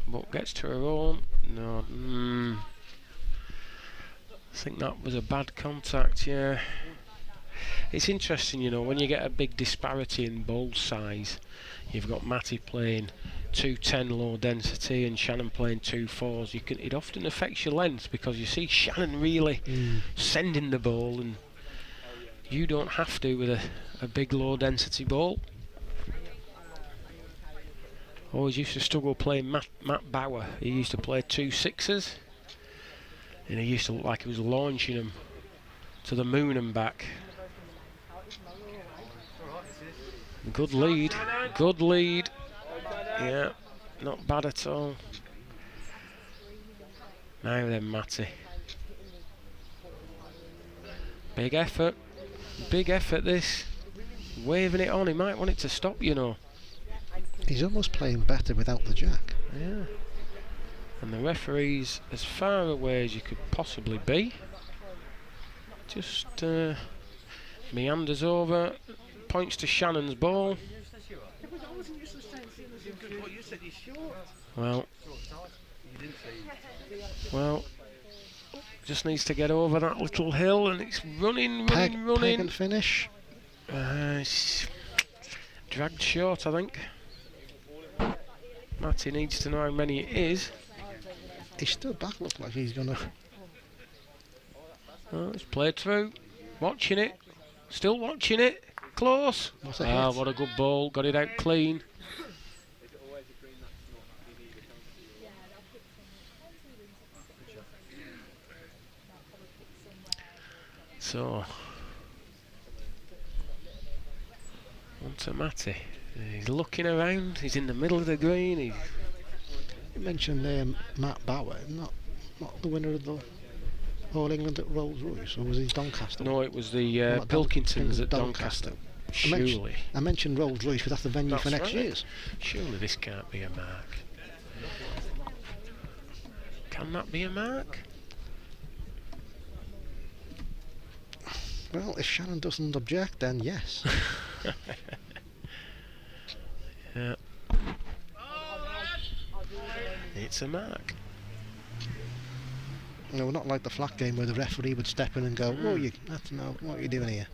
but gets to her own. No, I think that was a bad contact, yeah. It's interesting, you know, when you get a big disparity in bowl size. You've got Matty playing 210 low density and Shannon playing 2.4s. It often affects your length because you see Shannon really sending the ball, and you don't have to with a big low density ball. Always used to struggle playing Matt Bauer. He used to play 2.6s, and he used to look like he was launching them to the moon and back. Good lead, good lead. Yeah, not bad at all. Now then, Matty. Big effort this. Waving it on, he might want it to stop, you know. He's almost playing better without the jack. Yeah. And the referee's as far away as you could possibly be. Just meanders over, points to Shannon's ball. Well, just needs to get over that little hill, and it's running. Peg and finish. It's dragged short, I think. Matty needs to know how many it is. He's still back, looks like he's gonna. Oh, it's played through. Watching it. Still watching it. Close. What a good ball. Got it out clean. So, On to Matty. He's looking around. He's in the middle of the green. You mentioned Matt Bauer, not the winner of the All England at Rolls Royce, or was he Doncaster? No, it was the Pilkingtons at Doncaster. Surely. I mentioned Rolls Royce because that's the venue for next year's. Surely this can't be a mark. Can that be a mark? Well, if Shannon doesn't object, then yes. Yeah. It's a mark. No, not like the flat game where the referee would step in and go, "Oh, what are you doing here?"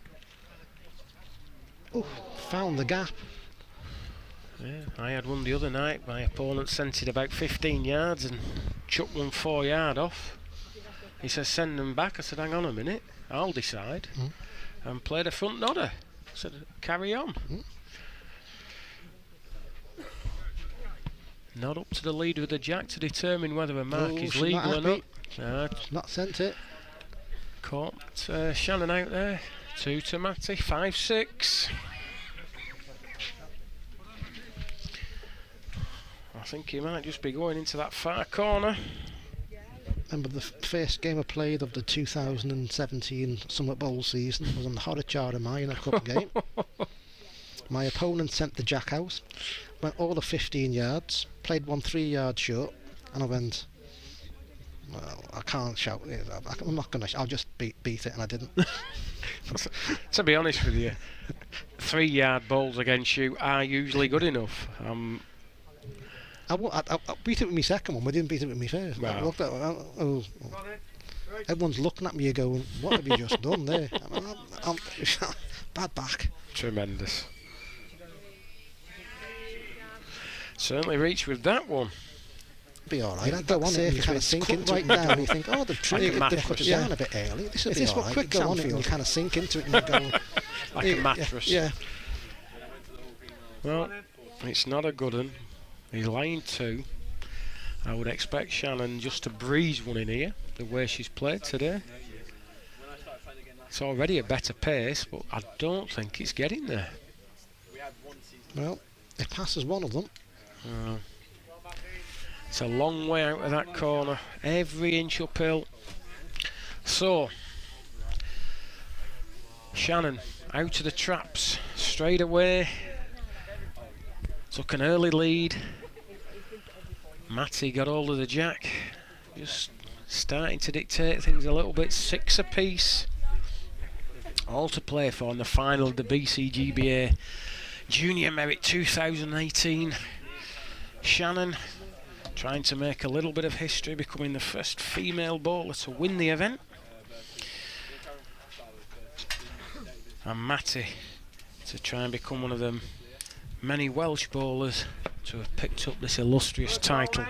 Oh, found the gap. Yeah, I had one the other night. My opponent sent it about 15 yards and chucked one 4 yard off. He says, "Send them back." I said, "Hang on a minute, I'll decide." And played a front nodder. I said, "Carry on." Not up to the leader of the jack to determine whether a mark is legal or not. Not sent it. Caught Shannon out there. 2 to Matty, 5-6. I think he might just be going into that far corner. Remember the first game I played of the 2017 Summit Bowl season was on the Horachara Minor Cup game. My opponent sent the jack out, went all of 15 yards, played one 3 yards short, and I went, well, I can't shout it. I'm not going to. I'll just beat it, and I didn't. To be honest with you, 3 yard bowls against you are usually good enough. I beat it with my second one, but I didn't beat it with my first. Wow. Everyone's looking at me going, "What have you just done there?" I'm bad back. Tremendous. Certainly reached with that one. Be alright. I'd go on it and you kind of sink into it right down. You think, "Oh, they've cut it down a bit early. This will be alright." What quick go on it and you kind of sink into it and you go like a mattress. Yeah. Well, it's not a good one. He's line 2. I would expect Shannon just to breeze one in here, the way she's played today. It's already a better pace, but I don't think it's getting there. Well, it passes one of them. It's a long way out of that corner, every inch uphill. So, Shannon out of the traps straight away. Took an early lead. Matty got hold of the jack, just starting to dictate things a little bit. 6 apiece, all to play for in the final of the BCGBA Junior Merit 2018. Shannon trying to make a little bit of history, becoming the first female bowler to win the event. And Matty to try and become one of them many Welsh bowlers to have picked up this illustrious title.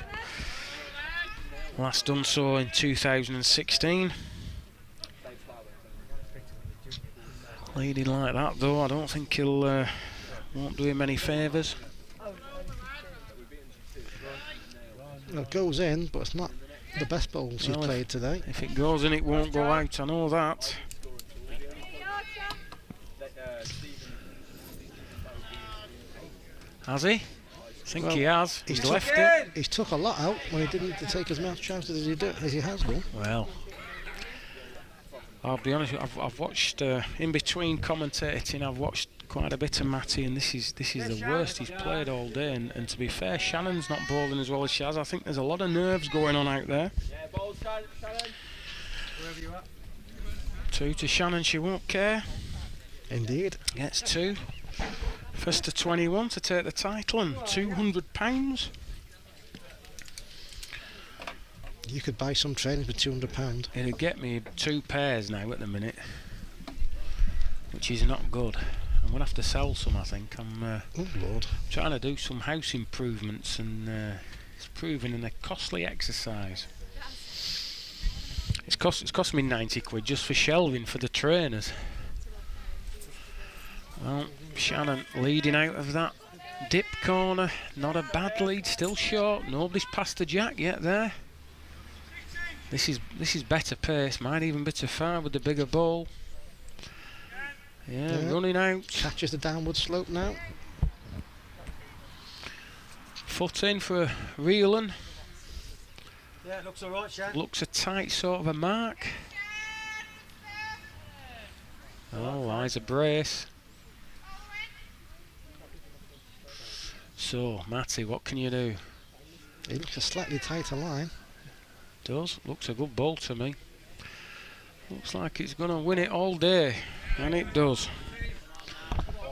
Last done so in 2016. Leading like that though, I don't think he'll won't do him any favours. Well, it goes in, but it's not the best bowls he's played today. If it goes in, it won't go out, I know that. Has he? I think he has. He's left it. He's took a lot out when he didn't take as much chances as he has done. Well, I'll be honest, I've watched in between commentating. I've watched quite a bit of Matty, and this is the worst he's played all day. And to be fair, Shannon's not bowling as well as she has. I think there's a lot of nerves going on out there. 2 to Shannon, she won't care. Indeed. Gets 2. First to 21 to take the title and £200. You could buy some training for £200. It'd get me 2 pairs now at the minute, which is not good. I'm going to have to sell some, I think. I'm trying to do some house improvements, and it's proving a costly exercise. It's cost me 90 quid just for shelving for the trainers. Well, Shannon leading out of that dip corner. Not a bad lead, still short. Nobody's passed the jack yet there. This is better pace, might even be too far with the bigger ball. Yeah, running out. Catches the downward slope now. Foot in for a reeling. Yeah, it looks alright, Shan. Looks a tight sort of a mark. Oh, eyes a brace. So, Matty, what can you do? It looks a slightly tighter line. Does. Looks a good ball to me. Looks like it's going to win it all day. And it does.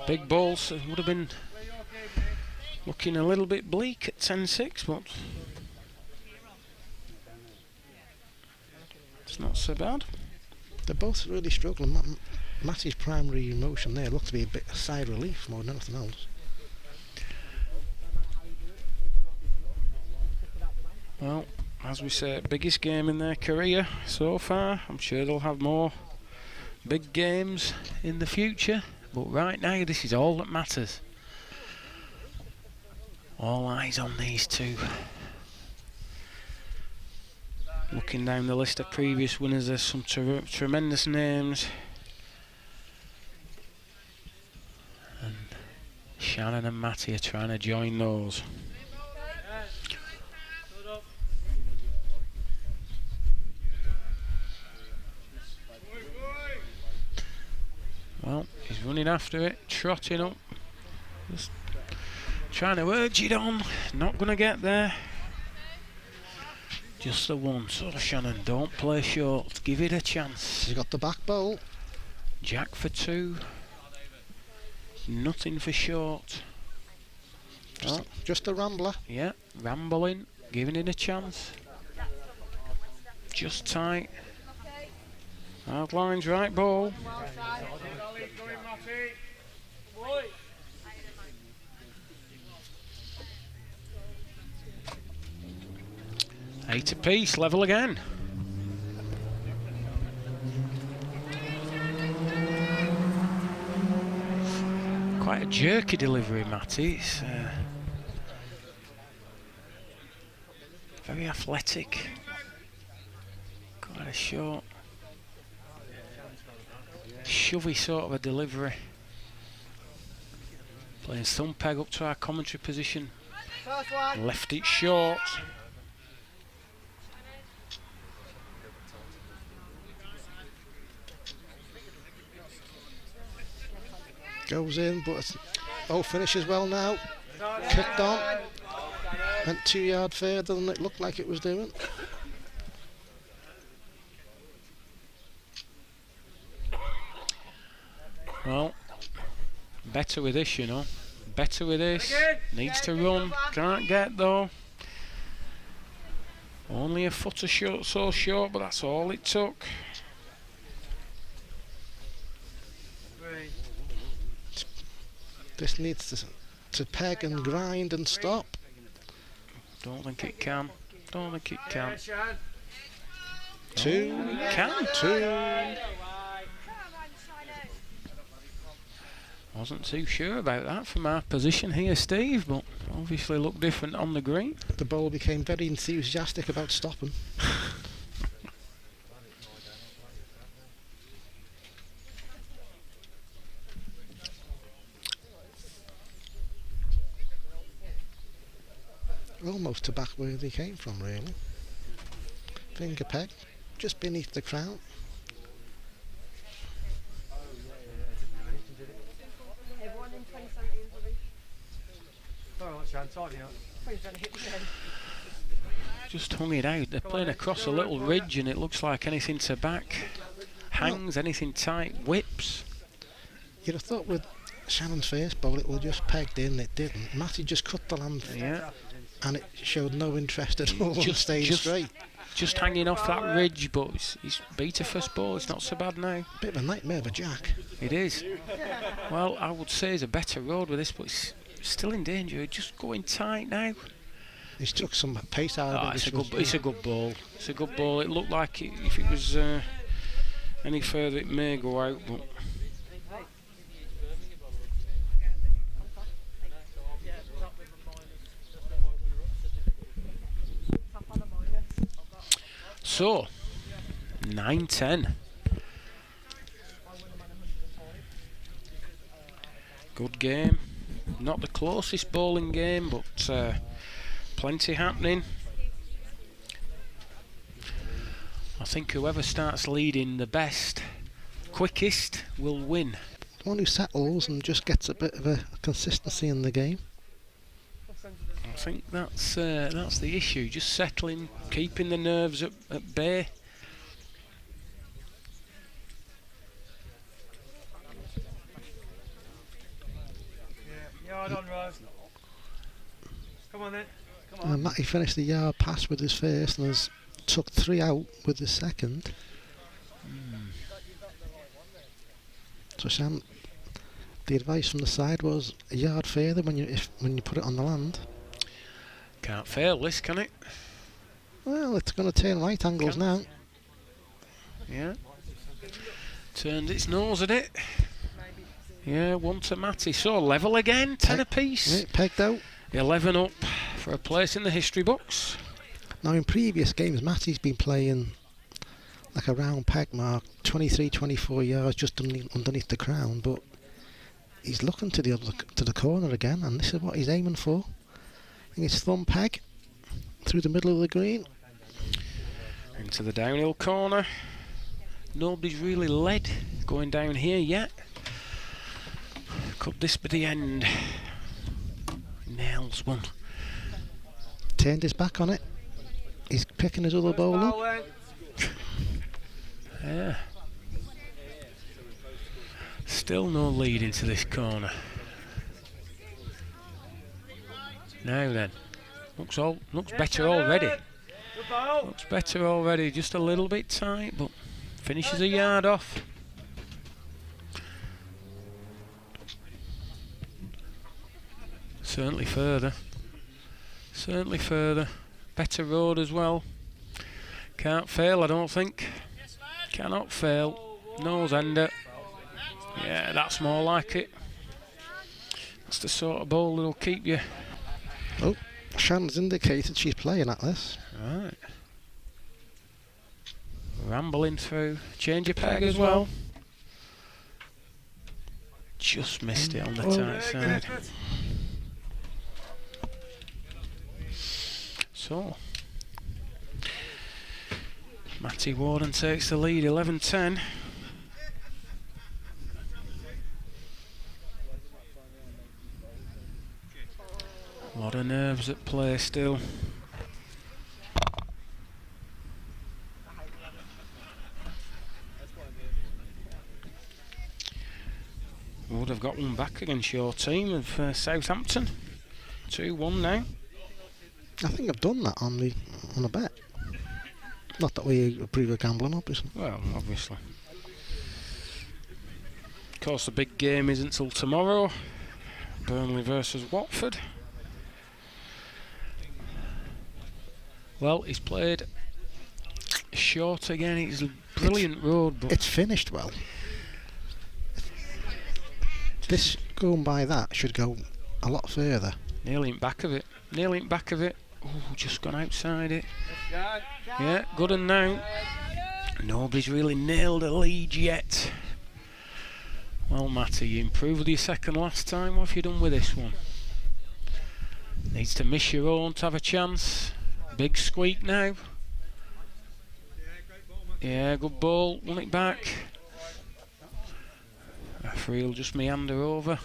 Big balls would have been looking a little bit bleak at 10-6, but it's not so bad. They're both really struggling. Matty's primary emotion there looked to be a bit of side relief more than anything else. Well, as we say, biggest game in their career so far. I'm sure they'll have more big games in the future, but right now this is all that matters. All eyes on these two. Looking down the list of previous winners, there's some tremendous names. And Shannon and Matty are trying to join those. Well, he's running after it, trotting up, just trying to urge it on, not going to get there. Just the one, so Shannon, don't play short, give it a chance. He's got the back bowl. Jack for 2, nothing for short. Just a rambler. Yeah, rambling, giving it a chance. Just tight. Hard lines, right ball. 8 apiece, level again. Quite a jerky delivery, Matty. It's very athletic. Quite a short, shovey sort of a delivery. Playing thumb peg up to our commentary position. Left it short. Goes in, but finishes well now. Kicked on. Went 2 yards further than it looked like it was doing. Well, better with this, you know. Better with this. Needs to run. Can't get though. Only a foot or so short, but that's all it took. This needs to peg and grind and stop. Don't think it can. Don't think it can. 2. Oh, it can. 2. Wasn't too sure about that from our position here, Steve, but obviously looked different on the green. The bowler became very enthusiastic about stopping. Almost to back where they came from, really. Finger peg, just beneath the crown. Just hung it out. They're playing across a little ridge and it looks like anything to back. Hangs, anything tight, whips. You'd have thought with Shannon's first bowl it would just pegged in, it didn't. Matty just cut the length. Yeah. And it showed no interest at all in staying straight. Just hanging off that ridge, but he's beat a first ball. It's not so bad now. Bit of a nightmare for Jack. It is. Well, I would say it's a better road with this, but it's still in danger. Just going tight now. He's took some pace out of it. It's a good ball. It's a good ball. It looked like if it was any further, it may go out, but. So, 9-10. Good game. Not the closest bowling game, but plenty happening. I think whoever starts leading the best, quickest, will win. The one who settles and just gets a bit of a consistency in the game. I think that's the issue. Just settling, keeping the nerves at bay. Yard on, Rose. Come on then. Come on. Matty finished the yard pass with his first and has took 3 out with his second. So Sam, the advice from the side was a yard further when you put it on the land. Can't fail this, can it? Well, it's going to turn right angles now. Yeah. Turned its nose at it. Yeah, 1 to Matty. So level again, 10 apiece. Yeah, pegged out. 11 up for a place in the history books. Now in previous games, Matty's been playing like a round peg mark, 23, 24 yards just underneath the crown, but he's looking to the corner again, and this is what he's aiming for. I think it's thumb peg through the middle of the green. Into the downhill corner. Nobody's really led going down here yet. Could this be the end? Nails one. Turned his back on it. He's picking his other bowl up. Yeah. Still no lead into this corner. Now then. Looks better already. Looks better already. Just a little bit tight, but finishes a yard off. Certainly further. Certainly further. Better road as well. Can't fail, I don't think. Cannot fail. Nose ender. Yeah, that's more like it. That's the sort of bowl that'll keep you. Oh, Shannon's indicated she's playing at this. Right. Rambling through. Change your peg as well. Just missed it on the tight side. So, Matty Warden takes the lead, 11-10. A lot of nerves at play still. Would have got one back against your team of Southampton. 2-1 now. I think I've done that on a bet. Not that we approve of gambling, obviously. Well, obviously. Of course, the big game isn't until tomorrow. Burnley versus Watford. Well, he's played short again. It's a brilliant road, but it's finished well. This going by that should go a lot further. Nearly in back of it. Nearly in back of it. Oh, just gone outside it. Yeah, good and now. Nobody's really nailed a lead yet. Well, Matty, you improved your second last time. What have you done with this one? Needs to miss your own to have a chance. Big squeak now. Yeah, good ball. Won it back. Referee will just meander over.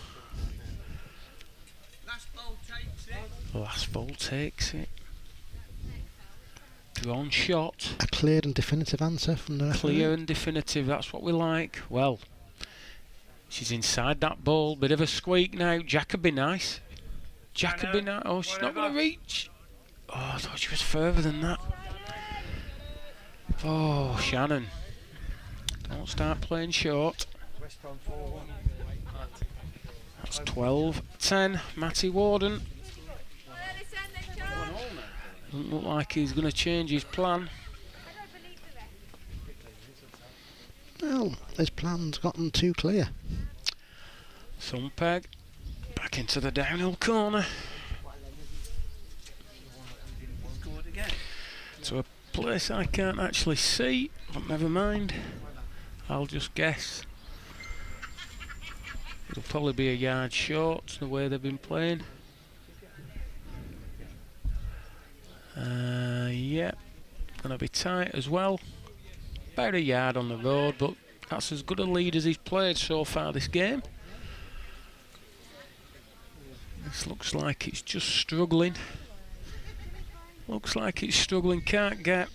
Last ball takes it. Drawn shot. A clear and definitive answer from the referee. Clear and definitive, that's what we like. Well, she's inside that ball. Bit of a squeak now. Jack would be nice. Jack would be nice. Oh, she's not going to reach. Oh, I thought she was further than that. Oh, Shannon. Don't start playing short. That's 12-10. Matty Warden. Doesn't look like he's going to change his plan. Well, his plan's gotten too clear. Thumb peg. Back into the downhill corner. To a place I can't actually see, but never mind. I'll just guess. It'll probably be a yard short the way they've been playing. Yeah, gonna be tight as well. About a yard on the road, but that's as good a lead as he's played so far this game. This looks like it's just struggling. Looks like it's struggling, can't get.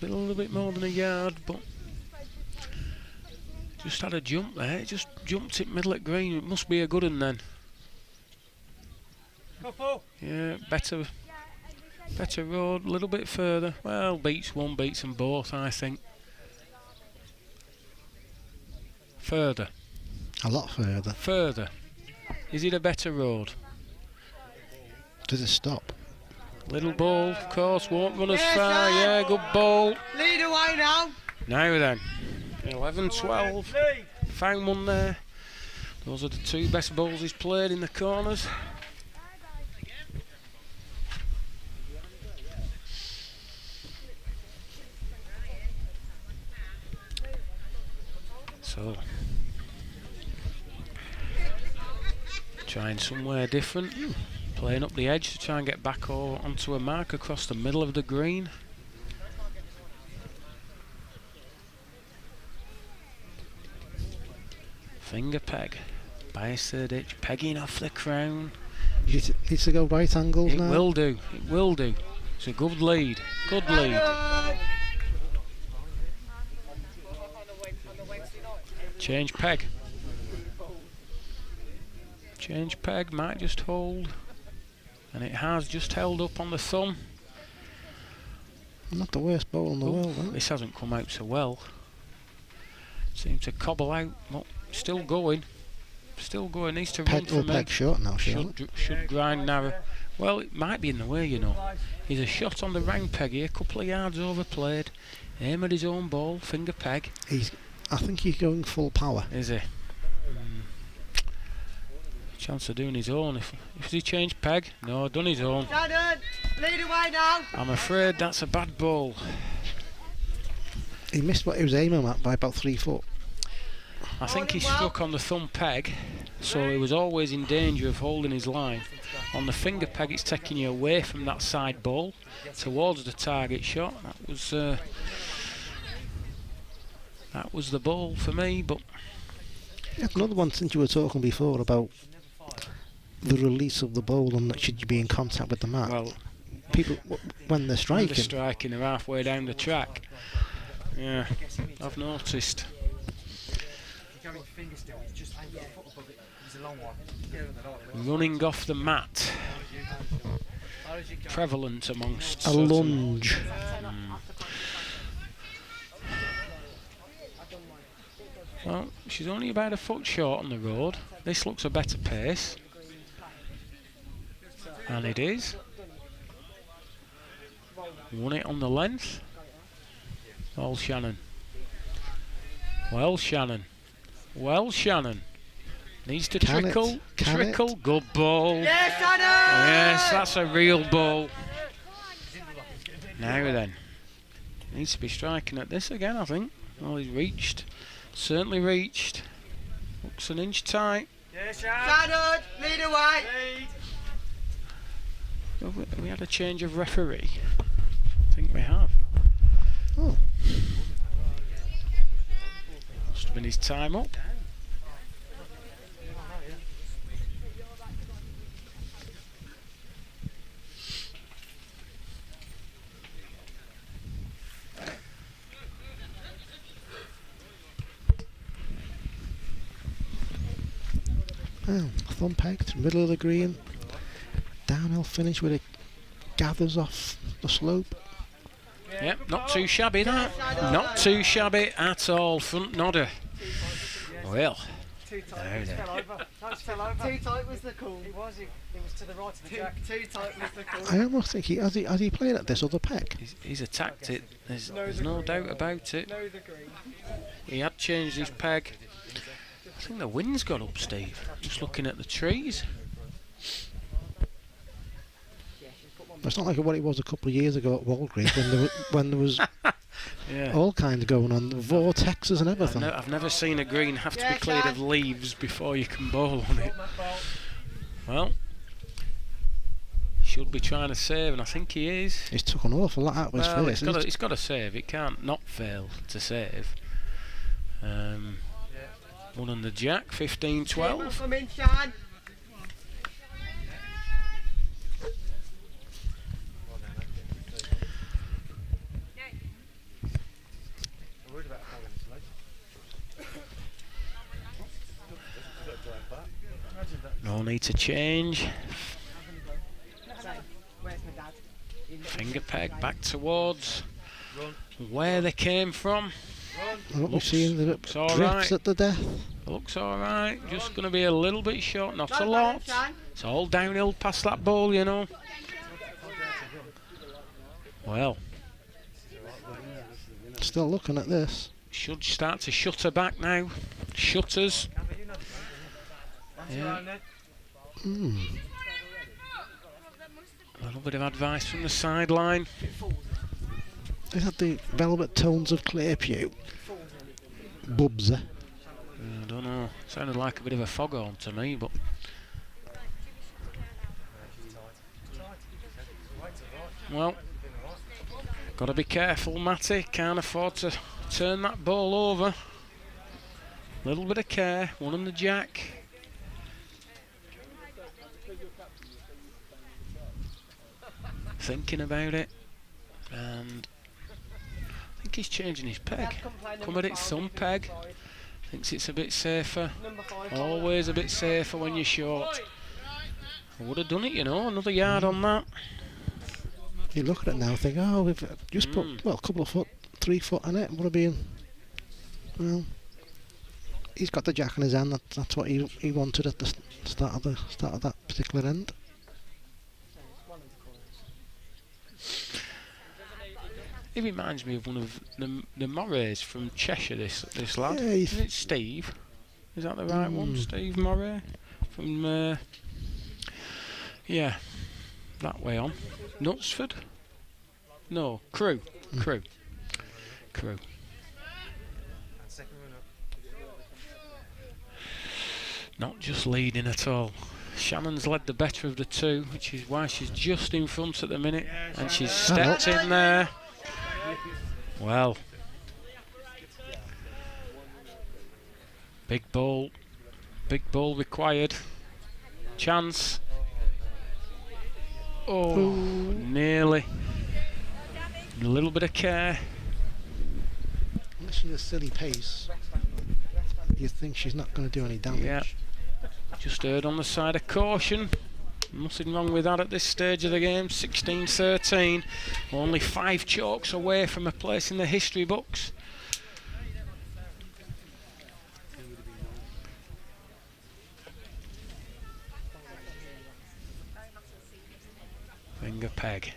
A little bit more than a yard, but just had a jump there. It just jumped it middle at green. It must be a good one then. Yeah, better road, a little bit further. Well, beats one, beats them both, I think. Further. A lot further. Further. Is it a better road? Does it stop? Little ball, of course, won't run as far. Yeah, good ball. Lead away now. Now then, 11-12. Found one there. Those are the two best balls he's played in the corners. So, trying somewhere different. Playing up the edge to try and get back onto a mark across the middle of the green. Finger peg. Bias third edge, pegging off the crown. Needs to go right angles now. It will do, it will do. It's a good lead, good lead. Change peg. Change peg, might just hold. And it has just held up on the thumb. Not the worst ball in the world, huh? This hasn't come out so well. Seems to cobble out, but still going. Still going, needs to run for me. Peg short now, should grind narrow. Well, it might be in the way, you know. He's a shot on the round peg here, a couple of yards overplayed. Aim at his own ball, finger peg. I think he's going full power. Is he? Chance of doing his own. If he changed peg, no, done his own. Shannon, lead away now. I'm afraid that's a bad ball. He missed what he was aiming at by about 3 foot. I think he struck on the thumb peg, so he was always in danger of holding his line. On the finger peg, it's taking you away from that side ball towards the target shot. That was the ball for me, but another one, since you were talking before about the release of the ball and that should you be in contact with the mark. Well, people when they're striking, they're halfway down the track. Yeah, I've noticed. Running off the mat, prevalent amongst a lunge. Well, she's only about a foot short on the road. This looks a better pace. And it is. Won it on the length. Well, Shannon. Well, Shannon. Well, Shannon. Needs to trickle. Trickle. Good ball. Yes, Shannon! Yes, that's a real ball. Now then. Needs to be striking at this again, I think. Well, he's reached. Certainly reached. Looks an inch tight. Yes, Shannon, lead away. Have we had a change of referee? I think we have. Oh. Must have been his time up. Well, thumb pegged, middle of the green, downhill finish where it gathers off the slope. Yep, not too shabby that. Not too shabby at all. Front nodder. Well, Too tight. Too tight was the call. It was to the right of the jack. Too tight was the call. I almost think has he played at this other peg? He's attacked it. There's no doubt about it. No, the green. He had changed his peg. I think the wind's got up, Steve. Just looking at the trees. It's not like what it was a couple of years ago at Walgrave when there was Yeah. All kinds going on, vortexes and everything. I've never seen a green have to be cleared of leaves before you can bowl on it. Well, should be trying to save, and I think he is. He's took an awful lot out of his face. It's got to save. It can't not fail to save. One on the jack, 15-12. Come in, Sean. No need to change. Finger peg back towards where they came from. What we're seeing, the drifts right. at the death. Looks alright, just going to be a little bit short, not a lot. It's all downhill past that ball, you know. Well, still looking at this. Should start to shutter back now. Shutters. Yeah. A little bit of advice from the sideline. Is that the velvet tones of Claypew? Bubs. I don't know. Sounded like a bit of a foghorn to me, but. Well, got to be careful, Matty. Can't afford to turn that ball over. Little bit of care. One on the jack. Thinking about it, and I think he's changing his peg. Come at it some peg. Thinks it's a bit safer. Always a bit safer when you're short. I would have done it, you know, another yard on that. You look at it now, think, oh, we've just put a couple of foot, 3 foot on it. Would have been, well, he's got the jack in his hand. That's what he wanted at the start of that particular end. He reminds me of one of the Morrays from Cheshire, this lad. Yeah, Is it Steve? Is that the right one? Steve Morray? From, yeah, that way on. Knutsford? No, Crewe. Crewe. Not just leading at all. Shannon's led the better of the two, which is why she's just in front at the minute, and she's stepped in there. Well, big ball required. Chance. Oh, nearly. A little bit of care. Unless she's a silly pace, you think she's not going to do any damage. Yeah. Just heard on the side of caution. Nothing wrong with that at this stage of the game. 16-13. Only 5 chalks away from a place in the history books. Finger peg.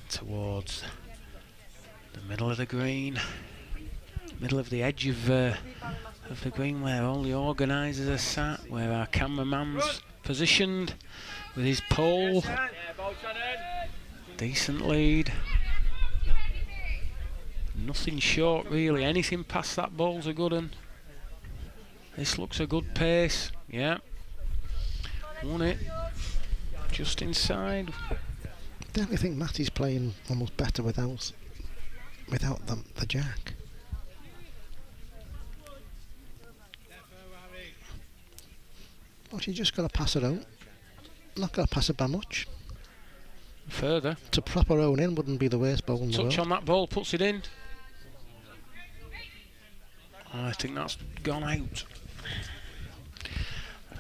Towards the middle of the green. Middle of the edge of the green where all the organisers are sat, where our cameraman's positioned with his pole. Decent lead. Nothing short really, anything past that ball's a good one. This looks a good pace, yeah. Won it. Just inside. I definitely think Matty's playing almost better without the jack. Well, she's just got to pass it out. Not going to pass it by much. Further. To prop her own in wouldn't be the worst ball in the world. Touch on that ball, puts it in. I think that's gone out.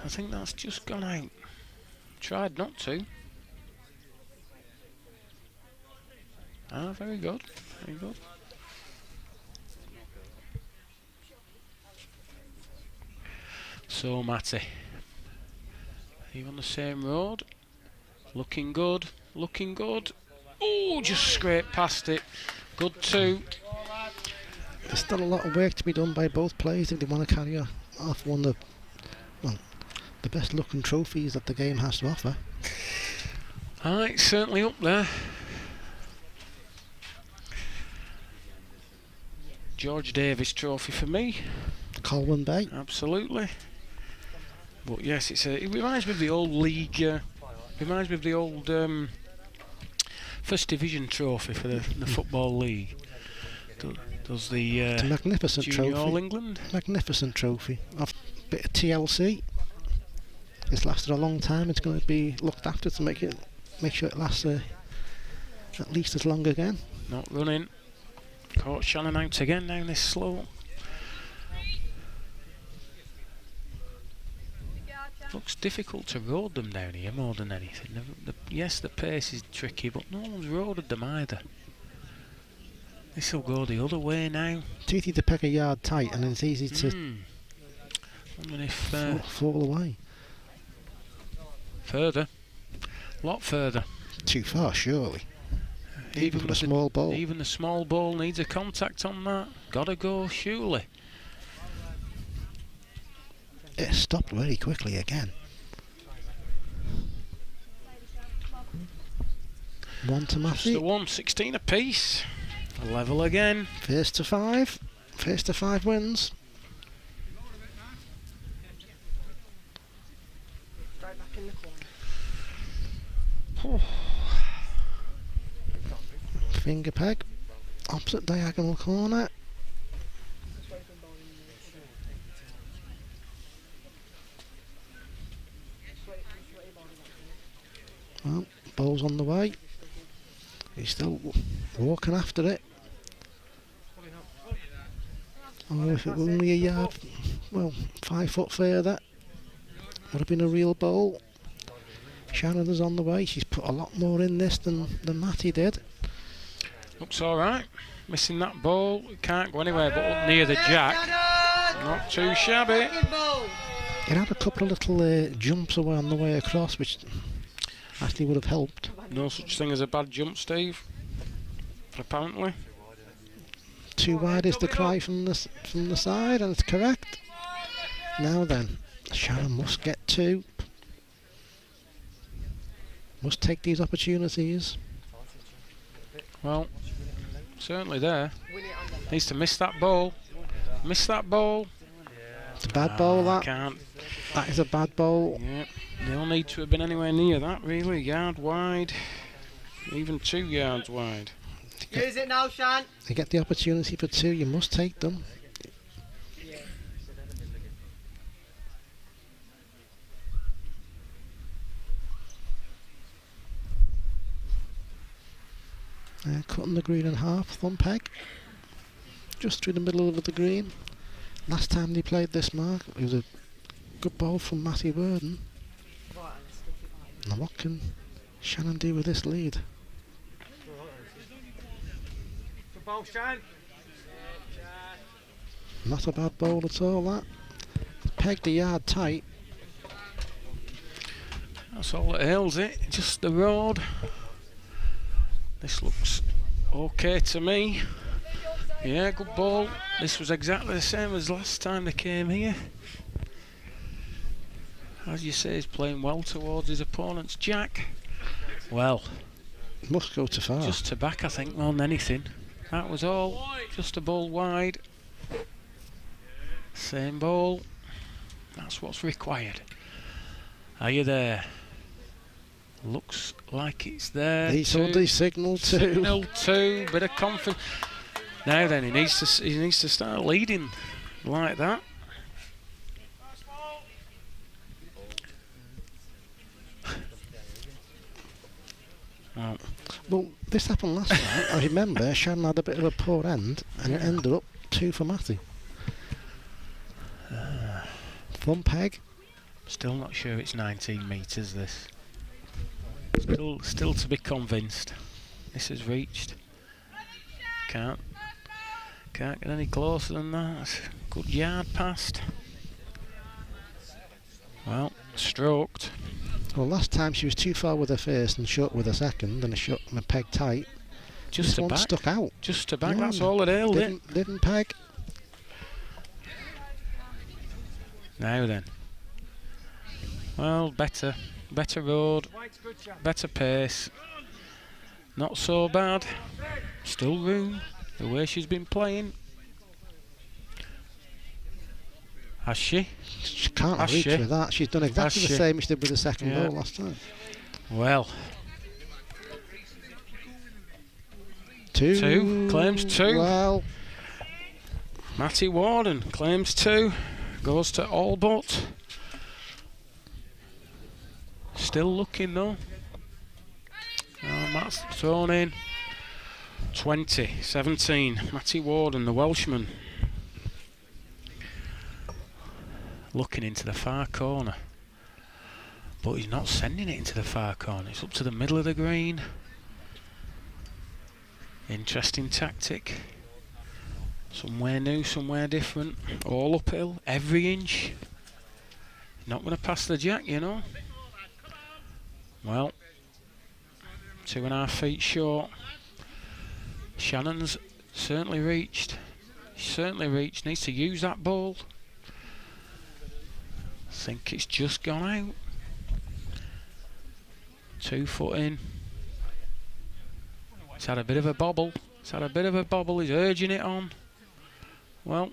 I think that's just gone out. Tried not to. Ah, very good. Very good. So, Matty. Are you on the same road? Looking good. Looking good. Oh, just scraped past it. Good 2. There's still a lot of work to be done by both players if they want to carry off one of the best looking trophies that the game has to offer. It's certainly up there. George Davis Trophy for me. Colwyn Bay. Absolutely. But yes, it reminds me of the old league. Reminds me of the old First Division trophy for the Football League. Does the It's a magnificent Junior trophy. All England? Magnificent trophy. Of a bit of TLC. It's lasted a long time. It's going to be looked after to make sure it lasts at least as long again. Not running. Caught Shannon out again down this slope. Looks difficult to road them down here more than anything. Yes, the pace is tricky, but no one's roaded them either. This will go the other way now. It's easy to peg a yard tight, and it's easy to wondering if fall away. Further, a lot further. Too far, surely. Even for a small ball. Even the small ball needs a contact on that. Gotta go, surely. It stopped very quickly again. 1 to Matthew. Just the 1, 16 apiece. A level again. First to 5. First to 5 wins. Right back in the corner. Finger peg. Opposite diagonal corner. Well, ball's on the way. He's still walking after it. Oh, if it were only a yard, well, 5 foot further, would have been a real bowl. Shannon is on the way. She's put a lot more in this than Matty did. Looks alright. Missing that ball. Can't go anywhere but up near the jack. Not too shabby. It had a couple of little jumps away on the way across, which actually would have helped. No such thing as a bad jump, Steve. Apparently. Too wide is the cry from the side, and it's correct. Now then, Shannon must get 2. Must take these opportunities. Well, certainly there. Needs to miss that ball. Miss that ball. It's a bad ball, that. Can't. That is a bad ball. Yep. They'll need to have been anywhere near that, really. Yard wide. Even 2 yards wide. Use it now, Shan. You get the opportunity for 2, you must take them. Cutting the green in half, thumb peg. Just through the middle of the green. Last time they played this mark, it was a good ball from Matty Warden. Now what can Shannon do with this lead? Not a bad ball at all, that. Pegged a yard tight. That's all that ails it. Just the road. This looks okay to me. Yeah, good ball. This was exactly the same as last time they came here. As you say, he's playing well towards his opponent's jack. Well, must go too far. Just to back, I think, more than anything. That was all. Just a ball wide. Same ball. That's what's required. Are you there? Looks like it's there. He's on the signal 2. Signal 2. Bit of confidence. Now then, he needs to start leading like that. Well, this happened last time. I remember Shannon had a bit of a poor end, and it ended up 2 for Matty. Thumb peg. Still not sure it's 19 metres. This. Still to be convinced. This is reached. Can't get any closer than that. Good yard past. Well, stroked. Well, last time she was too far with her first and short with her second, and a shot and a peg tight. Just this one back. Stuck out. Just to back. That's all that ailed it. Didn't peg. Now then. Well, better road, better pace. Not so bad. Still room. The way she's been playing. Has she? She can't Has reach she? with that. She's done exactly Has the she? same as she did with the second Yeah. goal last time. Well, 2. 2. Claims 2. Well, Matty Warden claims 2. Goes to all but. Still looking though. Matt's thrown in. 20-17. Matty Warden, the Welshman. Looking into the far corner. But he's not sending it into the far corner. It's up to the middle of the green. Interesting tactic. Somewhere new, somewhere different. All uphill, every inch. Not going to pass the jack, you know. Well, 2.5 feet short. Shannon's certainly reached. Certainly reached. Needs to use that ball. Think it's just gone out. 2 foot in. It's had a bit of a bobble. He's urging it on. Well,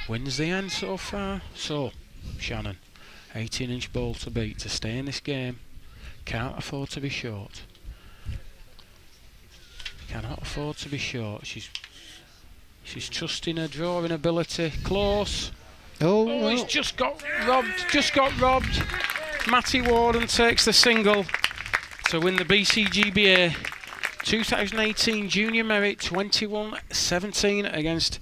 wins the end so far. So, Shannon, 18-inch ball to beat to stay in this game. Can't afford to be short. Cannot afford to be short. She's trusting her drawing ability. Close. Oh, He's just got robbed. Matty Warden takes the single to win the BCGBA 2018 Junior Merit 21-17 against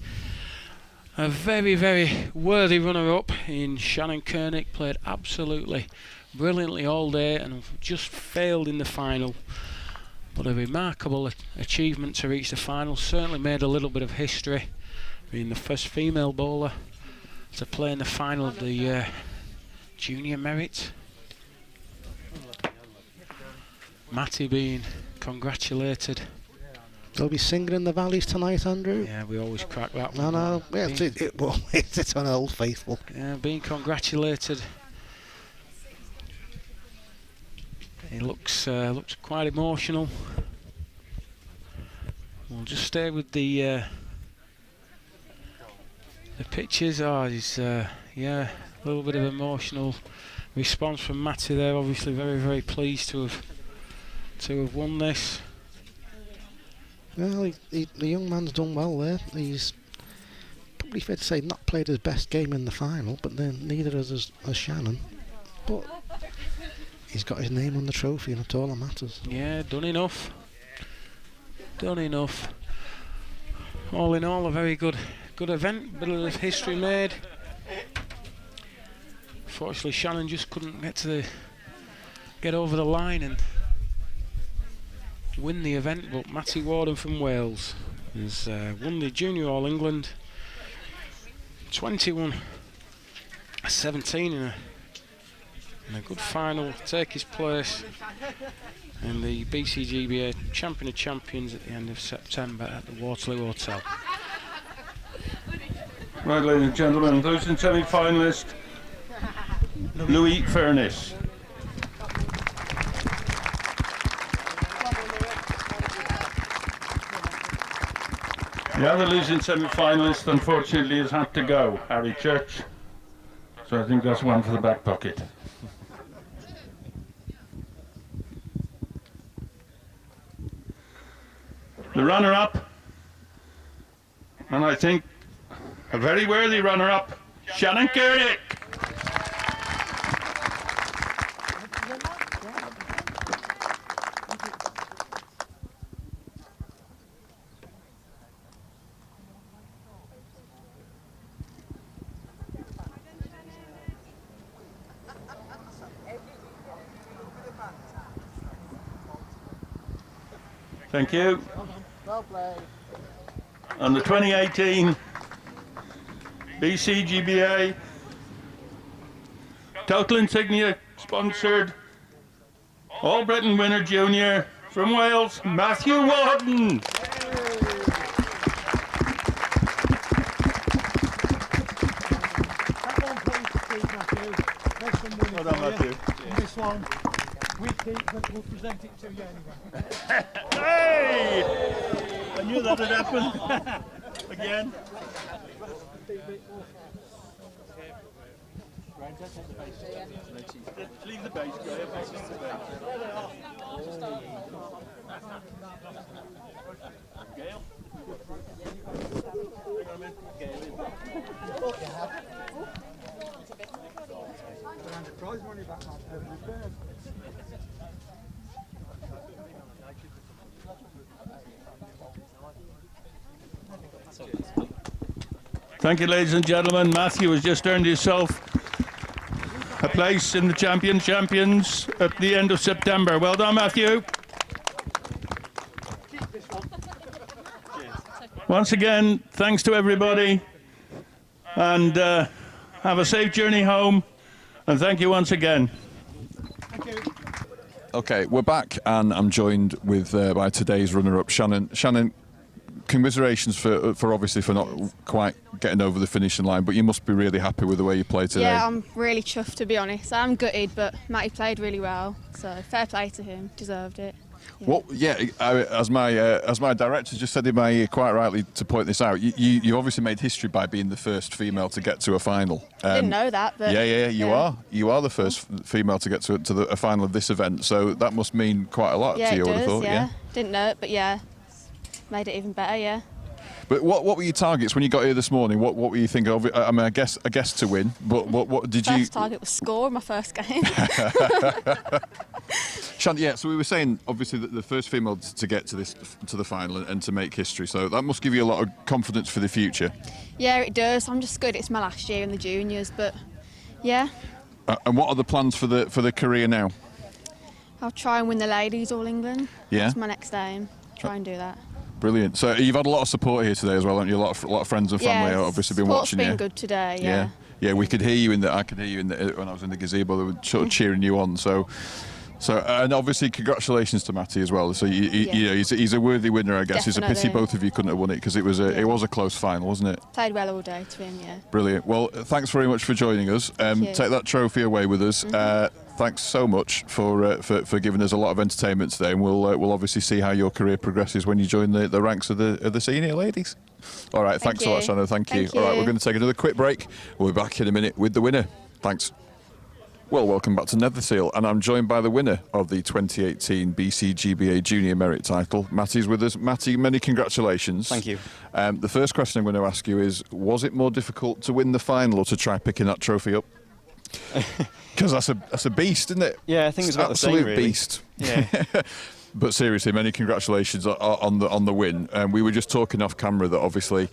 a very, very worthy runner-up in Shannon Kernick. Played absolutely brilliantly all day and just failed in the final. But a remarkable achievement to reach the final. Certainly made a little bit of history, being the first female bowler to play in the final of the Junior Merit. Matty being congratulated. They'll be singing in the valleys tonight, Andrew. Yeah, we always crack that No, one. no. Well, it's on Old Faithful. Yeah, being congratulated. He looks quite emotional. We'll just stay with the pictures. He's yeah, a little bit of emotional response from Matty there. Obviously, very, very pleased to have won this. Well, the young man's done well there. He's probably fair to say not played his best game in the final, but then neither as Shannon. But he's got his name on the trophy, and that's all that matters. Yeah, done enough. All in all, a very good event. Bit of history made. Fortunately, Shannon just couldn't get over the line and win the event. But Matty Warden from Wales has won the Junior All England 21-17 in a good final. Take his place in the BCGBA Champion of Champions at the end of September at the Waterloo Hotel. Right, ladies and gentlemen, losing semi-finalist Louis Furness. The other losing semi-finalist, unfortunately, has had to go, Harry Church. So I think that's one for the back pocket. The runner-up, and I think a very worthy runner-up, Shannon Kerr. Thank you. Well played. On the 2018 BCGBA Total Insignia sponsored All Britain winner junior from Wales, Matthew Warden. Well done, Matthew. This one, we keep, but we'll present it to you anyway. Hey! I knew that would happen. Again. Leave the base, Gail. Thank you, ladies and gentlemen. Matthew has just earned himself a place in the champions at the end of September. Well done, Matthew. Once again, thanks to everybody, and have a safe journey home, and thank you once again. Thank you. Okay, we're back, and I'm joined with by today's runner-up, Shannon. Shannon, commiserations for obviously for not quite getting over the finishing line, but you must be really happy with the way you played today. Yeah, I'm really chuffed, to be honest. I'm gutted, but Matty played really well, so fair play to him. Deserved it. Yeah. Well, yeah, as my director just said in my ear, quite rightly to point this out, you obviously made history by being the first female to get to a final. I didn't know that, but you are the first female to get to a final of this event, so that must mean quite a lot to you. It I would have does, thought. yeah. Didn't know it, but yeah, made it even better, yeah. But what were your targets when you got here this morning? What were you thinking of? I mean, I guess to win. But what did you? First target was score in my first game. Shanti, yeah. So we were saying obviously that the first female to get to the final and to make history. So that must give you a lot of confidence for the future. Yeah, it does. I'm just good. It's my last year in the juniors, but yeah. And what are the plans for the career now? I'll try and win the ladies All England. Yeah. That's my next aim. Try and do that. Brilliant. So you've had a lot of support here today as well, haven't you? A lot of friends and family have obviously been watching you. Support's been good today. Yeah. Yeah. We could hear you I could hear you when I was in the gazebo. They were sort of cheering you on. So and obviously congratulations to Matty as well. So you know he's a worthy winner, I guess. Definitely. It's a pity both of you couldn't have won it because it was a close final, wasn't it? Played well all day to win. Yeah. Brilliant. Well, thanks very much for joining us. Take that trophy away with us. Thanks so much for giving us a lot of entertainment today, and we'll obviously see how your career progresses when you join the ranks of the senior ladies. All right, thanks a lot, Shannon. Thank you. All right, we're going to take another quick break. We'll be back in a minute with the winner. Thanks. Well, welcome back to Netherseal, and I'm joined by the winner of the 2018 BCGBA Junior Merit title. Matty's with us. Matty, many congratulations. Thank you. The first question I'm going to ask you is, was it more difficult to win the final or to try picking that trophy up? Because that's a beast, isn't it? Yeah, I think it's about the same, absolute really. Beast. Yeah. But seriously, many congratulations on the win. We were just talking off camera that obviously,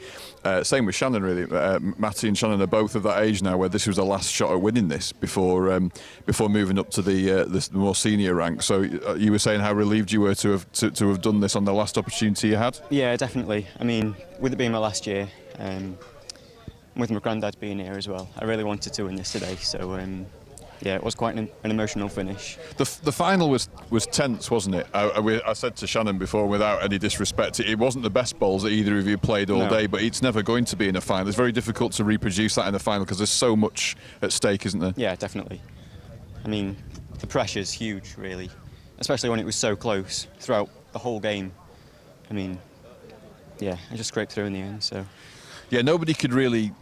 same with Shannon really. Matty and Shannon are both of that age now where this was the last shot at winning this before moving up to the more senior rank. So you were saying how relieved you were to have done this on the last opportunity you had. Yeah, definitely. I mean, with it being my last year, with my granddad being here as well, I really wanted to win this today. So. Yeah, it was quite an emotional finish. The final was tense, wasn't it? I said to Shannon before, without any disrespect, it wasn't the best bowls that either of you played all day, but it's never going to be in a final. It's very difficult to reproduce that in a final because there's so much at stake, isn't there? Yeah, definitely. I mean, the pressure's huge, really, especially when it was so close throughout the whole game. I mean, yeah, I just scraped through in the end, so... Yeah, nobody could really...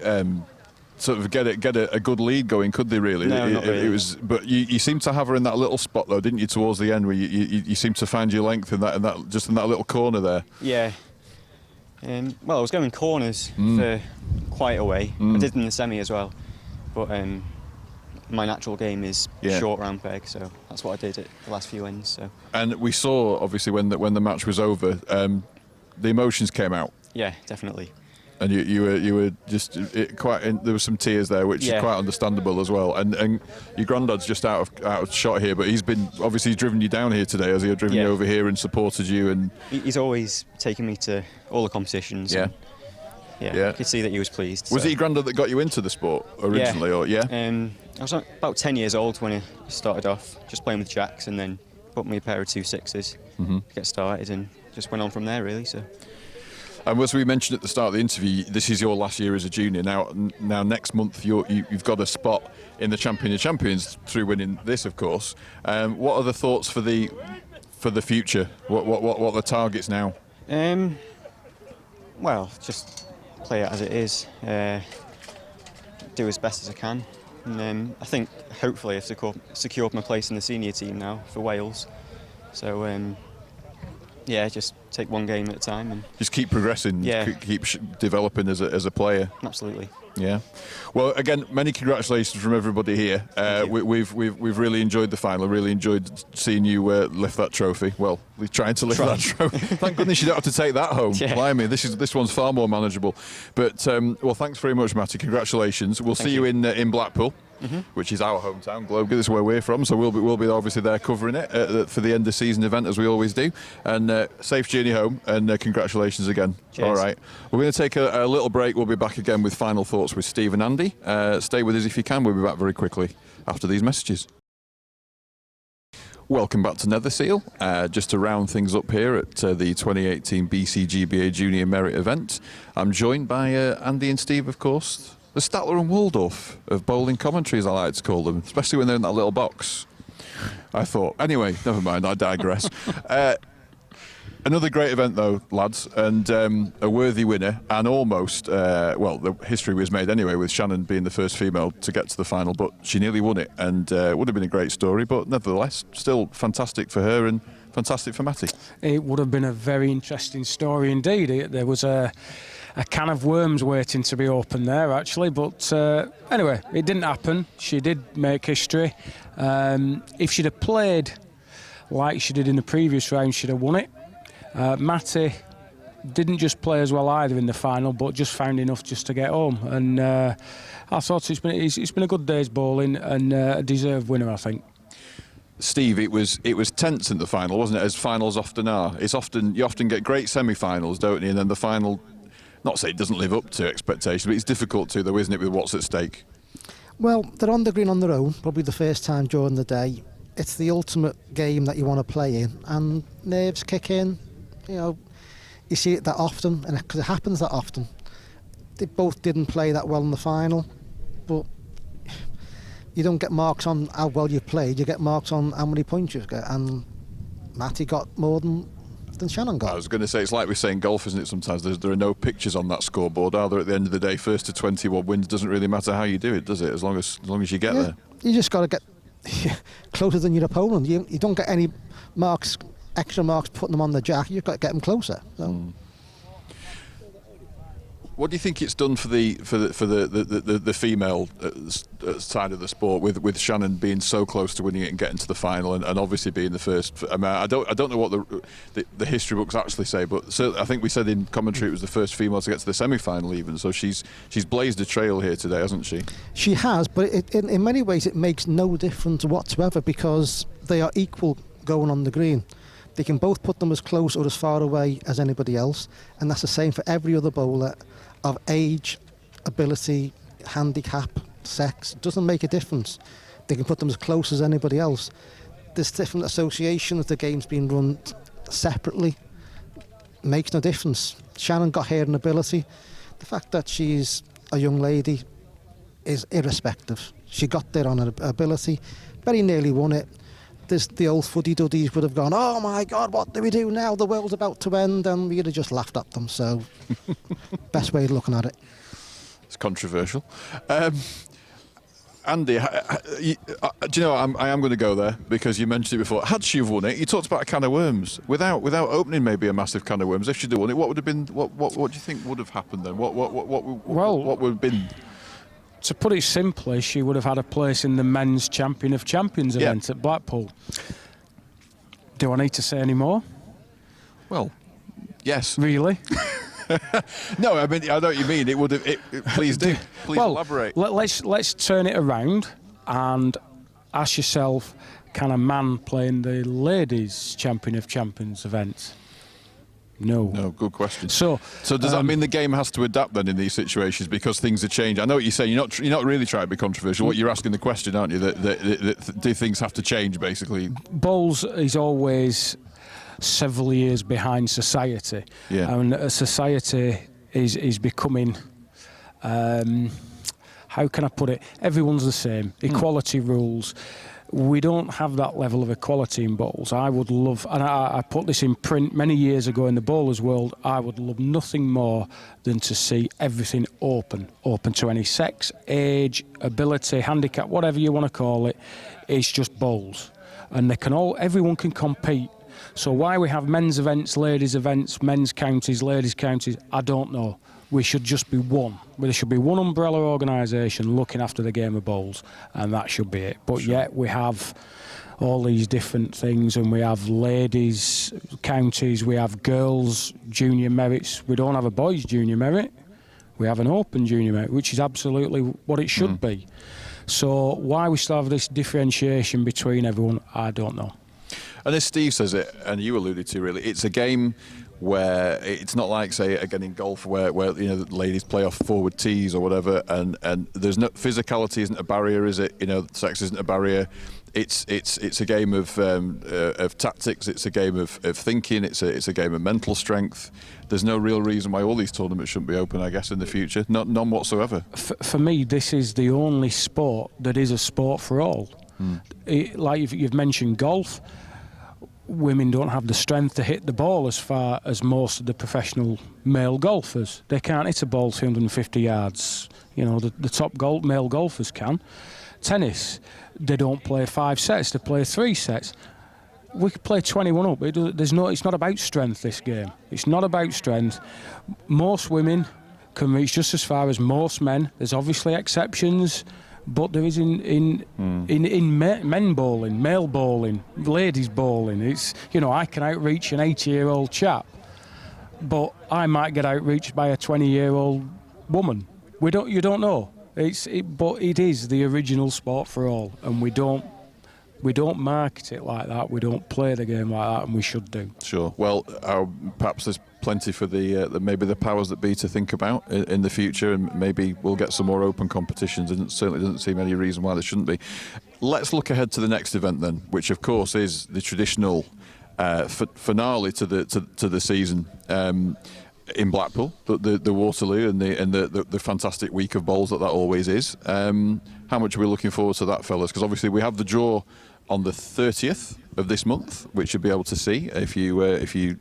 sort of get a good lead going, could they really? No, not really. It was, but you seemed to have her in that little spot though, didn't you, towards the end, where you seemed to find your length in that just in that little corner there. Yeah. Well, I was going corners for quite a way. I did in the semi as well, but my natural game is short round peg, so that's what I did at the last few ends. So. And we saw obviously when the match was over, the emotions came out. Yeah, definitely. And you were just there was some tears there, which is quite understandable as well. And your granddad's just out of shot here, but he's driven you down here today, has he? Driven you over here and supported you, and he's always taken me to all the competitions. Yeah. I could see that he was pleased. Was it your granddad that got you into the sport originally, or I was about 10 years old when I started off, just playing with jacks, and then bought me a pair of 2.6s to get started, and just went on from there really. So. And as we mentioned at the start of the interview, this is your last year as a junior. Now next month you've got a spot in the Champion of Champions through winning this, of course. What are the thoughts for the future? What are the targets now? Well, just play it as it is. Do as best as I can. And I think hopefully I've secured my place in the senior team now for Wales. So yeah, just take one game at a time and just keep progressing. Yeah. Keep developing as a player. Absolutely. Yeah. Well, again, many congratulations from everybody here. We've really enjoyed the final. Really enjoyed seeing you lift that trophy. Well, we're trying to lift that trophy. Thank goodness you don't have to take that home. Yeah. Blimey, this one's far more manageable. But well, thanks very much, Matty. Congratulations. We'll see you in Blackpool. Which is our hometown, Globe. This is where we're from, so we'll be obviously there covering it for the end of season event as we always do. And safe journey home, and congratulations again. Cheers. All right, we're going to take a little break. We'll be back again with final thoughts with Steve and Andy. Stay with us if you can. We'll be back very quickly after these messages. Welcome back to Netherseal. Just to round things up here at the 2018 BCGBA Junior Merit event, I'm joined by Andy and Steve, of course. The Statler and Waldorf of bowling commentaries, I like to call them, especially when they're in that little box. I thought. Anyway, never mind, I digress. Another great event, though, lads, and a worthy winner, and almost, well, the history was made anyway with Shannon being the first female to get to the final, but she nearly won it, and it would have been a great story, but nevertheless, still fantastic for her and fantastic for Matty. It would have been a very interesting story indeed. There was a can of worms waiting to be opened there, actually, but anyway, it didn't happen. She did make history. If she'd have played like she did in the previous round, she'd have won it. Matty didn't just play as well either in the final, but just found enough just to get home. And I thought it's been a good day's bowling and a deserved winner, I think. Steve, it was tense in the final, wasn't it? As finals often are. You often get great semi-finals, don't you? And then the final. Not say it doesn't live up to expectations, but it's difficult to, though, isn't it, with what's at stake? Well, they're on the green on their own, probably the first time during the day. It's the ultimate game that you want to play in, and nerves kick in. You know, you see it that often, and because it happens that often. They both didn't play that well in the final, but you don't get marks on how well you played, you get marks on how many points you get, and Matty got more than Shannon got. I was going to say, it's like we're saying golf, isn't it? Sometimes there are no pictures on that scoreboard, are there? At the end of the day, first to 21 wins, doesn't really matter how you do it, does it? As long as you get there. You just got to get closer than your opponent. You don't get any marks, extra marks, putting them on the jack. You've got to get them closer. So. What do you think it's done for the female side of the sport with Shannon being so close to winning it and getting to the final and obviously being the first? I mean, I don't know what the history books actually say, but I think we said in commentary it was the first female to get to the semi-final even. So she's blazed a trail here today, hasn't she? She has, but in many ways it makes no difference whatsoever because they are equal going on the green. They can both put them as close or as far away as anybody else, and that's the same for every other bowler of age, ability, handicap, sex. It doesn't make a difference. They can put them as close as anybody else. There's different associations, the game's being run separately. Makes no difference. Shannon got here in ability. The fact that she's a young lady is irrespective. She got there on her ability, very nearly won it. The old fuddy-duddies would have gone, oh my God, what do we do now? The world's about to end, and we'd have just laughed at them. So, best way of looking at it. It's controversial. Andy, do you know, I am going to go there because you mentioned it before. Had she have won it, you talked about a can of worms. Without opening maybe a massive can of worms, if she'd have won it, what would have been? What do you think would have happened then? What would have been? To put it simply, she would have had a place in the men's Champion of Champions event at Blackpool. Do I need to say any more? Well, yes. Really? No, I mean, I know what you mean. It would have. Please do. Please elaborate. Let's turn it around and ask yourself: can a man play in the ladies' Champion of Champions event? No. No, good question. So does that mean the game has to adapt then in these situations because things are changing? I know what you're saying. You're not really trying to be controversial. What you're asking the question, aren't you? That do things have to change basically? Bowls is always several years behind society. Yeah. And society is becoming. How can I put it? Everyone's the same. Equality rules. we don't have that level of equality in bowls. I would love, and I put this in print many years ago in the bowlers world, I would love nothing more than to see everything open to any sex, age, ability, handicap, whatever you want to call it. It's just bowls, and everyone can compete. So why we have men's events, ladies events, men's counties, ladies counties, I don't know. We should just be one. There should be one umbrella organisation looking after the game of bowls, and that should be it. But yet we have all these different things, and we have ladies counties, we have girls junior merits. We don't have a boys junior merit. We have an open junior merit, which is absolutely what it should be. So why we still have this differentiation between everyone, I don't know. And as Steve says it, and you alluded to, really, it's a game where it's not like, say, again in golf, where you know the ladies play off forward tees or whatever, and there's no physicality isn't a barrier, is it? You know, sex isn't a barrier. It's a game of tactics. It's a game of thinking. It's a game of mental strength. There's no real reason why all these tournaments shouldn't be open, I guess, in the future. None whatsoever. For me, this is the only sport that is a sport for all. Like you've mentioned golf. Women don't have the strength to hit the ball as far as most of the professional male golfers. They can't hit a ball 250 yards. You know, the top male golfers can. Tennis, they don't play 5 sets, they play 3 sets. We could play 21 up. It's not about strength, this game. It's not about strength. Most women can reach just as far as most men. There's obviously exceptions. But there is in men bowling, male bowling, ladies bowling. It's, you know, I can outreach an 80-year-old chap, but I might get outreached by a 20-year-old woman. You don't know. But it is the original sport for all, and we don't market it like that. We don't play the game like that, and we should do. Sure. Well, perhaps there's plenty for maybe the powers that be to think about in the future, and maybe we'll get some more open competitions. And it certainly doesn't seem any reason why there shouldn't be. Let's look ahead to the next event then, which of course is the traditional finale to the season. In Blackpool, the Waterloo and the fantastic week of bowls that always is. How much are we looking forward to that, fellas? Because obviously we have the draw on the 30th of this month, which you'll be able to see if you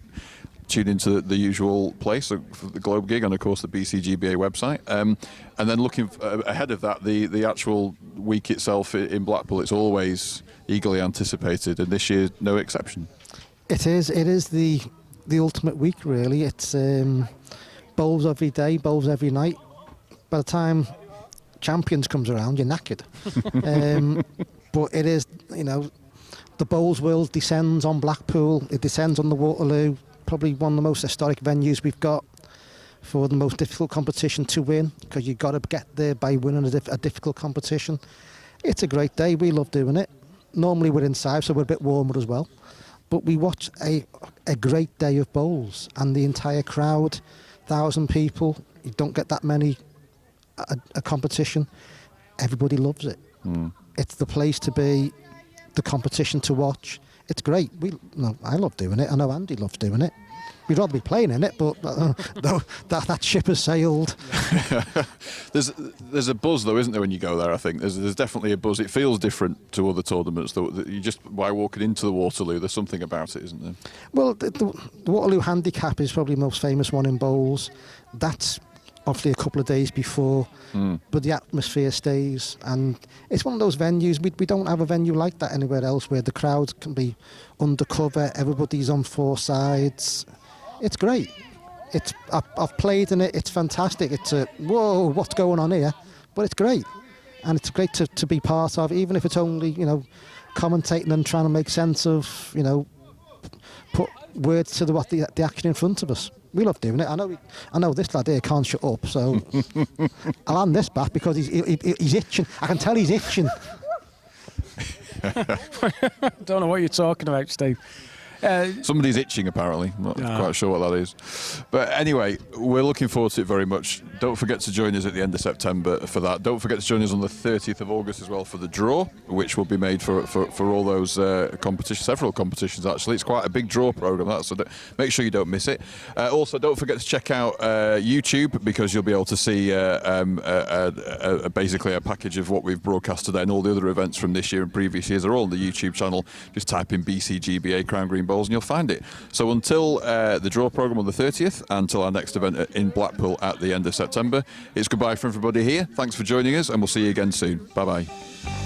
tune into the usual place for the Globe gig, and of course the BCGBA website. And then looking ahead of that, the actual week itself in Blackpool, it's always eagerly anticipated, and this year no exception. It is the ultimate week, really. It's bowls every day, bowls every night. By the time Champions comes around, you're knackered. But it is, you know, the bowls world descends on Blackpool. It descends on the Waterloo, probably one of the most historic venues we've got for the most difficult competition to win, because you've got to get there by winning a difficult competition. It's a great day. We love doing it. Normally we're inside, so we're a bit warmer as well. But we watch a great day of bowls, and the entire crowd, 1,000 people. You don't get that many a competition. Everybody loves it. It's the place to be, the competition to watch. It's great. I love doing it. I know Andy loves doing it. We'd rather be playing in it, but that ship has sailed. There's a buzz, though, isn't there, when you go there? I think there's definitely a buzz. It feels different to other tournaments. You just, by walking into the Waterloo, there's something about it, isn't there? Well, the Waterloo Handicap is probably the most famous one in bowls. That's obviously a couple of days before, but the atmosphere stays, and it's one of those venues. We don't have a venue like that anywhere else, where the crowds can be undercover. Everybody's on 4 sides. It's great. I've played in it. It's fantastic. It's whoa, what's going on here? But it's great, and it's great to be part of, even if it's only, you know, commentating and trying to make sense of, you know, put words to the action in front of us. We love doing it. I know this lad here can't shut up, so I'll hand this back because he's itching. I can tell he's itching. Don't know what you're talking about, Steve. Somebody's itching, apparently. I'm not quite sure what that is. But anyway, we're looking forward to it very much. Don't forget to join us at the end of September for that. Don't forget to join us on the 30th of August as well for the draw, which will be made for all those competitions, several competitions actually. It's quite a big draw programme, so make sure you don't miss it. Also, don't forget to check out YouTube, because you'll be able to see basically a package of what we've broadcast today, and all the other events from this year and previous years are all on the YouTube channel. Just type in BCGBA Crown Green Bowls and you'll find it. So until the draw programme on the 30th, until our next event in Blackpool at the end of September, it's goodbye from everybody here. Thanks for joining us, and we'll see you again soon. Bye-bye.